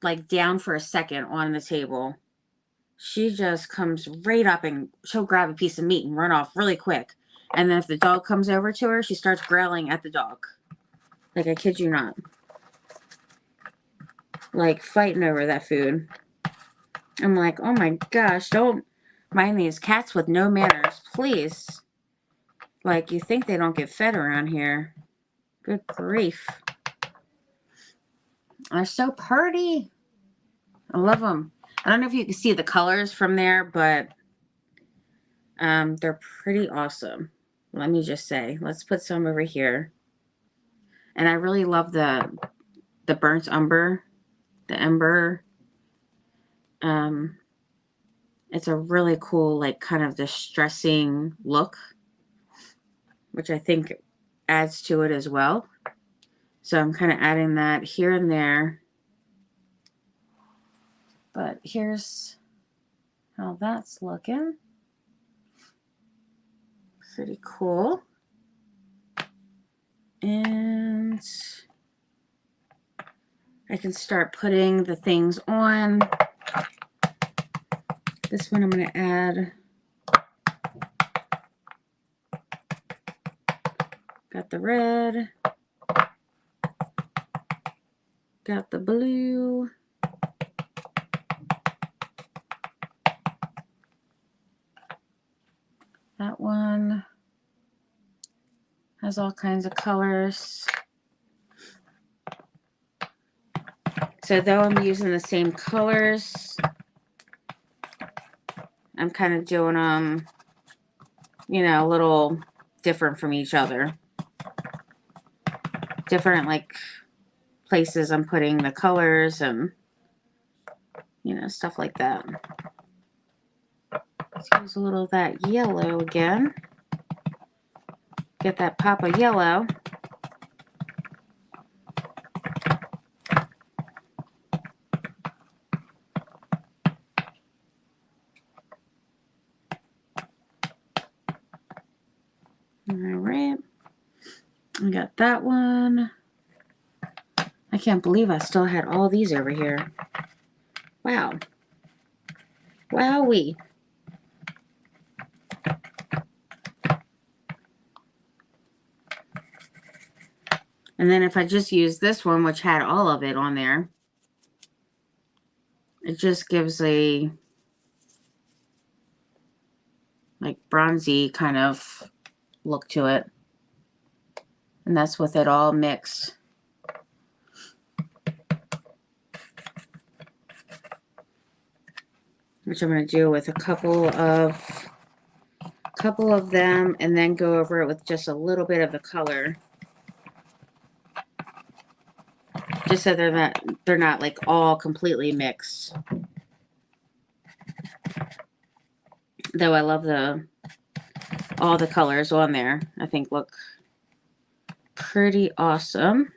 like, down for a second on the table, she just comes right up and she'll grab a piece of meat and run off really quick. And then if the dog comes over to her, she starts growling at the dog. Like, I kid you not. Like, fighting over that food. I'm like, oh my gosh, don't mind these cats with no manners, please. Like, you think they don't get fed around here. Good grief. They're so pretty. I love them. I don't know if you can see the colors from there, but they're pretty awesome. Let me just say. Let's put some over here. And I really love the burnt umber. The ember. It's a really cool, like, kind of distressing look, which I think adds to it as well. So I'm kind of adding that here and there. But here's how that's looking. Pretty cool. And I can start putting the things on. This one I'm going to add. Got the red. Got the blue. That one has all kinds of colors. So though I'm using the same colors, I'm kind of doing them, you know, a little different from each other. Different, like, places I'm putting the colors and, you know, stuff like that. Let's use a little of that yellow again. Get that pop of yellow. All right. I got that one. I can't believe I still had all these over here. Wow. Wowee. And then if I just use this one, which had all of it on there, it just gives a, like, bronzy kind of look to it. And that's with it all mixed. Which I'm going to do with a couple of them, and then go over it with just a little bit of the color. Just so they're not like all completely mixed. Though I love all the colors on there. I think look pretty awesome.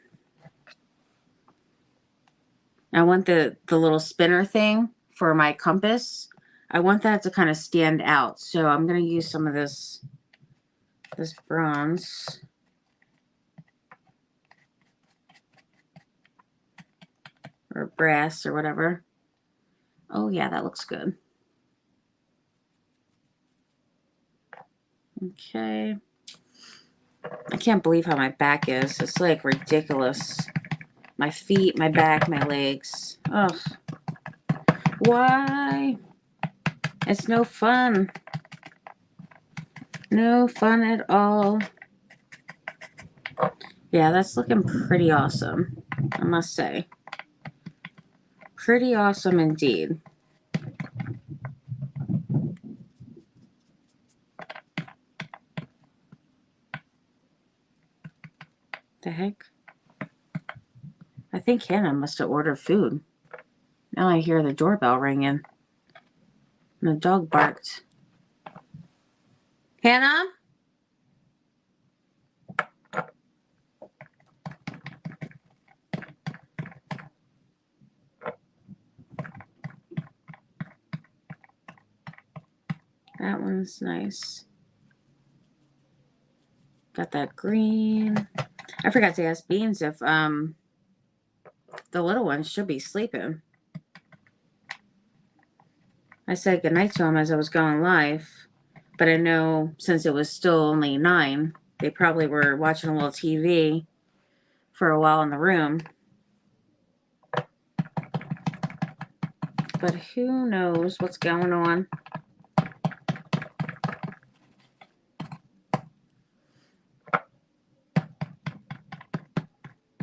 I want the little spinner thing for my compass. I want that to kind of stand out. So I'm going to use some of this bronze. Or brass or whatever. Oh yeah, that looks good. Okay. I can't believe how my back is. It's like ridiculous. My feet, my back, my legs. Ugh. Why? It's no fun. No fun at all. Yeah, that's looking pretty awesome, I must say. Pretty awesome indeed. The heck? I think Hannah must have ordered food. Now I hear the doorbell ringing. And the dog barked. Hannah? That one's nice. Got that green. I forgot to ask Beans if the little one should be sleeping. I said goodnight to him as I was going live, but I know since it was still only 9, they probably were watching a little TV for a while in the room. But who knows what's going on?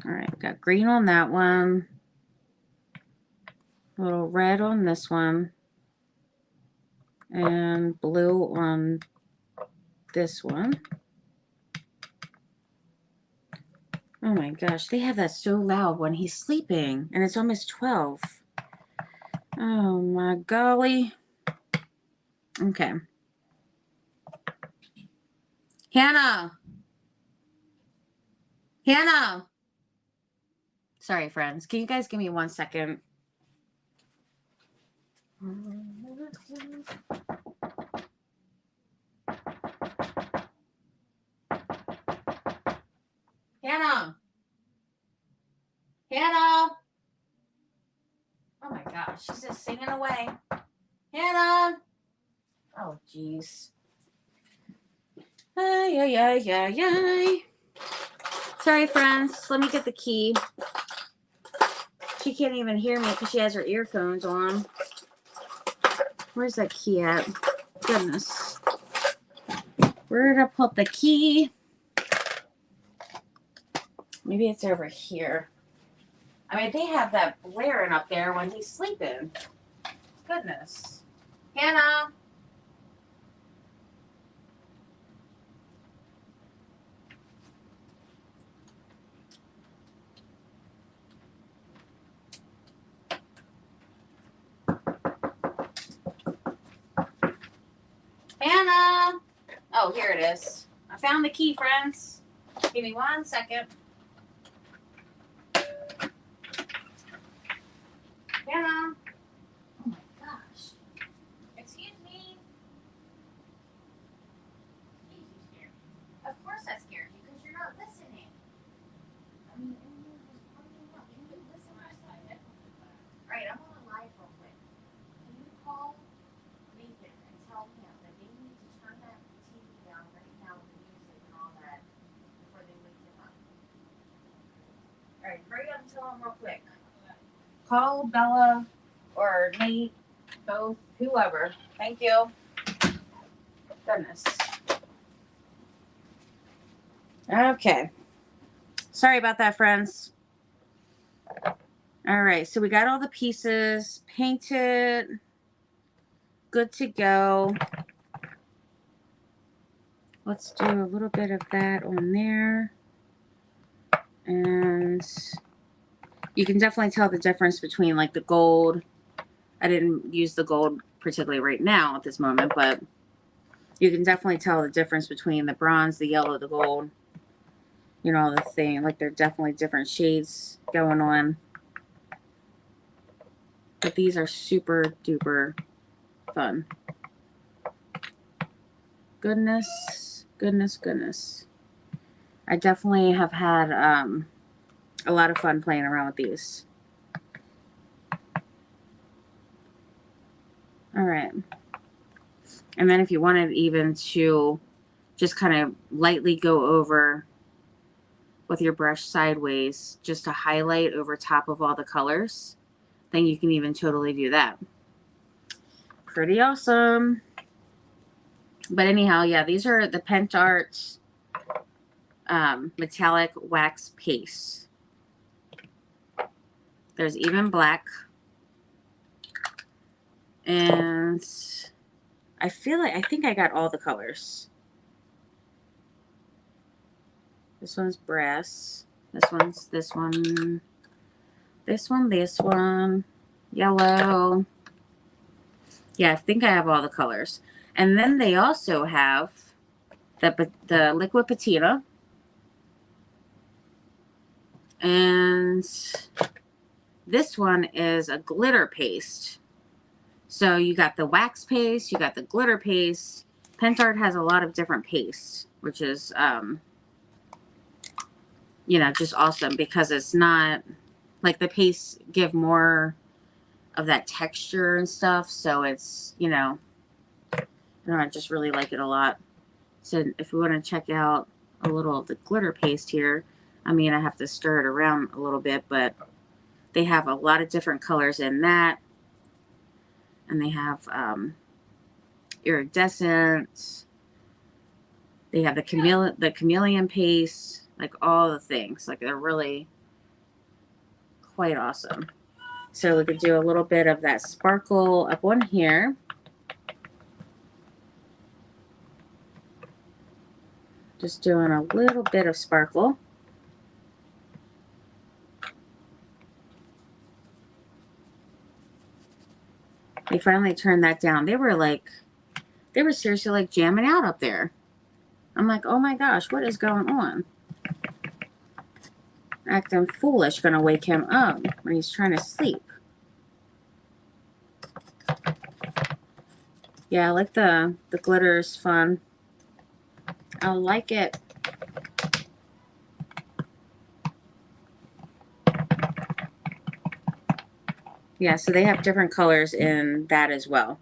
All right, got green on that one. A little red on this one. And blue on this one. Oh my gosh, they have that so loud when he's sleeping. And it's almost 12. Oh my golly. Okay. Hannah. Hannah. Sorry, friends. Can you guys give me 1 second? Hannah. Hannah. Oh my gosh, she's just singing away. Hannah. Oh, jeez. Ay, ay, ay, ay, ay. Sorry, friends. Let me get the key. She can't even hear me because she has her earphones on. Where's that key at? Goodness. Where did I put the key? Maybe it's over here. I mean, they have that blaring up there when he's sleeping. Goodness. Hannah. Hannah. Oh, here it is. I found the key, friends. Give me 1 second. Hannah. Oh my gosh. Excuse me. Of course I scared you because you're not listening. I mean, can you listen to us? Alright, I'm on a live real quick. Can you call Nathan and tell him that they need to turn that TV down right now with the music and all that before they wake him up? Alright, hurry up and tell him real quick. Call Bella or Nate, both, whoever. Thank you. Goodness. Okay. Sorry about that, friends. All right, so we got all the pieces painted. Good to go. Let's do a little bit of that on there. And you can definitely tell the difference between like the gold. I didn't use the gold particularly right now at this moment, but you can definitely tell the difference between the bronze, the yellow, the gold. You know, the thing. Like, they're definitely different shades going on. But these are super duper fun. Goodness, goodness, goodness. I definitely have had a lot of fun playing around with these. All right. And then if you wanted even to just kind of lightly go over with your brush sideways just to highlight over top of all the colors, then you can even totally do that. Pretty awesome. But anyhow, yeah, these are the Pent Art metallic wax paste. There's even black. And I think I got all the colors. This one's brass. This one's this one. This one, this one. yellow. Yeah, I think I have all the colors. And then they also have the liquid patina. And this one is a glitter paste. So you got the wax paste, you got the glitter paste. Pentart has a lot of different pastes, which is, you know, just awesome because it's not, like the pastes give more of that texture and stuff. So it's, you know, I just really like it a lot. So if we want to check out a little of the glitter paste here, I mean, I have to stir it around a little bit, but they have a lot of different colors in that. And they have iridescent. They have the chameleon paste, like all the things. Like they're really quite awesome. So we could do a little bit of that sparkle up on here. Just doing a little bit of sparkle. They finally turned that down. They were seriously like jamming out up there. I'm like, oh my gosh, what is going on? Acting foolish, gonna wake him up when he's trying to sleep. Yeah, I like the glitter is fun. I like it. Yeah, so they have different colors in that as well,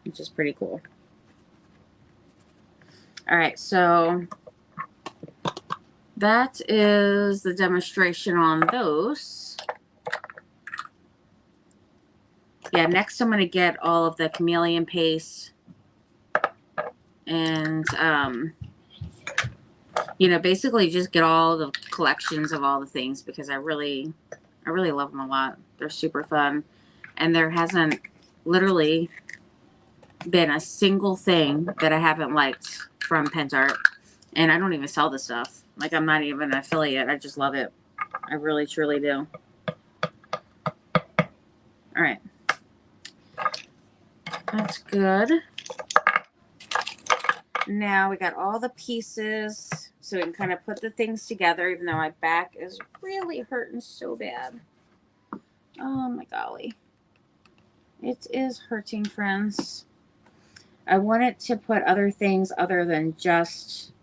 which is pretty cool. All right, so that is the demonstration on those. Yeah, next I'm going to get all of the chameleon paste and, you know, basically just get all the collections of all the things because I really love them a lot. They're super fun. And there hasn't literally been a single thing that I haven't liked from Pentart. And I don't even sell this stuff. Like, I'm not even an affiliate. I just love it. I really, truly do. All right. That's good. Now we got all the pieces. So we can kind of put the things together, even though my back is really hurting so bad. Oh, my golly. It is hurting, friends. I wanted to put other things other than just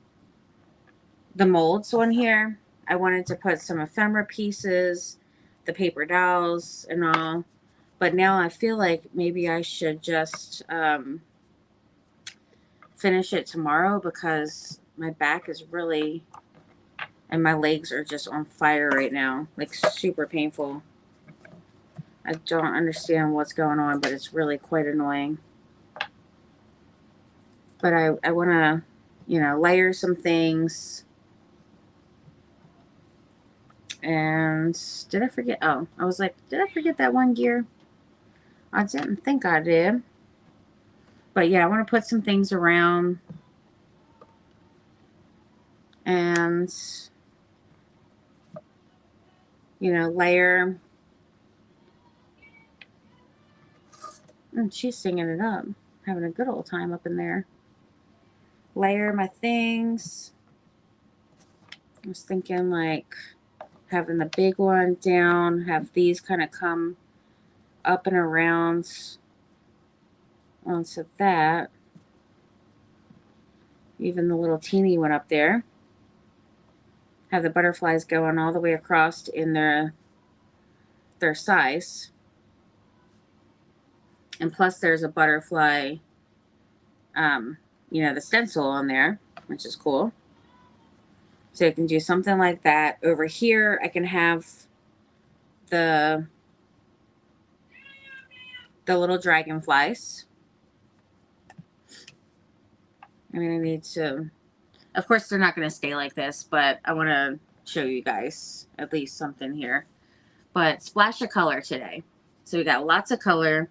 the molds on here. I wanted to put some ephemera pieces, the paper dolls and all. But now I feel like maybe I should just finish it tomorrow because my back is really, and my legs are just on fire right now. Like super painful. I don't understand what's going on, but it's really quite annoying. But I want to, you know, layer some things. And did I forget? Oh, I was like, did I forget that one gear? I didn't think I did. But yeah, I want to put some things around. And, you know, layer. And she's singing it up. Having a good old time up in there. Layer my things. I was thinking like having the big one down, have these kind of come up and around onto that. Even the little teeny one up there. Have the butterflies going all the way across in their size. And plus there's a butterfly, you know, the stencil on there, which is cool. So you can do something like that. Over here, I can have the little dragonflies. I mean, I need to, of course, they're not going to stay like this, but I want to show you guys at least something here. But splash of color today. So we got lots of color.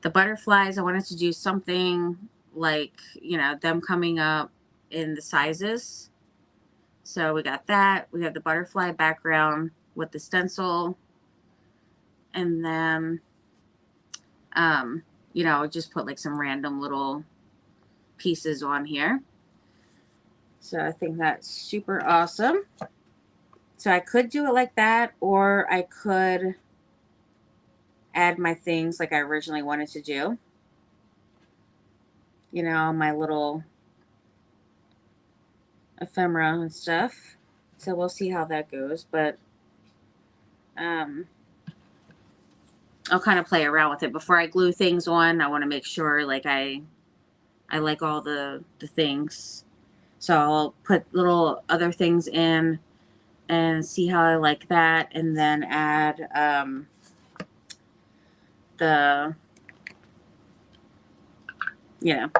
The butterflies, I wanted to do something like, you know, them coming up in the sizes. So we got that. We have the butterfly background with the stencil. And then, you know, just put like some random little pieces on here. So I think that's super awesome. So I could do it like that, or I could add my things like I originally wanted to do. You know, my little ephemera and stuff. So we'll see how that goes. But I'll kind of play around with it before I glue things on. I want to make sure like I like all the things. So I'll put little other things in and see how I like that, and then add the, you know,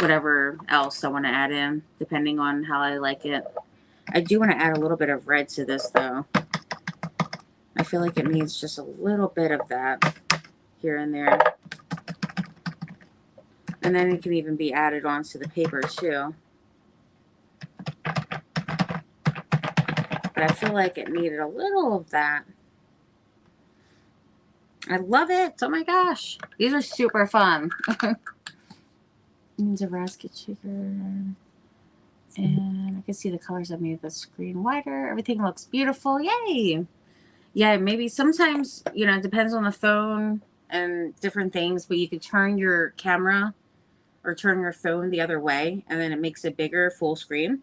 whatever else I want to add in depending on how I like it. I do want to add a little bit of red to this though. I feel like it needs just a little bit of that here and there. And then it can even be added onto the paper too. But I feel like it needed a little of that. I love it. Oh my gosh. These are super fun. Needs a rasket shaker. And I can see the colors. I made the screen wider. Everything looks beautiful. Yay. Yeah, maybe sometimes, you know, it depends on the phone and different things, but you could turn your camera or turn your phone the other way, and then it makes it bigger, full screen.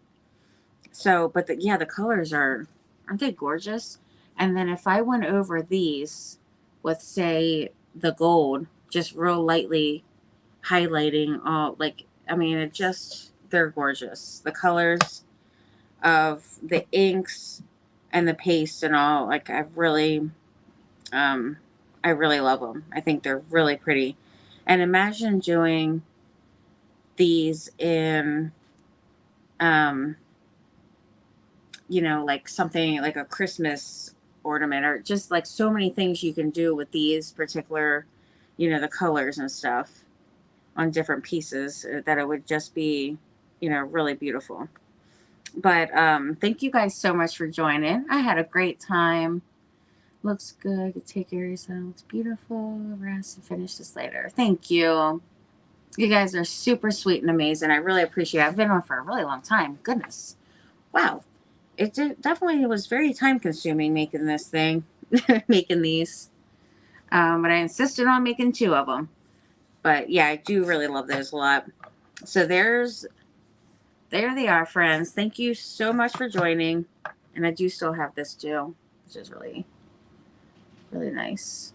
So, but yeah, the colors aren't they gorgeous? And then if I went over these with, say, the gold, just real lightly highlighting all, like, I mean, it just, they're gorgeous. The colors of the inks and the paste and all, like, I really love them. I think they're really pretty. And imagine doing these in, you know, like something like a Christmas ornament, or just like so many things you can do with these particular, you know, the colors and stuff on different pieces, that it would just be, you know, really beautiful. But thank you guys so much for joining. I had a great time. Looks good. You take care of yourself. It's beautiful. Rest and finish this later. Thank you. You guys are super sweet and amazing. I really appreciate it. I've been on for a really long time. Goodness. Wow. It definitely was very time consuming making this thing, making these. But I insisted on making 2 of them. But yeah, I do really love those a lot. So there they are, friends. Thank you so much for joining. And I do still have this too, which is really, really nice.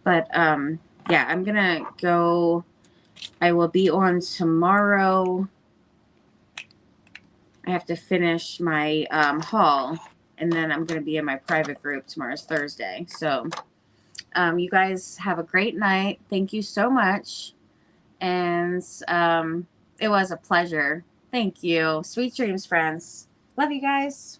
But yeah, I'm gonna go. I will be on tomorrow. I have to finish my haul, and then I'm going to be in my private group. Tomorrow's Thursday. So you guys have a great night. Thank you so much. And it was a pleasure. Thank you. Sweet dreams, friends. Love you guys.